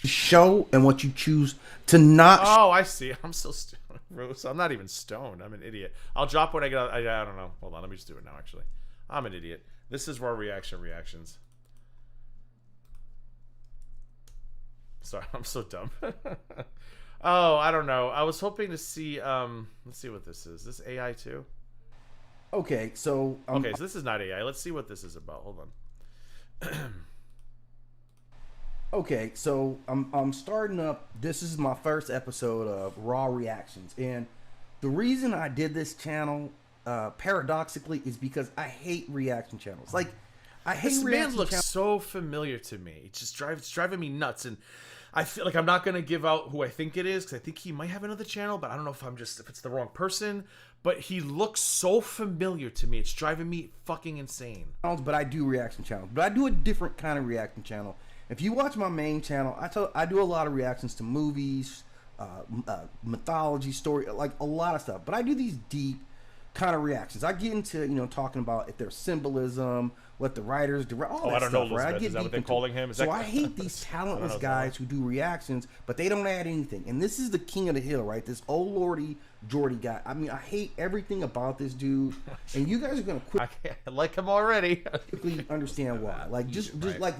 to show, and what you choose to not. Oh, I see. I'm so stoned, Rose. I'm not even stoned. I'm an idiot. I'll drop when I get out. I don't know. Hold on. Let me just do it now, actually. I'm an idiot. This is Raw Reactions. Sorry, I'm so dumb. Oh, I don't know. I was hoping to see. Let's see what this is. This AI too? Okay, so okay, so this is not AI. Let's see what this is about. Hold on. Okay, so I'm starting up. This is my first episode of Raw Reactions, and the reason I did this channel, paradoxically, is because I hate reaction channels. Like, I hate this reaction man looks channels. so familiar to me. It's driving me nuts, and I feel like I'm not gonna give out who I think it is, because I think he might have another channel, but I don't know if it's the wrong person. But he looks so familiar to me. It's driving me fucking insane. But I do reaction channels, but I do a different kind of reaction channel. If you watch my main channel, I do a lot of reactions to movies, mythology, story, like a lot of stuff. But I do these deep kind of reactions. I get into, talking about if there's symbolism, what the writers direct, all that I don't stuff. know, right? I Elizabeth. get Is that deep what they're into calling it. him? So I hate these talentless guys who do reactions, but they don't add anything. And this is the king of the hill, right? This old lordy Jordy guy. I mean, I hate everything about this dude, and you guys are gonna I like him already. quickly understand why. Like, just like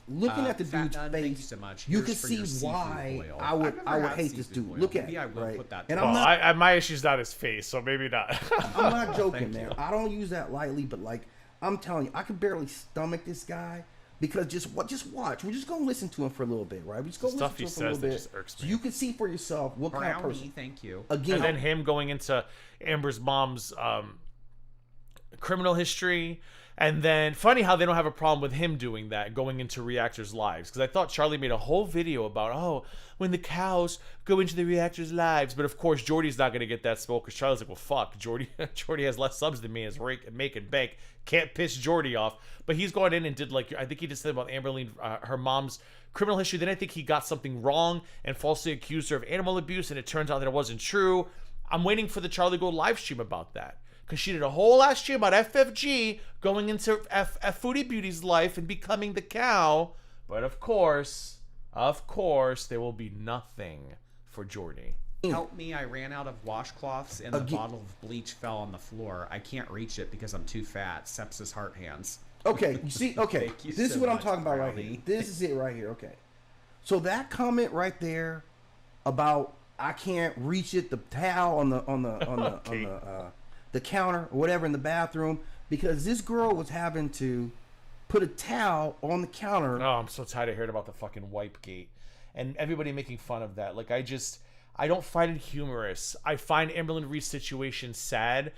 looking at the dude's face, so much. you can see why I would hate this dude. Look at it, right? And Well, I'm not, my issue's not his face, so maybe not. I'm not joking, man. I don't use that lightly, but like, I'm telling you, I could barely stomach this guy because just watch. We're just gonna listen to him for a little bit, right? We're just gonna listen to him for a little bit, so you can see for yourself what kind of person. Thank you. Again, And then him going into Amber's mom's criminal history. And then, funny how they don't have a problem with him doing that, going into reactors' lives. Because I thought Charlie made a whole video about, when the cows go into the reactors' lives. But of course, Jordy's not going to get that smoke, because Charlie's like, well, fuck, Jordy has less subs than me as making bank. Can't piss Jordy off. But he's going in and did, I think he just said about Amberline, her mom's criminal history. Then I think he got something wrong and falsely accused her of animal abuse, and it turns out that it wasn't true. I'm waiting for the Charlie Gold live stream about that. Because she did a whole last stream about FFG going into F Foodie Beauty's life and becoming the cow. But of course, there will be nothing for Jordy. Help me, I ran out of washcloths and the bottle of bleach fell on the floor. I can't reach it because I'm too fat. Sepsis heart hands. Okay, you see, okay, Thank you this so is what I'm much, talking about right Brownie. here. This is it right here, okay. So that comment right there about I can't reach it, the towel on the counter or whatever in the bathroom, because this girl was having to put a towel on the counter. Oh, I'm so tired of hearing about the fucking wipe gate and everybody making fun of that. Like, I don't find it humorous. I find Amberlynn Reed's situation sad.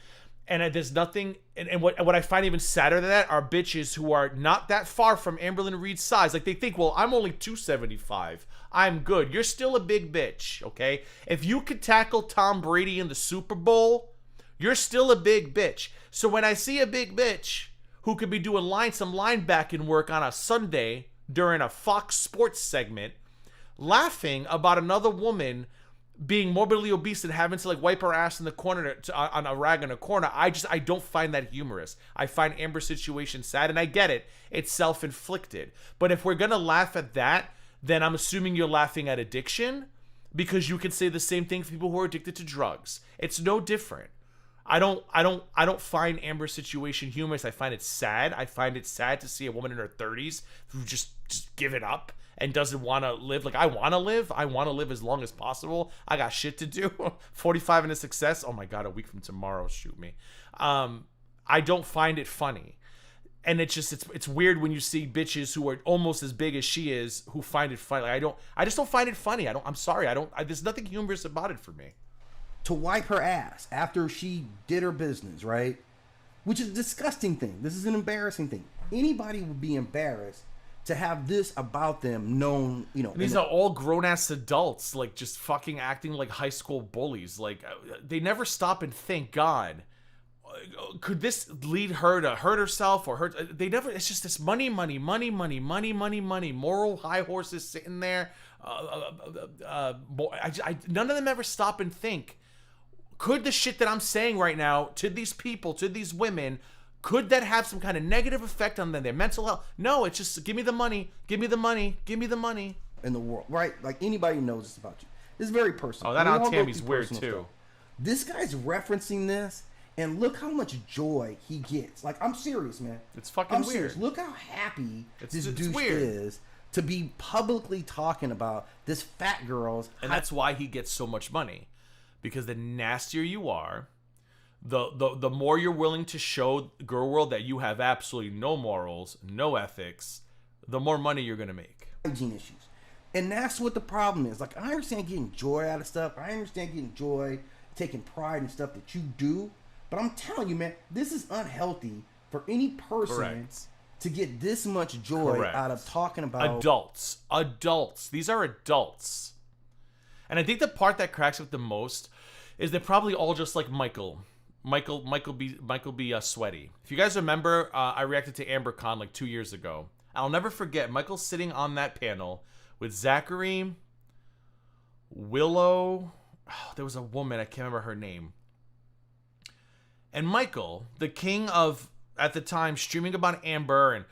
And there's nothing, and what I find even sadder than that are bitches who are not that far from Amberlynn Reed's size. Like, they think, well, I'm only 275. I'm good. You're still a big bitch, okay? If you could tackle Tom Brady in the Super Bowl, you're still a big bitch. So when I see a big bitch who could be doing some linebacking work on a Sunday during a Fox Sports segment, laughing about another woman being morbidly obese and having to wipe her ass in the corner on a rag in a corner, I don't find that humorous. I find Amber's situation sad, and I get it. It's self-inflicted. But if we're gonna laugh at that, then I'm assuming you're laughing at addiction, because you can say the same thing for people who are addicted to drugs. It's no different. I don't find Amber's situation humorous. I find it sad. I find it sad to see a woman in her 30s who just give it up and doesn't want to live. Like, I want to live. I want to live as long as possible. I got shit to do. 45 and a success. Oh my God, a week from tomorrow, shoot me. I don't find it funny. And it's just it's weird when you see bitches who are almost as big as she is who find it funny. Like, I just don't find it funny. I'm sorry. There's nothing humorous about it for me. To wipe her ass after she did her business, right? Which is a disgusting thing. This is an embarrassing thing. Anybody would be embarrassed to have this about them known, you know. And these are all grown-ass adults, like, just fucking acting like high school bullies. Like, they never stop and think, God, could this lead her to hurt herself or hurt? They never. It's just this money. Moral high horses sitting there. None of them ever stop and think. Could the shit that I'm saying right now to these people, to these women, could that have some kind of negative effect on their mental health? No, it's just give me the money, give me the money, give me the money. In the world, right? Like, anybody knows this about you. It's very personal. Oh, that We Aunt all go Tammy's through weird personal too. stuff. This guy's referencing this, and look how much joy he gets. Like, I'm serious, man. It's fucking weird. Serious. Look how happy this douche weird. is to be publicly talking about this fat girl's. And that's why he gets so much money. Because the nastier you are, the more you're willing to show girl world that you have absolutely no morals, no ethics, the more money you're gonna make. Hygiene issues. And that's what the problem is. Like, I understand getting joy out of stuff. I understand getting joy, taking pride in stuff that you do. But I'm telling you, man, this is unhealthy for any person Correct. to get this much joy Correct. out of talking about Adults. These are adults. And I think the part that cracks up the most is they're probably all just like Michael be sweaty. If you guys remember, I reacted to Amber Khan like 2 years ago. I'll never forget Michael sitting on that panel with Zachary, Willow. Oh, there was a woman, I can't remember her name. And Michael, the king of, at the time, streaming about Amber and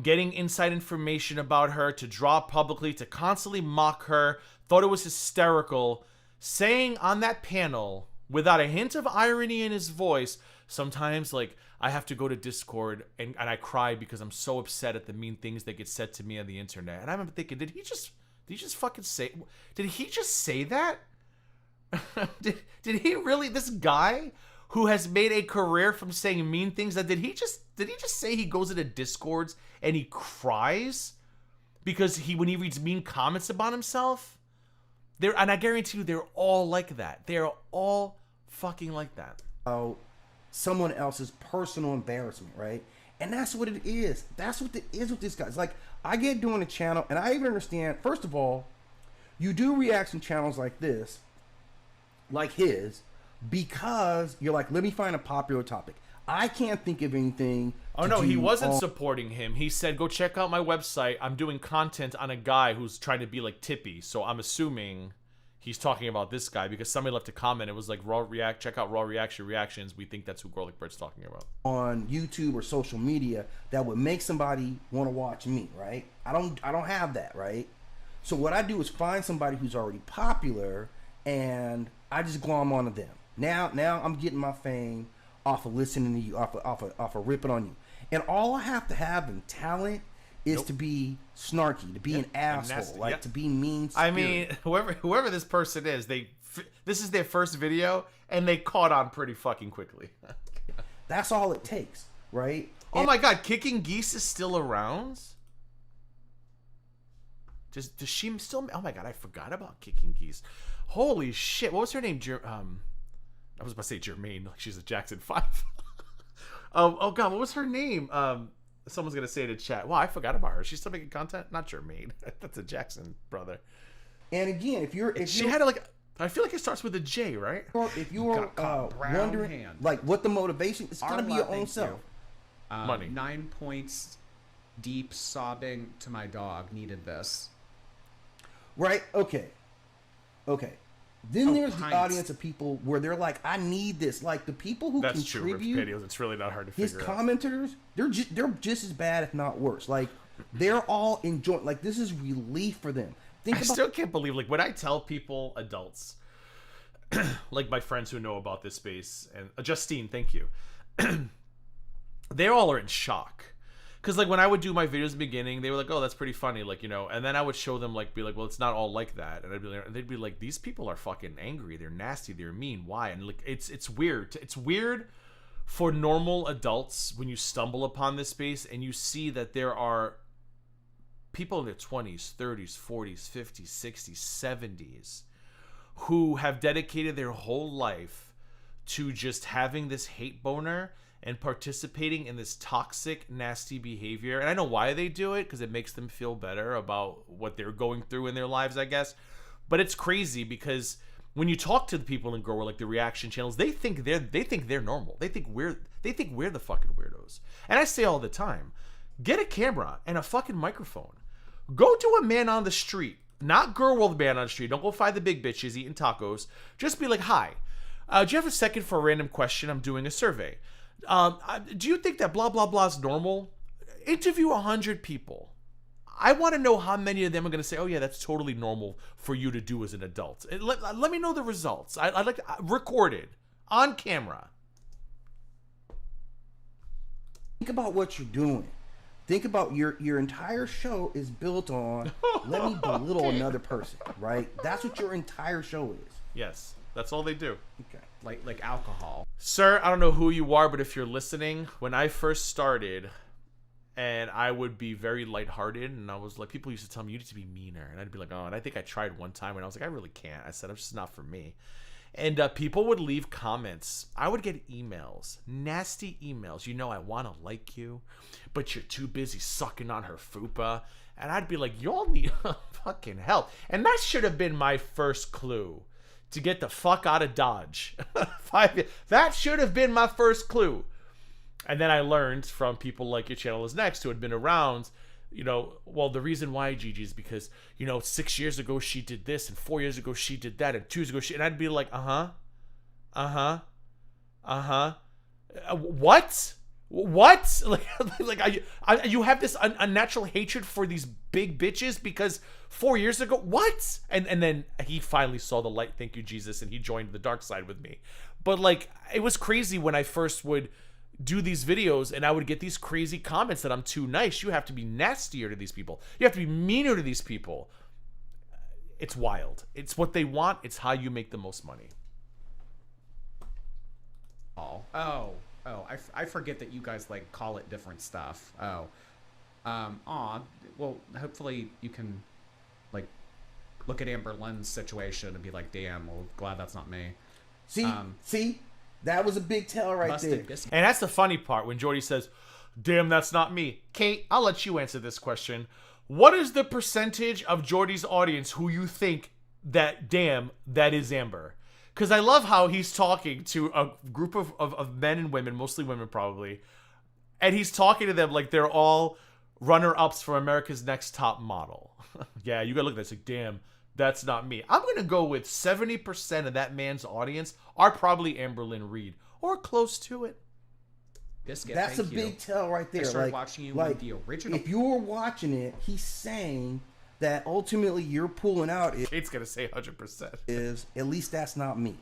getting inside information about her to draw publicly, to constantly mock her, thought it was hysterical, saying on that panel, without a hint of irony in his voice, sometimes, like, I have to go to Discord and I cry because I'm so upset at the mean things that get said to me on the internet. And I remember thinking, did he just say that? did he really, this guy who has made a career from saying mean things, did he just say he goes into Discords and he cries because when he reads mean comments about himself? And I guarantee you they're all like that. They're all fucking like that. Someone else's personal embarrassment, right? And that's what it is. That's what it is with this guy. It's like, I get doing a channel, and I even understand, first of all, you do reaction channels like this, like his, because you're like, let me find a popular topic. I can't think of anything. Oh no, he wasn't supporting him. He said, go check out my website. I'm doing content on a guy who's trying to be like Tippy. So I'm assuming he's talking about this guy because somebody left a comment. It was like, check out Raw Reactions. We think that's who GorlicBread's talking about. On YouTube or social media that would make somebody want to watch me, right? I don't have that, right? So what I do is find somebody who's already popular and I just glom onto them. Now I'm getting my fame off of listening to you, off of ripping on you. And all I have to have in talent is to be snarky, to be an asshole, like to be mean. I mean, whoever this person is, this is their first video, and they caught on pretty fucking quickly. That's all it takes, right? Oh my God, Kicking Geese is still around? Does she still? Oh my God, I forgot about Kicking Geese. Holy shit, what was her name? I was about to say Jermaine, like she's a Jackson 5. Oh God, what was her name? Someone's gonna say it in chat. Wow, I forgot about her. She's still making content. Not Jermaine. That's a Jackson brother. And again, she had like, I feel like it starts with a J, right? If you're wondering, like, what the motivation, it's gotta be your own self. Money. 9 points deep sobbing to my dog needed this. Right? Okay. Then there's the audience of people where they're like, I need this. Like, the people who contribute, videos, it's really not hard to figure out. His commenters, they're just as bad, if not worse. Like, they're all enjoying. Like, this is relief for them. I still can't believe, like, when I tell people, adults, like my friends who know about this space, and Justine, thank you, they all are in shock. Because, like, when I would do my videos in the beginning, they were like, oh, that's pretty funny, like, you know, and then I would show them, like, be like, well, it's not all like that, and they'd be like, these people are fucking angry, they're nasty, they're mean, why? And, like, it's weird. It's weird for normal adults, when you stumble upon this space and you see that there are people in their 20s, 30s, 40s, 50s, 60s, 70s who have dedicated their whole life to just having this hate boner and participating in this toxic, nasty behavior. And I know why they do it, because it makes them feel better about what they're going through in their lives, I guess. But it's crazy because when you talk to the people in Gorlic, the reaction channels, they think they're normal. They think we're the fucking weirdos. And I say all the time, get a camera and a fucking microphone. Go to a man on the street, not girl world man on the street. Don't go find the big bitches eating tacos. Just be like, hi, do you have a second for a random question? I'm doing a survey. Do you think that blah, blah, blah is normal? Interview 100 people. I want to know how many of them are going to say, oh yeah, that's totally normal for you to do as an adult. Let me know the results. I'd like to record it on camera. Think about what you're doing. Think about your entire show is built on let me belittle another person, right? That's what your entire show is. Yes, that's all they do. Okay. Like alcohol. Sir, I don't know who you are, but if you're listening, when I first started, and I would be very lighthearted, and I was like, people used to tell me, you need to be meaner. And I'd be like, oh, and I think I tried one time, and I was like, I really can't. I said, it's just not for me. And people would leave comments. I would get emails, nasty emails. You know, I want to like you, but you're too busy sucking on her fupa. And I'd be like, y'all need fucking help. And that should have been my first clue to get the fuck out of Dodge. That should have been my first clue. And then I learned from people like Your Channel Is Next who had been around, you know, well, the reason why, Gigi, is because, you know, 6 years ago she did this, and 4 years ago she did that, and 2 years ago she... And I'd be like, what? What? You have this unnatural hatred for these big bitches because 4 years ago, what? And then he finally saw the light, thank you, Jesus, and he joined the dark side with me. But, like, it was crazy when I first would do these videos and I would get these crazy comments that I'm too nice. You have to be nastier to these people. You have to be meaner to these people. It's wild. It's what they want. It's how you make the most money. I forget that you guys like call it different stuff. Well, hopefully you can like look at Amber Lynn's situation and be like, damn, well, glad that's not me. See, that was a big tell right there. And that's the funny part when Jordy says, damn, that's not me. Kate, I'll let you answer this question. What is the percentage of Jordy's audience who you think that, damn, that is Amber? Because I love how he's talking to a group of men and women, mostly women probably, and he's talking to them like they're all runner-ups for America's Next Top Model. Yeah, you gotta look at this like, damn, that's not me. I'm gonna go with 70% of that man's audience are probably Amber Lynn Reed or close to it. Biscuit, that's a big tell right there. I started watching you with the original. If you were watching it, he's saying that ultimately you're pulling out. Kate's gonna say 100%. Is at least that's not me.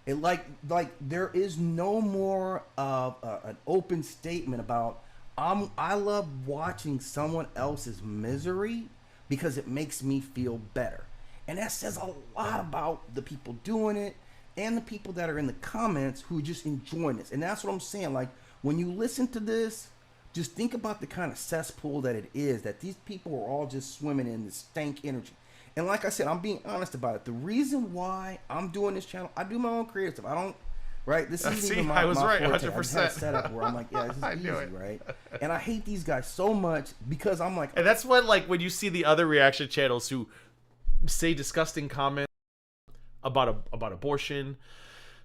It like there is no more of an open statement about I love watching someone else's misery because it makes me feel better. And that says a lot about the people doing it and the people that are in the comments who are just enjoying this. And that's what I'm saying. Like, when you listen to this, just think about the kind of cesspool that it is, that these people are all just swimming in this stank energy. And like I said, I'm being honest about it. The reason why I'm doing this channel, I do my own creative stuff. I don't, right? This is even my, I was right, forte. 100%. I just had a setup where I'm like, yeah, this is easy, right? And I hate these guys so much because I'm like... And that's what, like, when you see the other reaction channels who say disgusting comments about abortion,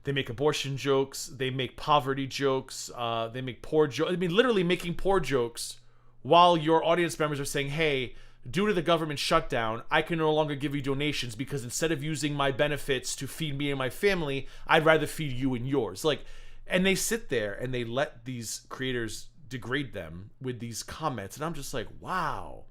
they make abortion jokes, they make poverty jokes, they make poor jokes. I mean, literally making poor jokes while your audience members are saying, hey, due to the government shutdown, I can no longer give you donations because instead of using my benefits to feed me and my family, I'd rather feed you and yours. Like, and they sit there and they let these creators degrade them with these comments. And I'm just like, wow.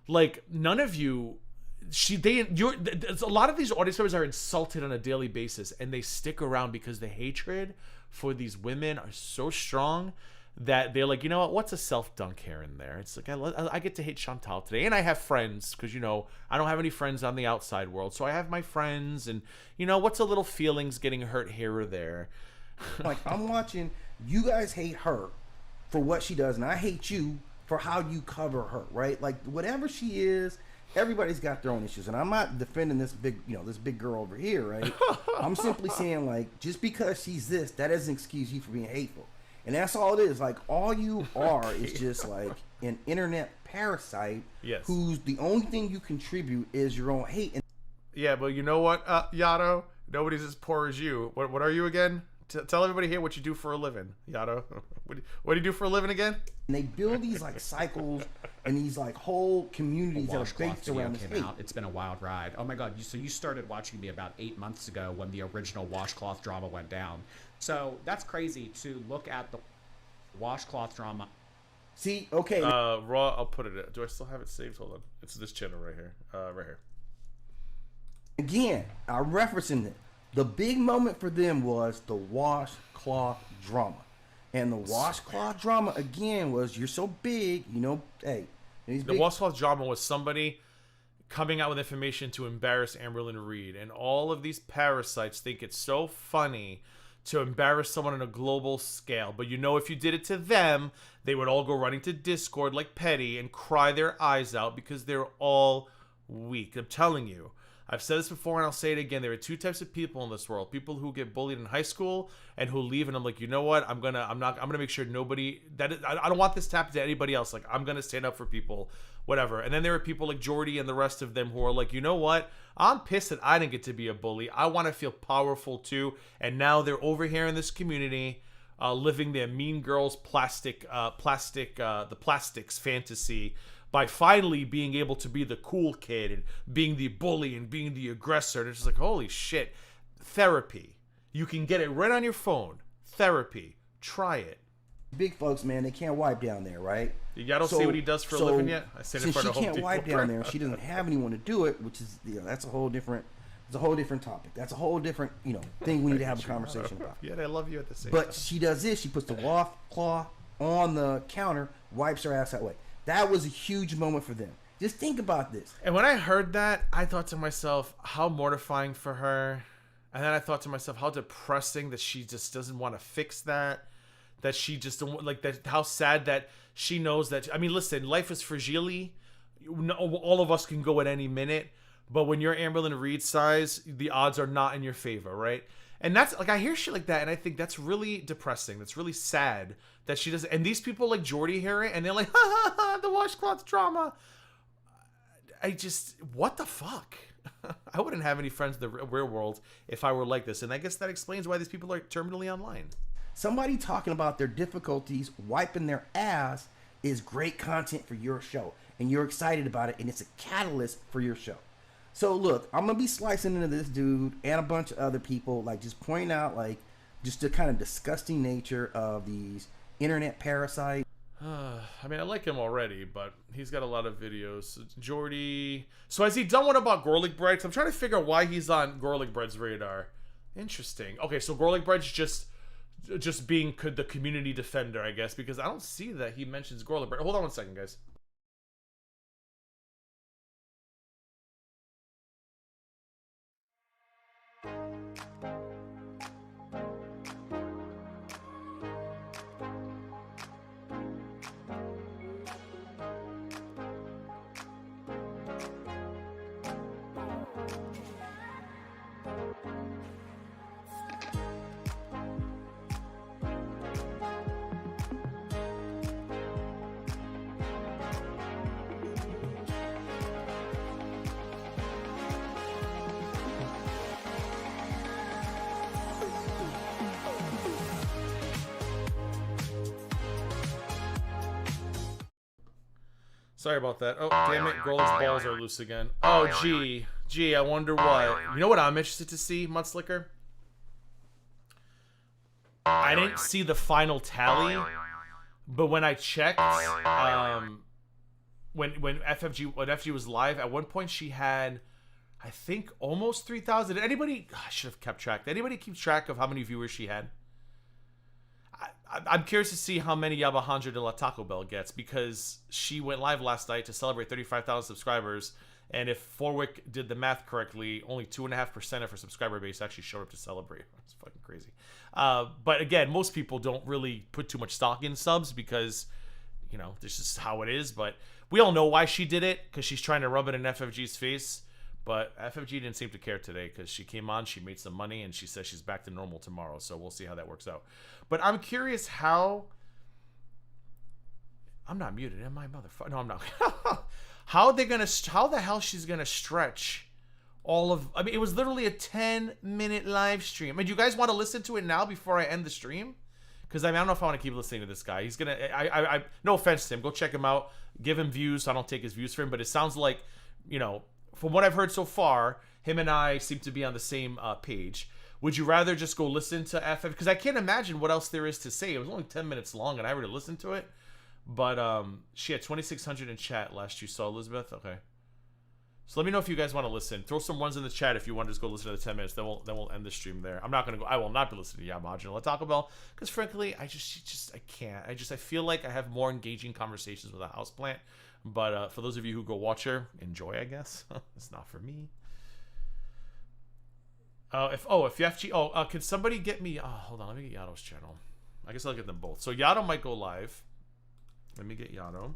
Like, none of you... a lot of these audience members are insulted on a daily basis, and they stick around because the hatred for these women are so strong that they're like, you know what? What's a self-dunk here and there? It's like I get to hate Chantal today, and I have friends because, you know, I don't have any friends on the outside world, so I have my friends, and, you know, what's a little feelings getting hurt here or there? Like, I'm watching you guys hate her for what she does, and I hate you for how you cover her, right? Like, whatever she is, everybody's got their own issues, and I'm not defending this big, this big girl over here, right? I'm simply saying, like, just because she's this, that doesn't excuse you for being hateful. And that's all it is. Like, all you are is just like an internet parasite who's the only thing you contribute is your own hate. And yeah, but you know what, Yato? Nobody's as poor as you. What are you again? Tell everybody here what you do for a living, Yato. What do you do for a living again? And they build these like cycles and these like whole communities that are based around this hate. It's been a wild ride. Oh my God! So you started watching me about 8 months ago when the original washcloth drama went down. So that's crazy to look at the washcloth drama. See, okay. Raw. I'll put it. Do I still have it saved? Hold on. It's this channel right here. Right here. Again, I'm referencing it. The big moment for them was the washcloth drama. And the washcloth drama, again, was you're so big, hey. The washcloth drama was somebody coming out with information to embarrass Amberlynn Reed. And all of these parasites think it's so funny to embarrass someone on a global scale. But if you did it to them, they would all go running to Discord like Petty and cry their eyes out because they're all weak. I'm telling you. I've said this before and I'll say it again. There are two types of people in this world: people who get bullied in high school and who leave, and I'm like, you know what? I'm gonna make sure nobody I don't want this to happen to anybody else. Like, I'm gonna stand up for people, whatever. And then there are people like Jordy and the rest of them who are like, you know what? I'm pissed that I didn't get to be a bully. I want to feel powerful too. And now they're over here in this community, living their Mean Girls the plastics fantasy, by finally being able to be the cool kid and being the bully and being the aggressor. And it's just like, holy shit. Therapy. You can get it right on your phone. Therapy. Try it. Big folks, man, they can't wipe down there, right? You gotta see what he does for a living yet? I said since she can't wipe down there and she doesn't have anyone to do it, which is, that's a whole different topic. That's a whole different, thing we need to have a conversation about. Yeah, I love you at the same time. But she does this. She puts the washcloth on the counter, wipes her ass that way. That was a huge moment for them. Just think about this. And when I heard that, I thought to myself, how mortifying for her. And then I thought to myself, how depressing that she just doesn't want to fix that. That she just don't like that. How sad that she knows that. I mean, listen, life is fragile. All of us can go at any minute. But when you're Amberlynn Reed size, the odds are not in your favor, right? And that's like, I hear shit like that, and I think that's really depressing. That's really sad that she doesn't. And these people like Jordy hear it, and they're like, ha ha ha, the washcloth drama. What the fuck? I wouldn't have any friends in the real world if I were like this. And I guess that explains why these people are terminally online. Somebody talking about their difficulties, wiping their ass, is great content for your show. And you're excited about it, and it's a catalyst for your show. So look, I'm gonna be slicing into this dude and a bunch of other people, like just pointing out like just the kind of disgusting nature of these internet parasites. I mean, I like him already, but he's got a lot of videos. Jordy. So has he done one about GorlicBread? Because I'm trying to figure out why he's on GorlicBread's radar. Interesting. Okay, so GorlicBread's just being the community defender, I guess, because I don't see that he mentions GorlicBread. Hold on one second, guys. Sorry about that. Oh, damn it. Gorlic's balls are loose again. Oh, gee, I wonder what. You know what I'm interested to see, Mudslicker? I didn't see the final tally, but when I checked, when FFG was live, at one point she had, I think, almost 3,000. Did anybody? I should have kept track. Did anybody keep track of how many viewers she had? I'm curious to see how many Yabahanja de la Taco Bell gets, because she went live last night to celebrate 35,000 subscribers, And if Forwick did the math correctly, only 2.5% of her subscriber base actually showed up to celebrate. It's fucking crazy. But again, most people don't really put too much stock in subs because, you know, this is how it is. But we all know why she did it, because she's trying to rub it in FFG's face. But FFG didn't seem to care today because she came on, she made some money, and she says she's back to normal tomorrow. So we'll see how that works out. But I'm curious how... I'm not muted, am I, motherfucker? No, I'm not. How the hell she's gonna stretch all of... I mean, it was literally a 10-minute live stream. I mean, do you guys want to listen to it now before I end the stream? Because I don't know if I want to keep listening to this guy. He's gonna... I no offense to him. Go check him out. Give him views. So I don't take his views for him. But it sounds like, you know, from what I've heard so far, him and I seem to be on the same page. Would you rather just go listen to FF? Because I can't imagine what else there is to say. It was only 10 minutes long, and I already listened to it. But she had 2,600 in chat last you saw, Elizabeth. Okay. So let me know if you guys want to listen. Throw some ones in the chat if you want to just go listen to the 10 minutes. Then we'll end the stream there. I'm not gonna go. I will not be listening to Yamajin or Taco Bell because frankly, I can't. I feel like I have more engaging conversations with a houseplant. But for those of you who go watch her, enjoy. I guess it's not for me. If FG, can somebody get me? Hold on. Let me get Yato's channel. I guess I'll get them both. So Yato might go live. Let me get Yato.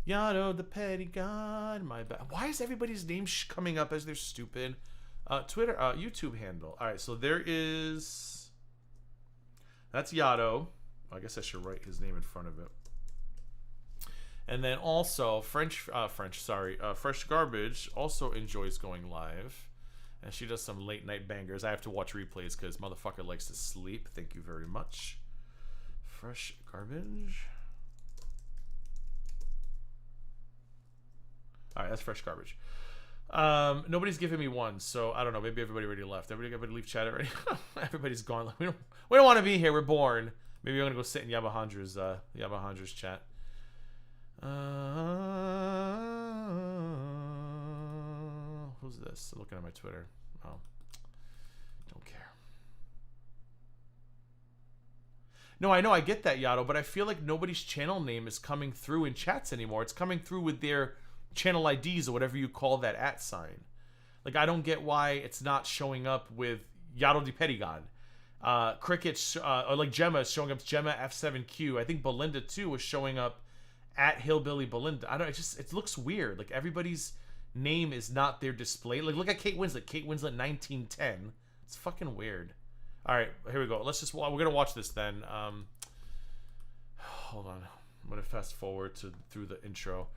Yato, the petty god. My bad. Why is everybody's name coming up as their stupid Twitter, YouTube handle? All right, so there is. That's Yato. I guess I should write his name in front of it. And then also Fresh Garbage also enjoys going live, and she does some late night bangers. I have to watch replays because motherfucker likes to sleep. Thank you very much. Fresh Garbage. All right, that's Fresh Garbage. Nobody's giving me one, so I don't know. Maybe everybody already left. Everybody leave chat already. Everybody's gone. Like, we don't want to be here. We're bored. Maybe I'm gonna go sit in Yabahandra's chat. Who's this? Looking at my Twitter. Oh, don't care. No, I know, I get that, Yato, but I feel like nobody's channel name is coming through in chats anymore. It's coming through with their channel IDs or whatever you call that @ sign. Like, I don't get why it's not showing up with Yato the Petty God. Cricket's, or like Gemma is showing up, Gemma F7Q. I think Belinda, too, was showing up at Hillbilly Belinda. I don't know, it looks weird. Like, everybody's name is not their display. Like, look at Kate Winslet. Kate Winslet 1910. It's fucking weird. All right, here we go. We're gonna watch this then. Hold on, I'm gonna fast forward through the intro.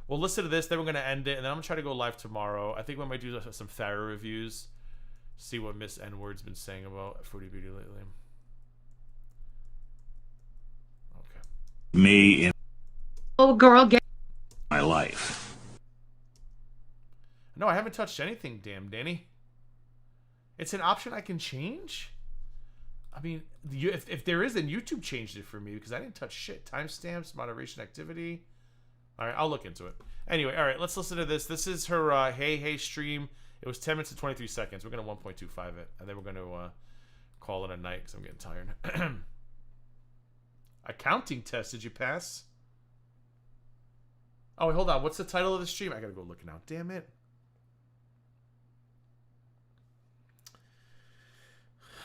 We'll listen to this, then we're gonna end it, and then I'm gonna try to go live tomorrow. I think we might do some Farrah reviews. See what Miss N-Word's been saying about Fruity Beauty lately. Okay. Me in my life. No, I haven't touched anything. Damn, Danny. It's an option I can change. I mean, if there is, then YouTube changed it for me because I didn't touch shit. Timestamps, moderation activity. All right, I'll look into it. Anyway, all right, let's listen to this. This is her Hey stream. It was 10 minutes and 23 seconds. We're going to 1.25 it, and then we're going to call it a night because I'm getting tired. Accounting test. Did you pass? Oh, wait, hold on. What's the title of the stream? I got to go look now. Damn it.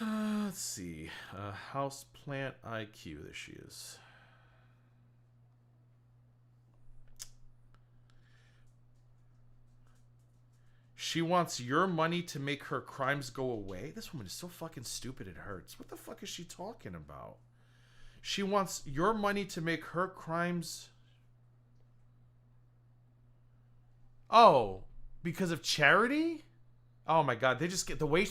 Let's see. Houseplant IQ. There she is. She wants your money to make her crimes go away. This woman is so fucking stupid it hurts. What the fuck is she talking about? She wants your money to make her crimes... Oh, because of charity? Oh my god, they just get the way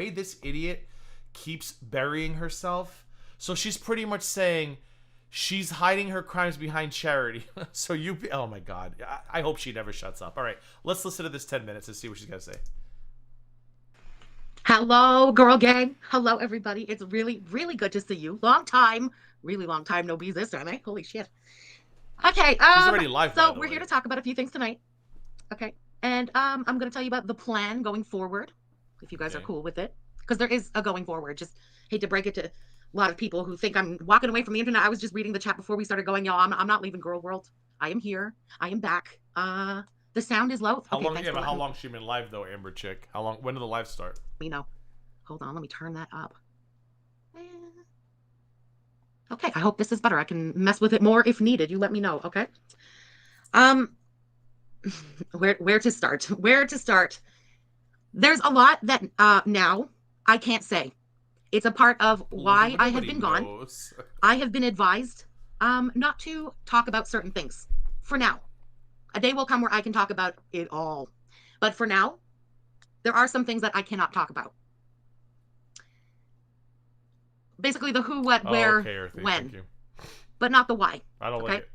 this idiot keeps burying herself. So she's pretty much saying she's hiding her crimes behind charity. So oh my god, I hope she never shuts up. All right, let's listen to this 10 minutes and see what she's got to say. Hello, girl gang. Hello, everybody. It's really, really good to see you. Really long time no be this time, eh? Holy shit. Okay. She's already live. So we're here to talk about a few things tonight. Okay. And I'm going to tell you about the plan going forward, if you guys are cool with it. Because there is a going forward. Just hate to break it to a lot of people who think I'm walking away from the internet. I was just reading the chat before we started going, y'all. I'm not leaving Girl World. I am here. I am back. The sound is low. How Okay, long? thanks Yeah, for but how letting long she been live though, Amber Chick? How long? When did the live start? me know. Hold on, let me turn that up. Okay, I hope this is better. I can mess with it more if needed. You let me know, okay? Um, where to start? Where to start? There's a lot that now I can't say. It's a part of why I have been gone. I have been advised not to talk about certain things for now. A day will come where I can talk about it all. But for now, there are some things that I cannot talk about. Basically the who, what, where, okay, Earthy, when, thank you. but not the why. I don't like it.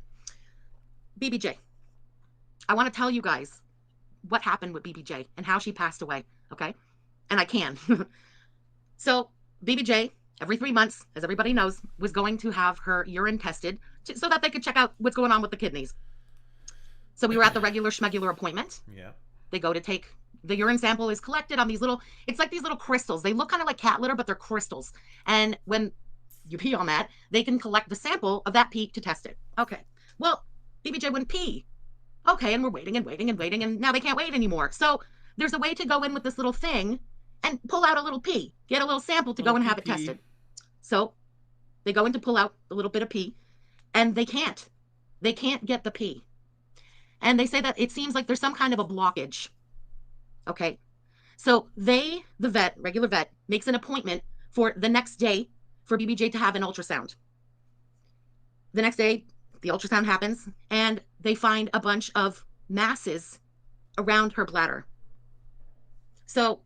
BBJ. I want to tell you guys what happened with BBJ and how she passed away, okay? And I can. So BBJ, every 3 months, as everybody knows, was going to have her urine tested so that they could check out what's going on with the kidneys. So we were at the regular schmegular appointment. Yeah. They go to take, the urine sample is collected on these little, it's like these little crystals. They look kind of like cat litter, but they're crystals. And when you pee on that, they can collect the sample of that pee to test it. Okay. Well, BBJ wouldn't pee. Okay, and we're waiting and waiting and waiting, and now they can't wait anymore. So there's a way to go in with this little thing and pull out a little pee, get a little sample to go and have it tested. So they go in to pull out a little bit of pee, and they can't. They can't get the pee. And they say that it seems like there's some kind of a blockage. Okay. So the vet, regular vet, makes an appointment for the next day for BBJ to have an ultrasound. The next day, the ultrasound happens, and they find a bunch of masses around her bladder. So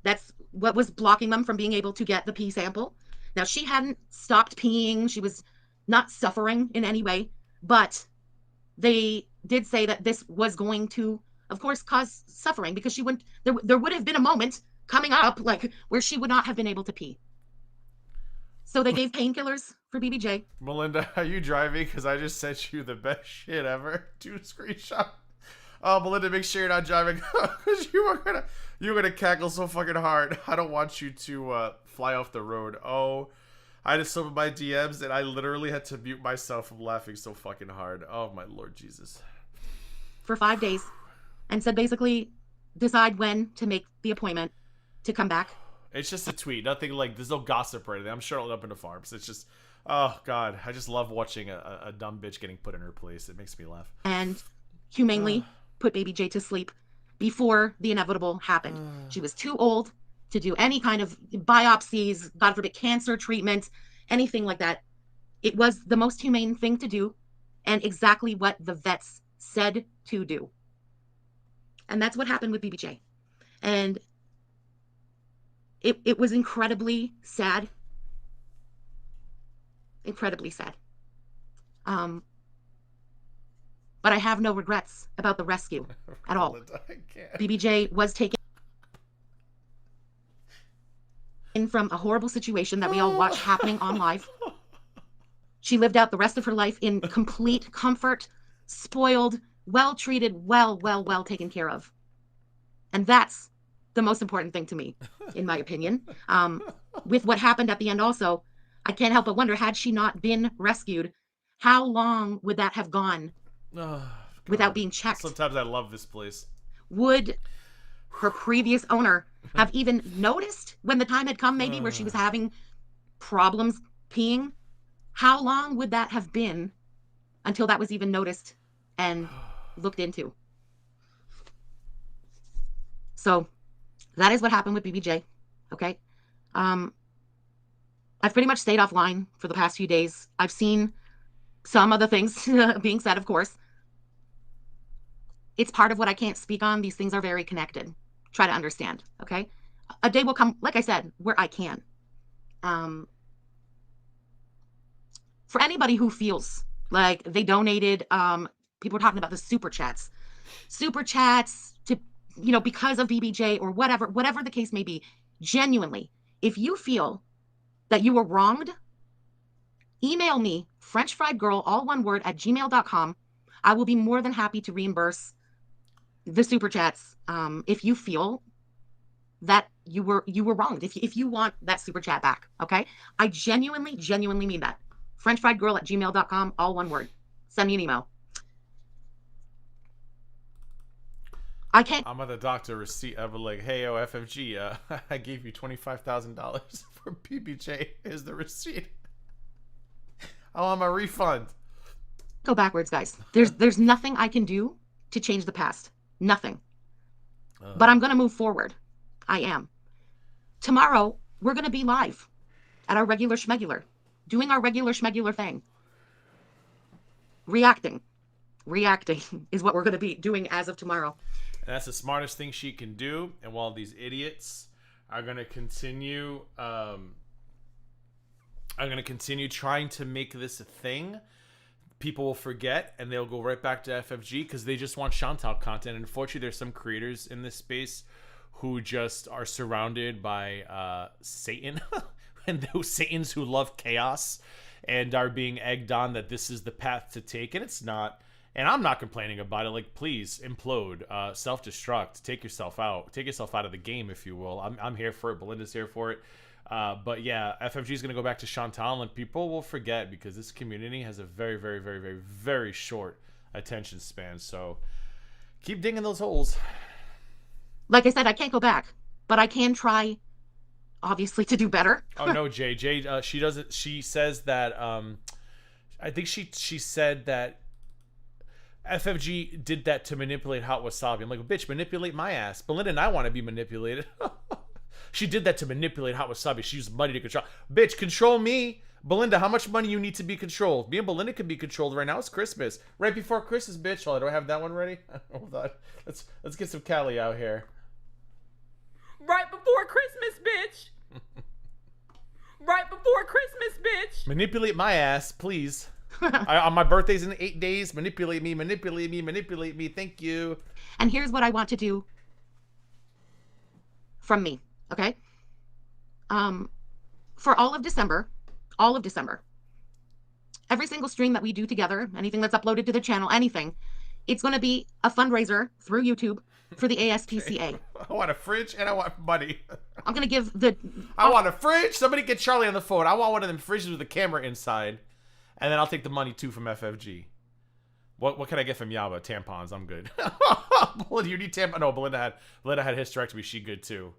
that's what was blocking them from being able to get the pee sample. Now, she hadn't stopped peeing. She was not suffering in any way, but they did say that this was going to, of course, cause suffering because she wouldn't, there would have been a moment coming up like where she would not have been able to pee. So they gave painkillers for BBJ. Melinda, are you driving? Because I just sent you the best shit ever. 2 screenshots. Oh, Melinda, make sure you're not driving because you're gonna cackle so fucking hard. I don't want you to fly off the road. Oh, I just opened my DMs and I literally had to mute myself from laughing so fucking hard. Oh my Lord Jesus. For 5 days, and said basically decide when to make the appointment to come back. It's just a tweet. Nothing like, there's no gossip or anything. I'm sure it'll open to farms. It's just, oh God, I just love watching a dumb bitch getting put in her place. It makes me laugh. And humanely put Baby J to sleep before the inevitable happened. She was too old to do any kind of biopsies, God forbid, cancer treatment, anything like that. It was the most humane thing to do and exactly what the vets said to do. And that's what happened with BBJ. And it was incredibly sad. Incredibly sad. But I have no regrets about the rescue at all. BBJ was taken in from a horrible situation that we all watched happening on live. She lived out the rest of her life in complete comfort, spoiled, well-treated, well taken care of. And that's the most important thing to me, in my opinion. With what happened at the end also, I can't help but wonder, had she not been rescued, how long would that have gone without being checked? Sometimes I love this place. Would her previous owner have even noticed when the time had come, maybe where she was having problems peeing? How long would that have been until that was even noticed and looked into? So that is what happened with BBJ. Okay. I've pretty much stayed offline for the past few days. I've seen some other things being said, of course. It's part of what I can't speak on. These things are very connected. Try to understand, okay? A day will come, like I said, where I can. For anybody who feels like they donated, people were talking about the super chats. Super chats to, you know, because of BBJ or whatever the case may be. Genuinely, if you feel that you were wronged, email me, frenchfriedgirl, all one word, @gmail.com. I will be more than happy to reimburse the super chats if you feel that you were wronged, if you want that super chat back, okay? I genuinely mean that. frenchfriedgirl @gmail.com, all one word. Send me an email. I can't I'm at the doctor receipt. I'm like, hey, yo, FFG, I gave you $25,000 for PBJ. Here's the receipt. I want my refund. go backwards, guys. There's nothing I can do to change the past. Nothing. But I'm going to move forward. I am. Tomorrow, we're going to be live at our regular schmegular, doing our regular schmegular thing. Reacting is what we're going to be doing as of tomorrow. And that's the smartest thing she can do. And while these idiots are going to continue, trying to make this a thing, people will forget and they'll go right back to FFG because they just want Chantal content. And unfortunately, there's some creators in this space who just are surrounded by Satan and those Satans who love chaos and are being egged on that this is the path to take. And it's not. And I'm not complaining about it. Like, please implode, self-destruct, take yourself out of the game, if you will. I'm here for it. Belinda's here for it. But yeah, FFG is going to go back to Chantal, and people will forget because this community has a very, very, very, very, very short attention span. So keep digging those holes. Like I said, I can't go back, but I can try, obviously, to do better. Oh no, Jay, she doesn't. She says that. I think she said that FFG did that to manipulate Hot Wasabi. I'm like, bitch, manipulate my ass. Belinda and I want to be manipulated. She did that to manipulate Hot Wasabi. She used money to control. Bitch, control me. Belinda, how much money you need to be controlled? Me and Belinda can be controlled right now. It's Christmas. Right before Christmas, bitch. Oh, do I have that one ready? Hold on. Let's get some Cali out here. Right before Christmas, bitch. Right before Christmas, bitch. Manipulate my ass, please. On my birthday's in 8 days. Manipulate me, manipulate me, manipulate me. Thank you. And here's what I want to do from me, okay? For all of December, every single stream that we do together, anything that's uploaded to the channel, anything, it's going to be a fundraiser through YouTube for the ASPCA. I want a fridge and I want money. I'm going to give I want a fridge. Somebody get Charlie on the phone. I want one of them fridges with a camera inside. And then I'll take the money too from FFG. What can I get from Yaba? Tampons. I'm good. You need tampons? No, Belinda had hysterectomy. She good too.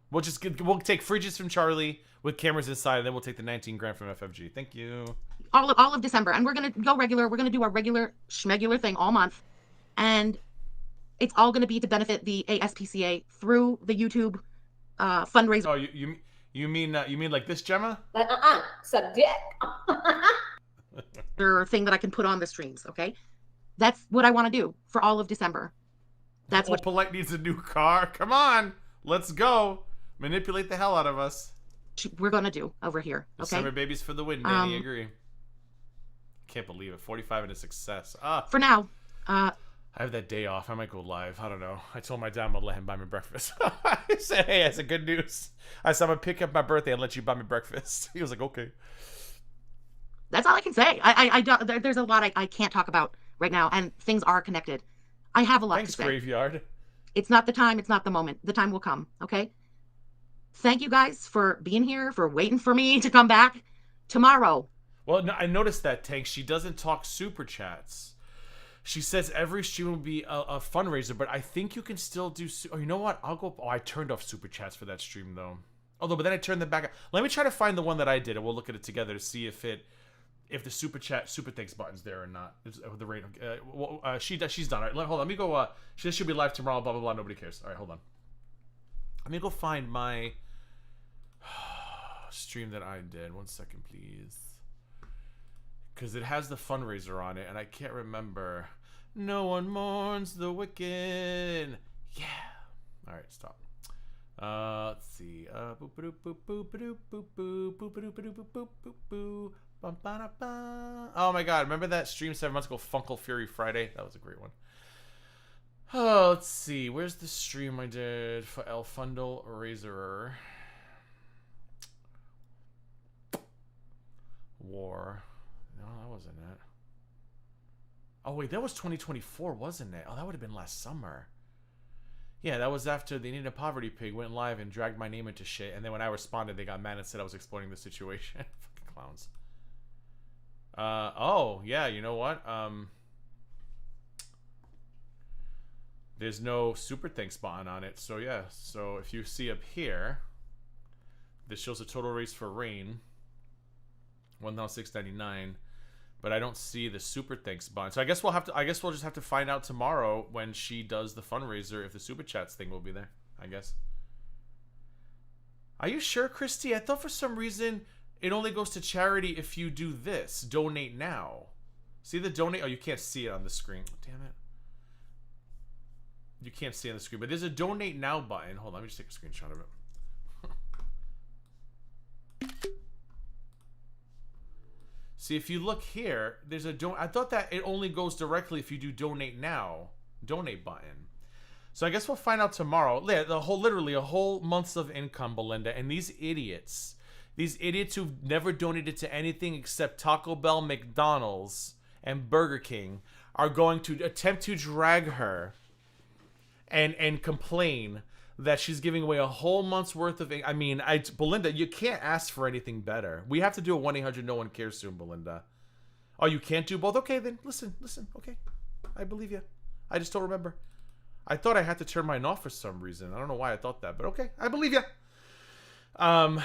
We'll take fridges from Charlie with cameras inside, and then we'll take the 19 grand from FFG. Thank you. All of December, and we're gonna go regular. We're gonna do our regular schmegular thing all month, and it's all gonna be to benefit the ASPCA through the YouTube fundraiser. Oh, you mean like this, Gemma? Suck dick. Thing that I can put on the streams, okay? That's what I want to do for all of December. That's what Polite needs a new car. Come on, let's go. Manipulate the hell out of us. We're gonna do over here, okay? Summer babies for the win, Danny. Agree. Can't believe it. 45 and a success. For now, I have that day off. I might go live. I don't know. I told my dad I'm gonna let him buy me breakfast. I said, hey, that's a good news. I said, I'm gonna pick up my birthday and let you buy me breakfast. He was like, okay. That's all I can say. I don't, there's a lot I can't talk about right now, and things are connected. I have a lot to say. Thanks, Graveyard. It's not the time. It's not the moment. The time will come, okay? Thank you guys for being here, for waiting for me to come back tomorrow. Well, no, I noticed that, Tank. She doesn't talk super chats. She says every stream will be a fundraiser, but I think you can still do... Oh, you know what? I'll go... Oh, I turned off super chats for that stream, though. But then I turned them back... Let me try to find the one that I did, and we'll look at it together to see if the super thanks button's there or not. The rate. She's done. All right, hold on. Let me go. She should be live tomorrow. Blah blah blah. Nobody cares. All right, hold on. Let me go find my stream that I did. 1 second, please. Because it has the fundraiser on it, and I can't remember. No one mourns the wicked. Yeah. All right, stop. Let's see. Boop boop boop boop boop boop boop boop boop boop boop boop boop. Oh my god, remember that stream 7 months ago, Funkle Fury Friday? That was a great one. Oh, let's see. Where's the stream I did for El Fundle Razorer? War. No, that wasn't it. Oh wait, that was 2024, wasn't it? Oh, that would have been last summer. Yeah, that was after the Need a Poverty Pig went live and dragged my name into shit. And then when I responded, they got mad and said I was exploiting the situation. Fucking clowns. Oh, yeah, you know what? There's no super thanks button on it. So yeah, so if you see up here, this shows a total raise for Rain, $1,699, but I don't see the super thanks button. So I guess we'll just have to find out tomorrow when she does the fundraiser if the super chats thing will be there, I guess. Are you sure, Christy? I thought for some reason it only goes to charity if you do this. Donate now. See the donate? Oh, you can't see it on the screen. Damn it. You can't see it on the screen, but there's a donate now button. Hold on, let me just take a screenshot of it. See, if you look here, there's a I thought that it only goes directly if you do donate now. Donate button. So I guess we'll find out tomorrow. Yeah, literally a whole month's of income, Belinda, and these idiots who've never donated to anything except Taco Bell, McDonald's, and Burger King are going to attempt to drag her and complain that she's giving away a whole month's worth of. I mean, Belinda, you can't ask for anything better. We have to do a 1-800-NO-ONE-CARES soon, Belinda. Oh, you can't do both? Okay, then listen. Okay, I believe you. I just don't remember. I thought I had to turn mine off for some reason. I don't know why I thought that, but okay, I believe you. Belinda,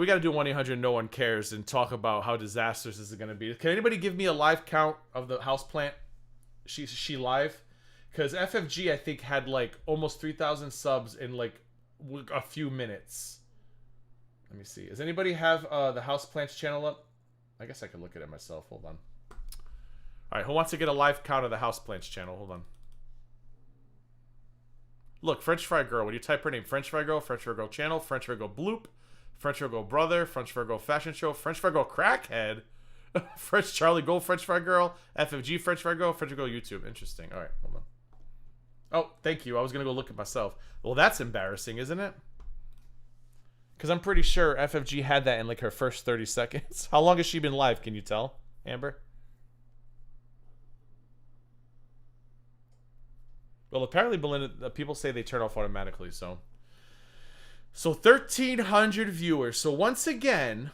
we got to do 1-800-NO-ONE-CARES and talk about how disastrous this is going to be. Can anybody give me a live count of the houseplant? She live? Because FFG, I think, had like almost 3,000 subs in like a few minutes. Let me see. Does anybody have the Houseplants channel up? I guess I could look at it myself. Hold on. All right, who wants to get a live count of the Houseplants channel? Hold on. Look, French Fry Girl. When you type her name, French Fry Girl channel, French Fry Girl Bloop, French Fry Girl Brother, French Fry Girl Fashion Show, French Fry Girl Crackhead, French Charlie Gold, French Fry Girl, FFG French Fry Girl, French Fry Girl YouTube. Interesting. All right, hold on. Oh, thank you. I was going to go look at myself. Well, that's embarrassing, isn't it? Because I'm pretty sure FFG had that in like her first 30 seconds. How long has she been live? Can you tell, Amber? Well, apparently, Belinda, people say they turn off automatically, so 1,300 viewers. So once again,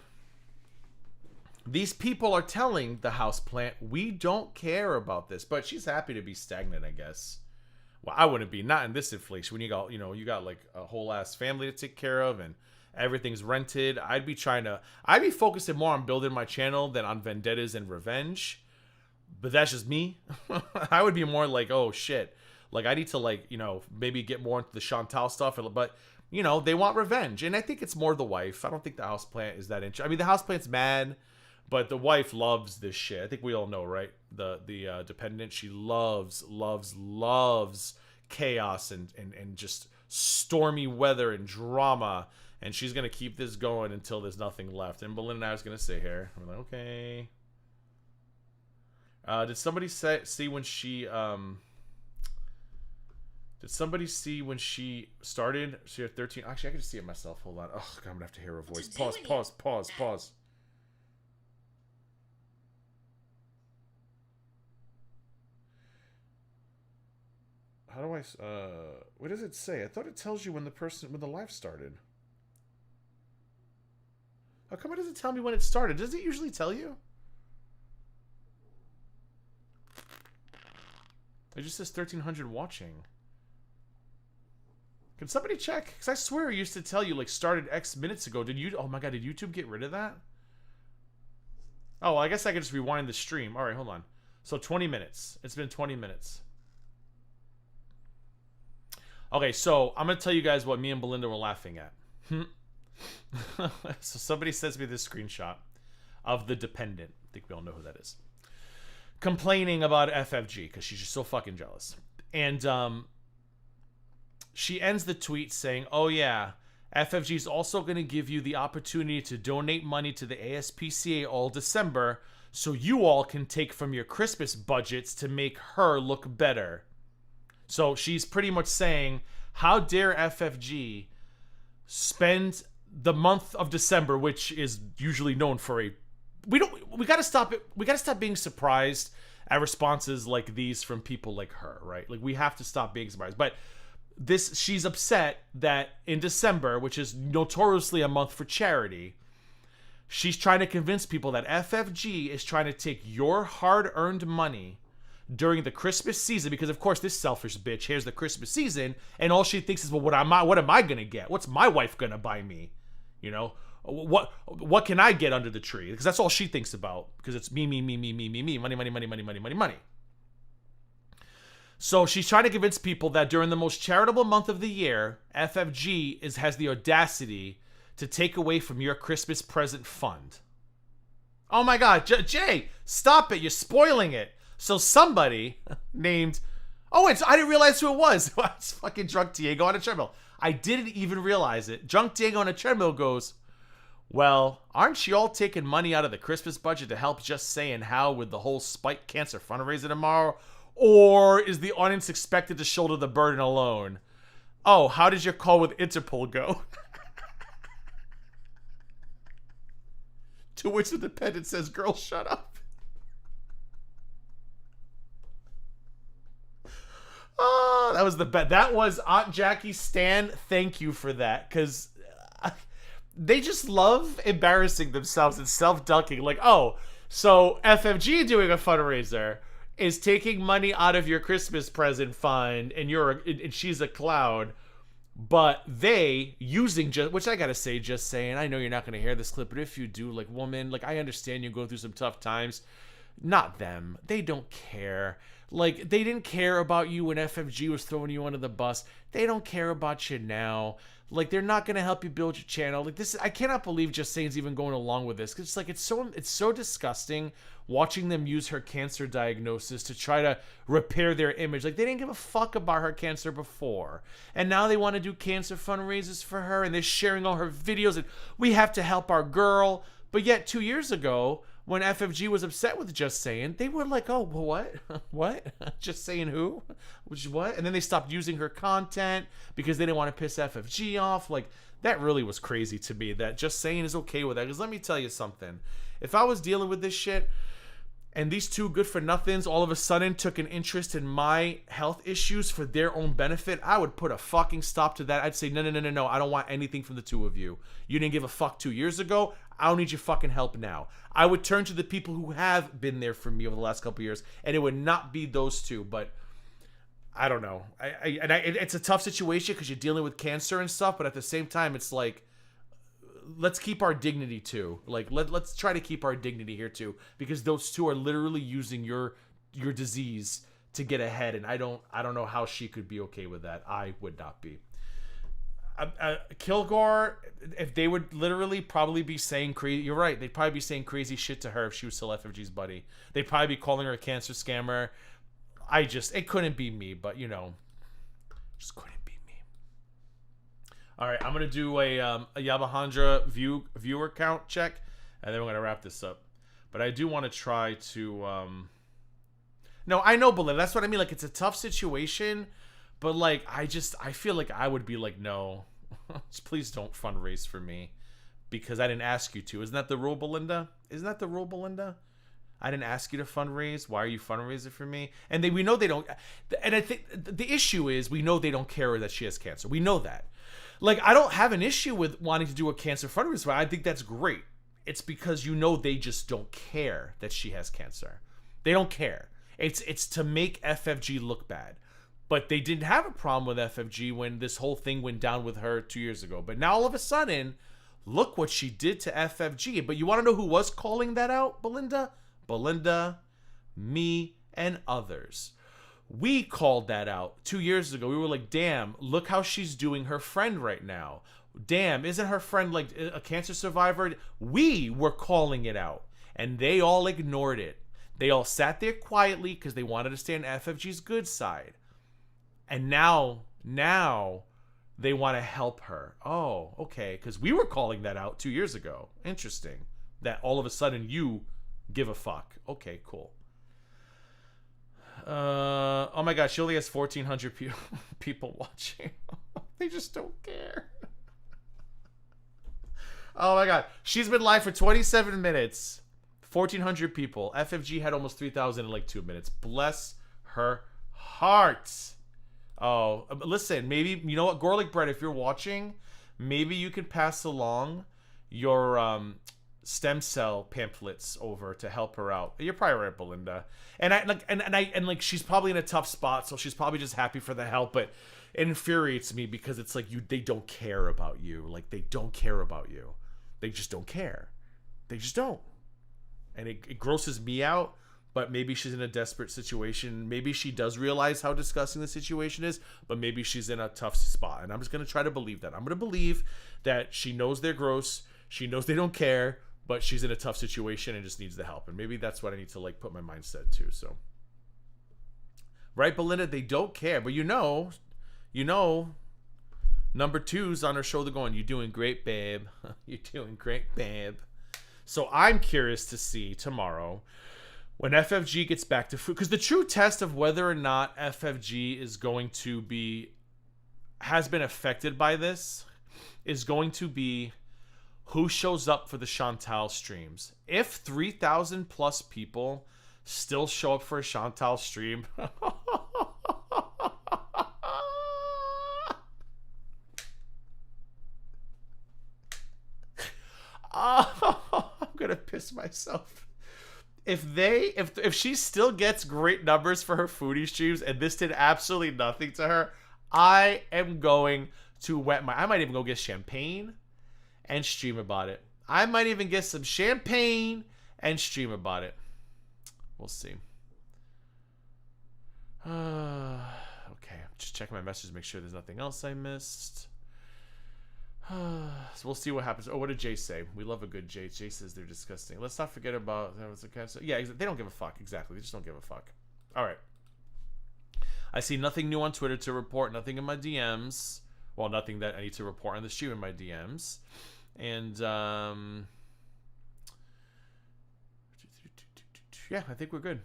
these people are telling the houseplant, we don't care about this. But she's happy to be stagnant, I guess. Well, I wouldn't be, not in this inflation. When you got, you got like a whole ass family to take care of and everything's rented. I'd be focusing more on building my channel than on vendettas and revenge. But that's just me. I would be more like, oh shit. Like, I need to, like, maybe get more into the Chantal stuff. But, they want revenge. And I think it's more the wife. I don't think the houseplant is that interesting. I mean, the houseplant's mad, but the wife loves this shit. I think we all know, right? The dependent, she loves chaos and just stormy weather and drama. And she's going to keep this going until there's nothing left. And Belinda and I was going to sit here. I'm like, okay. Did somebody see when she... Did somebody see when she started? She had 13. Actually, I can just see it myself. Hold on. Oh, God, I'm going to have to hear her voice. Pause. How do I... what does it say? I thought it tells you when the live started. How come it doesn't tell me when it started? Does it usually tell you? It just says 1,300 watching. Can somebody check? Because I swear it used to tell you, like, started X minutes ago. Oh my God, did YouTube get rid of that? Oh, well, I guess I could just rewind the stream. All right, hold on. So 20 minutes. It's been 20 minutes. Okay, so I'm going to tell you guys what me and Belinda were laughing at. So somebody sends me this screenshot of the dependent. I think we all know who that is. Complaining about FFG because she's just so fucking jealous. And, she ends the tweet saying, oh yeah, FFG is also going to give you the opportunity to donate money to the ASPCA all December so you all can take from your Christmas budgets to make her look better. So she's pretty much saying, how dare FFG spend the month of December, which is usually known for we got to stop it. We got to stop being surprised at responses like these from people like her, right? Like, we have to stop being surprised. But she's upset that in December, which is notoriously a month for charity, she's trying to convince people that FFG is trying to take your hard-earned money, during the Christmas season, because of course this selfish bitch here's the Christmas season, and all she thinks is, well, what am I gonna get? What's my wife gonna buy me? You know, what can I get under the tree? Because that's all she thinks about, because it's me, money. So she's trying to convince people that during the most charitable month of the year, FFG has the audacity to take away from your Christmas present fund. Oh my God, Jay, stop it. You're spoiling it. So somebody named, I didn't realize who it was. It's fucking Drunk Diego on a treadmill. I didn't even realize it. Drunk Diego on a treadmill goes, well, aren't you all taking money out of the Christmas budget to help Just Saying How with the whole Spike Cancer fundraiser tomorrow? Or is the audience expected to shoulder the burden alone? Oh, how did your call with Interpol go? To which the Dependent says, girl, shut up. Oh, that was the best. That was Aunt Jackie Stan. Thank you for that. Because they just love embarrassing themselves and self-dunking. Like, so FFG doing a fundraiser is taking money out of your Christmas present fund, and she's a clown, but they using which I gotta say, Just Saying, I know you're not gonna hear this clip, but if you do, like, woman, like, I understand you go through some tough times. Not them. They don't care. Like, they didn't care about you when FFG was throwing you under the bus. They don't care about you now. Like, they're not gonna help you build your channel. Like, this, I cannot believe Just Saying's even going along with this. Cause it's like, it's so disgusting watching them use her cancer diagnosis to try to repair their image. Like, they didn't give a fuck about her cancer before, and now they want to do cancer fundraisers for her, and they're sharing all her videos, and we have to help our girl. But yet 2 years ago, when FFG was upset with Just Saying, they were like, oh, what? What? Just Saying who? Which what? And then they stopped using her content because they didn't want to piss FFG off. Like, that really was crazy to me, that Just Saying is okay with that. Because let me tell you something. If I was dealing with this shit, and these two good-for-nothings all of a sudden took an interest in my health issues for their own benefit, I would put a fucking stop to that. I'd say, no, I don't want anything from the two of you. You didn't give a fuck 2 years ago. I don't need your fucking help now. I would turn to the people who have been there for me over the last couple of years, and it would not be those two. But I don't know. It's a tough situation because you're dealing with cancer and stuff, but at the same time, it's like, let's keep our dignity too. Like, let's try to keep our dignity here too, because those two are literally using your disease to get ahead, and I don't know how she could be okay with that. I would not be. Kilgore, if they would literally probably be saying crazy, you're right, they'd probably be saying crazy shit to her if she was still FFG's buddy. They'd probably be calling her a cancer scammer. It couldn't be me, but just couldn't be me. All right, I'm gonna do a Yabahandra viewer count check, and then we're gonna wrap this up. But I do want to try to no, I know, Belinda, that's what I mean. Like, it's a tough situation, but like, I feel like I would be like, no, please don't fundraise for me because I didn't ask you to. Isn't that the rule, Belinda? I didn't ask you to fundraise. Why are you fundraising for me? And we know they don't. And I think the issue is we know they don't care that she has cancer. We know that. Like, I don't have an issue with wanting to do a cancer fundraiser. I think that's great. It's because they just don't care that she has cancer. They don't care. It's to make FFG look bad. But they didn't have a problem with FFG when this whole thing went down with her 2 years ago. But now all of a sudden, look what she did to FFG. But you want to know who was calling that out, Belinda? Belinda, me, and others. We called that out 2 years ago. We were like, damn, look how she's doing her friend right now. Damn, isn't her friend like a cancer survivor? We were calling it out, and they all ignored it. They all sat there quietly because they wanted to stay on FFG's good side. And now they want to help her. Oh, okay, because we were calling that out 2 years ago. Interesting. That all of a sudden you give a fuck. Okay, cool. Oh my gosh, she only has 1,400 people watching. They just don't care. Oh my god, she's been live for 27 minutes. 1,400 people. FFG had almost 3,000 in like 2 minutes. Bless her heart. Oh, listen, maybe, you know what, GorlicBread, if you're watching, maybe you could pass along your stem cell pamphlets over to help her out. You're probably right, Belinda. And I she's probably in a tough spot, so she's probably just happy for the help, but it infuriates me because it's like they don't care about you. Like, they don't care about you. They just don't care. They just don't. And it grosses me out, but maybe she's in a desperate situation. Maybe she does realize how disgusting the situation is, but maybe she's in a tough spot. And I'm just going to try to believe that. I'm going to believe that she knows they're gross. She knows they don't care, but she's in a tough situation and just needs the help. And maybe that's what I need to like put my mindset to. So, right, Belinda, they don't care, but you know, number 2's on her shoulder going, "You're doing great, babe. You're doing great, babe." So I'm curious to see tomorrow when FFG gets back to food, because the true test of whether or not FFG is going to has been affected by this is going to be who shows up for the Chantal streams. If 3,000 plus people still show up for a Chantal stream, I'm gonna piss myself. If she still gets great numbers for her foodie streams and this did absolutely nothing to her, I am going to I might even go get champagne and stream about it. I might even get some champagne and stream about it. We'll see. Okay, just checking my messages, make sure there's nothing else I missed. So we'll see what happens. Oh, what did Jay say? We love a good Jay. Jay says they're disgusting. Let's not forget about yeah, they don't give a fuck. Exactly, they just don't give a fuck. All right. I see nothing new on Twitter to report. Nothing in my DMs. Well, nothing that I need to report on the stream in my DMs. And yeah, I think we're good.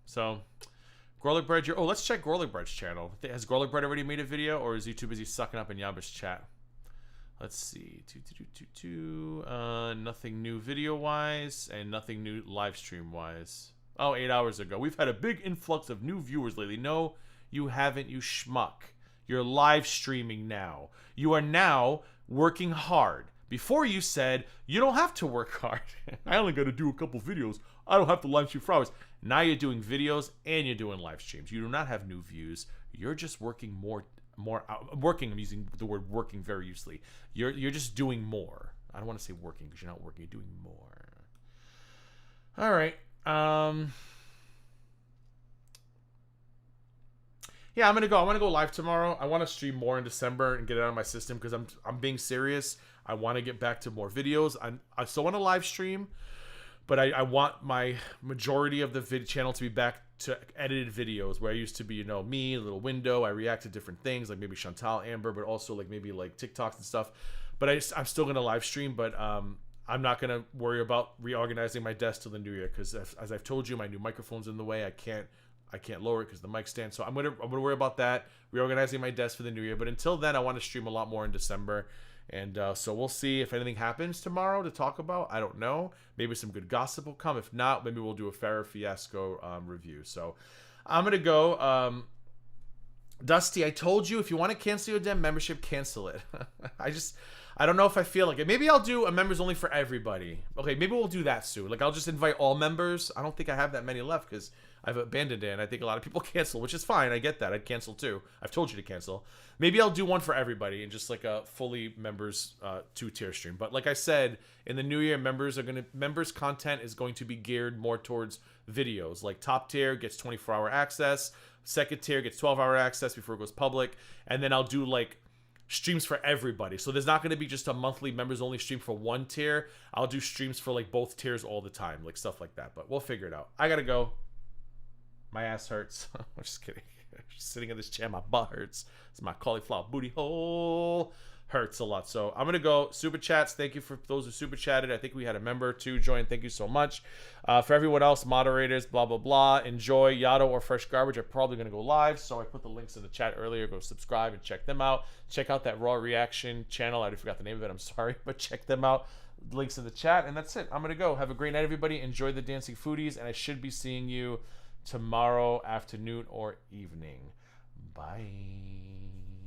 So, GorlicBread, let's check GorlicBread's channel. Has GorlicBread already made a video, or is he too busy sucking up in Yaba's chat? Let's see. Nothing new video-wise, and nothing new live stream-wise. Oh, 8 hours ago. We've had a big influx of new viewers lately. No, you haven't, you schmuck. You're live streaming now. You are now working hard. Before you said, you don't have to work hard. I only got to do a couple videos. I don't have to live stream for hours. Now you're doing videos and you're doing live streams. You do not have new views. You're just working working. I'm using the word working very loosely. You're just doing more. I don't want to say working because you're not working. You're doing more. All right. Yeah, I'm gonna go. I want to go live tomorrow. I want to stream more in December and get it out of my system because I'm being serious. I want to get back to more videos. I still want to live stream, but I want my majority of the channel to be back to edited videos where I used to be, me, a little window. I react to different things like maybe Chantal, Amber, but also like maybe like TikToks and stuff. But I'm still gonna live stream, but I'm not gonna worry about reorganizing my desk till the new year because as I've told you, my new microphone's in the way. I can't lower it because the mic stand. So I'm gonna worry about that, reorganizing my desk for the new year. But until then, I want to stream a lot more in December. And so we'll see if anything happens tomorrow to talk about. I don't know. Maybe some good gossip will come. If not, maybe we'll do a Farrah Fiasco review. So I'm going to go. Dusty, I told you if you want to cancel your damn membership, cancel it. I don't know if I feel like it. Maybe I'll do a members only for everybody. Okay, maybe we'll do that soon. Like I'll just invite all members. I don't think I have that many left because I've abandoned it, and I think a lot of people cancel, which is fine. I get that. I'd cancel too. I've told you to cancel. Maybe I'll do one for everybody and just like a fully members 2-tier stream. But like I said, in the new year, members content is going to be geared more towards videos. Like top tier gets 24-hour access, second tier gets 12-hour access before it goes public, and then I'll do like streams for everybody. So there's not going to be just a monthly members only stream for one tier. I'll do streams for like both tiers all the time, like stuff like that. But we'll figure it out. I gotta go. My ass hurts. I'm just kidding. Just sitting in this chair, my butt hurts. It's my cauliflower booty hole. Hurts a lot. So I'm gonna go. Super chats. Thank you for those who super chatted. I think we had a member too join. Thank you so much. For everyone else, moderators, blah blah blah. Enjoy Yado or Fresh Garbage. I'm probably gonna go live, so I put the links in the chat earlier. Go subscribe and check them out. Check out that Raw Reaction channel. I already forgot the name of it. I'm sorry, but check them out. Links in the chat, and that's it. I'm gonna go. Have a great night, everybody. Enjoy the Dancing Foodies, and I should be seeing you tomorrow afternoon or evening. Bye.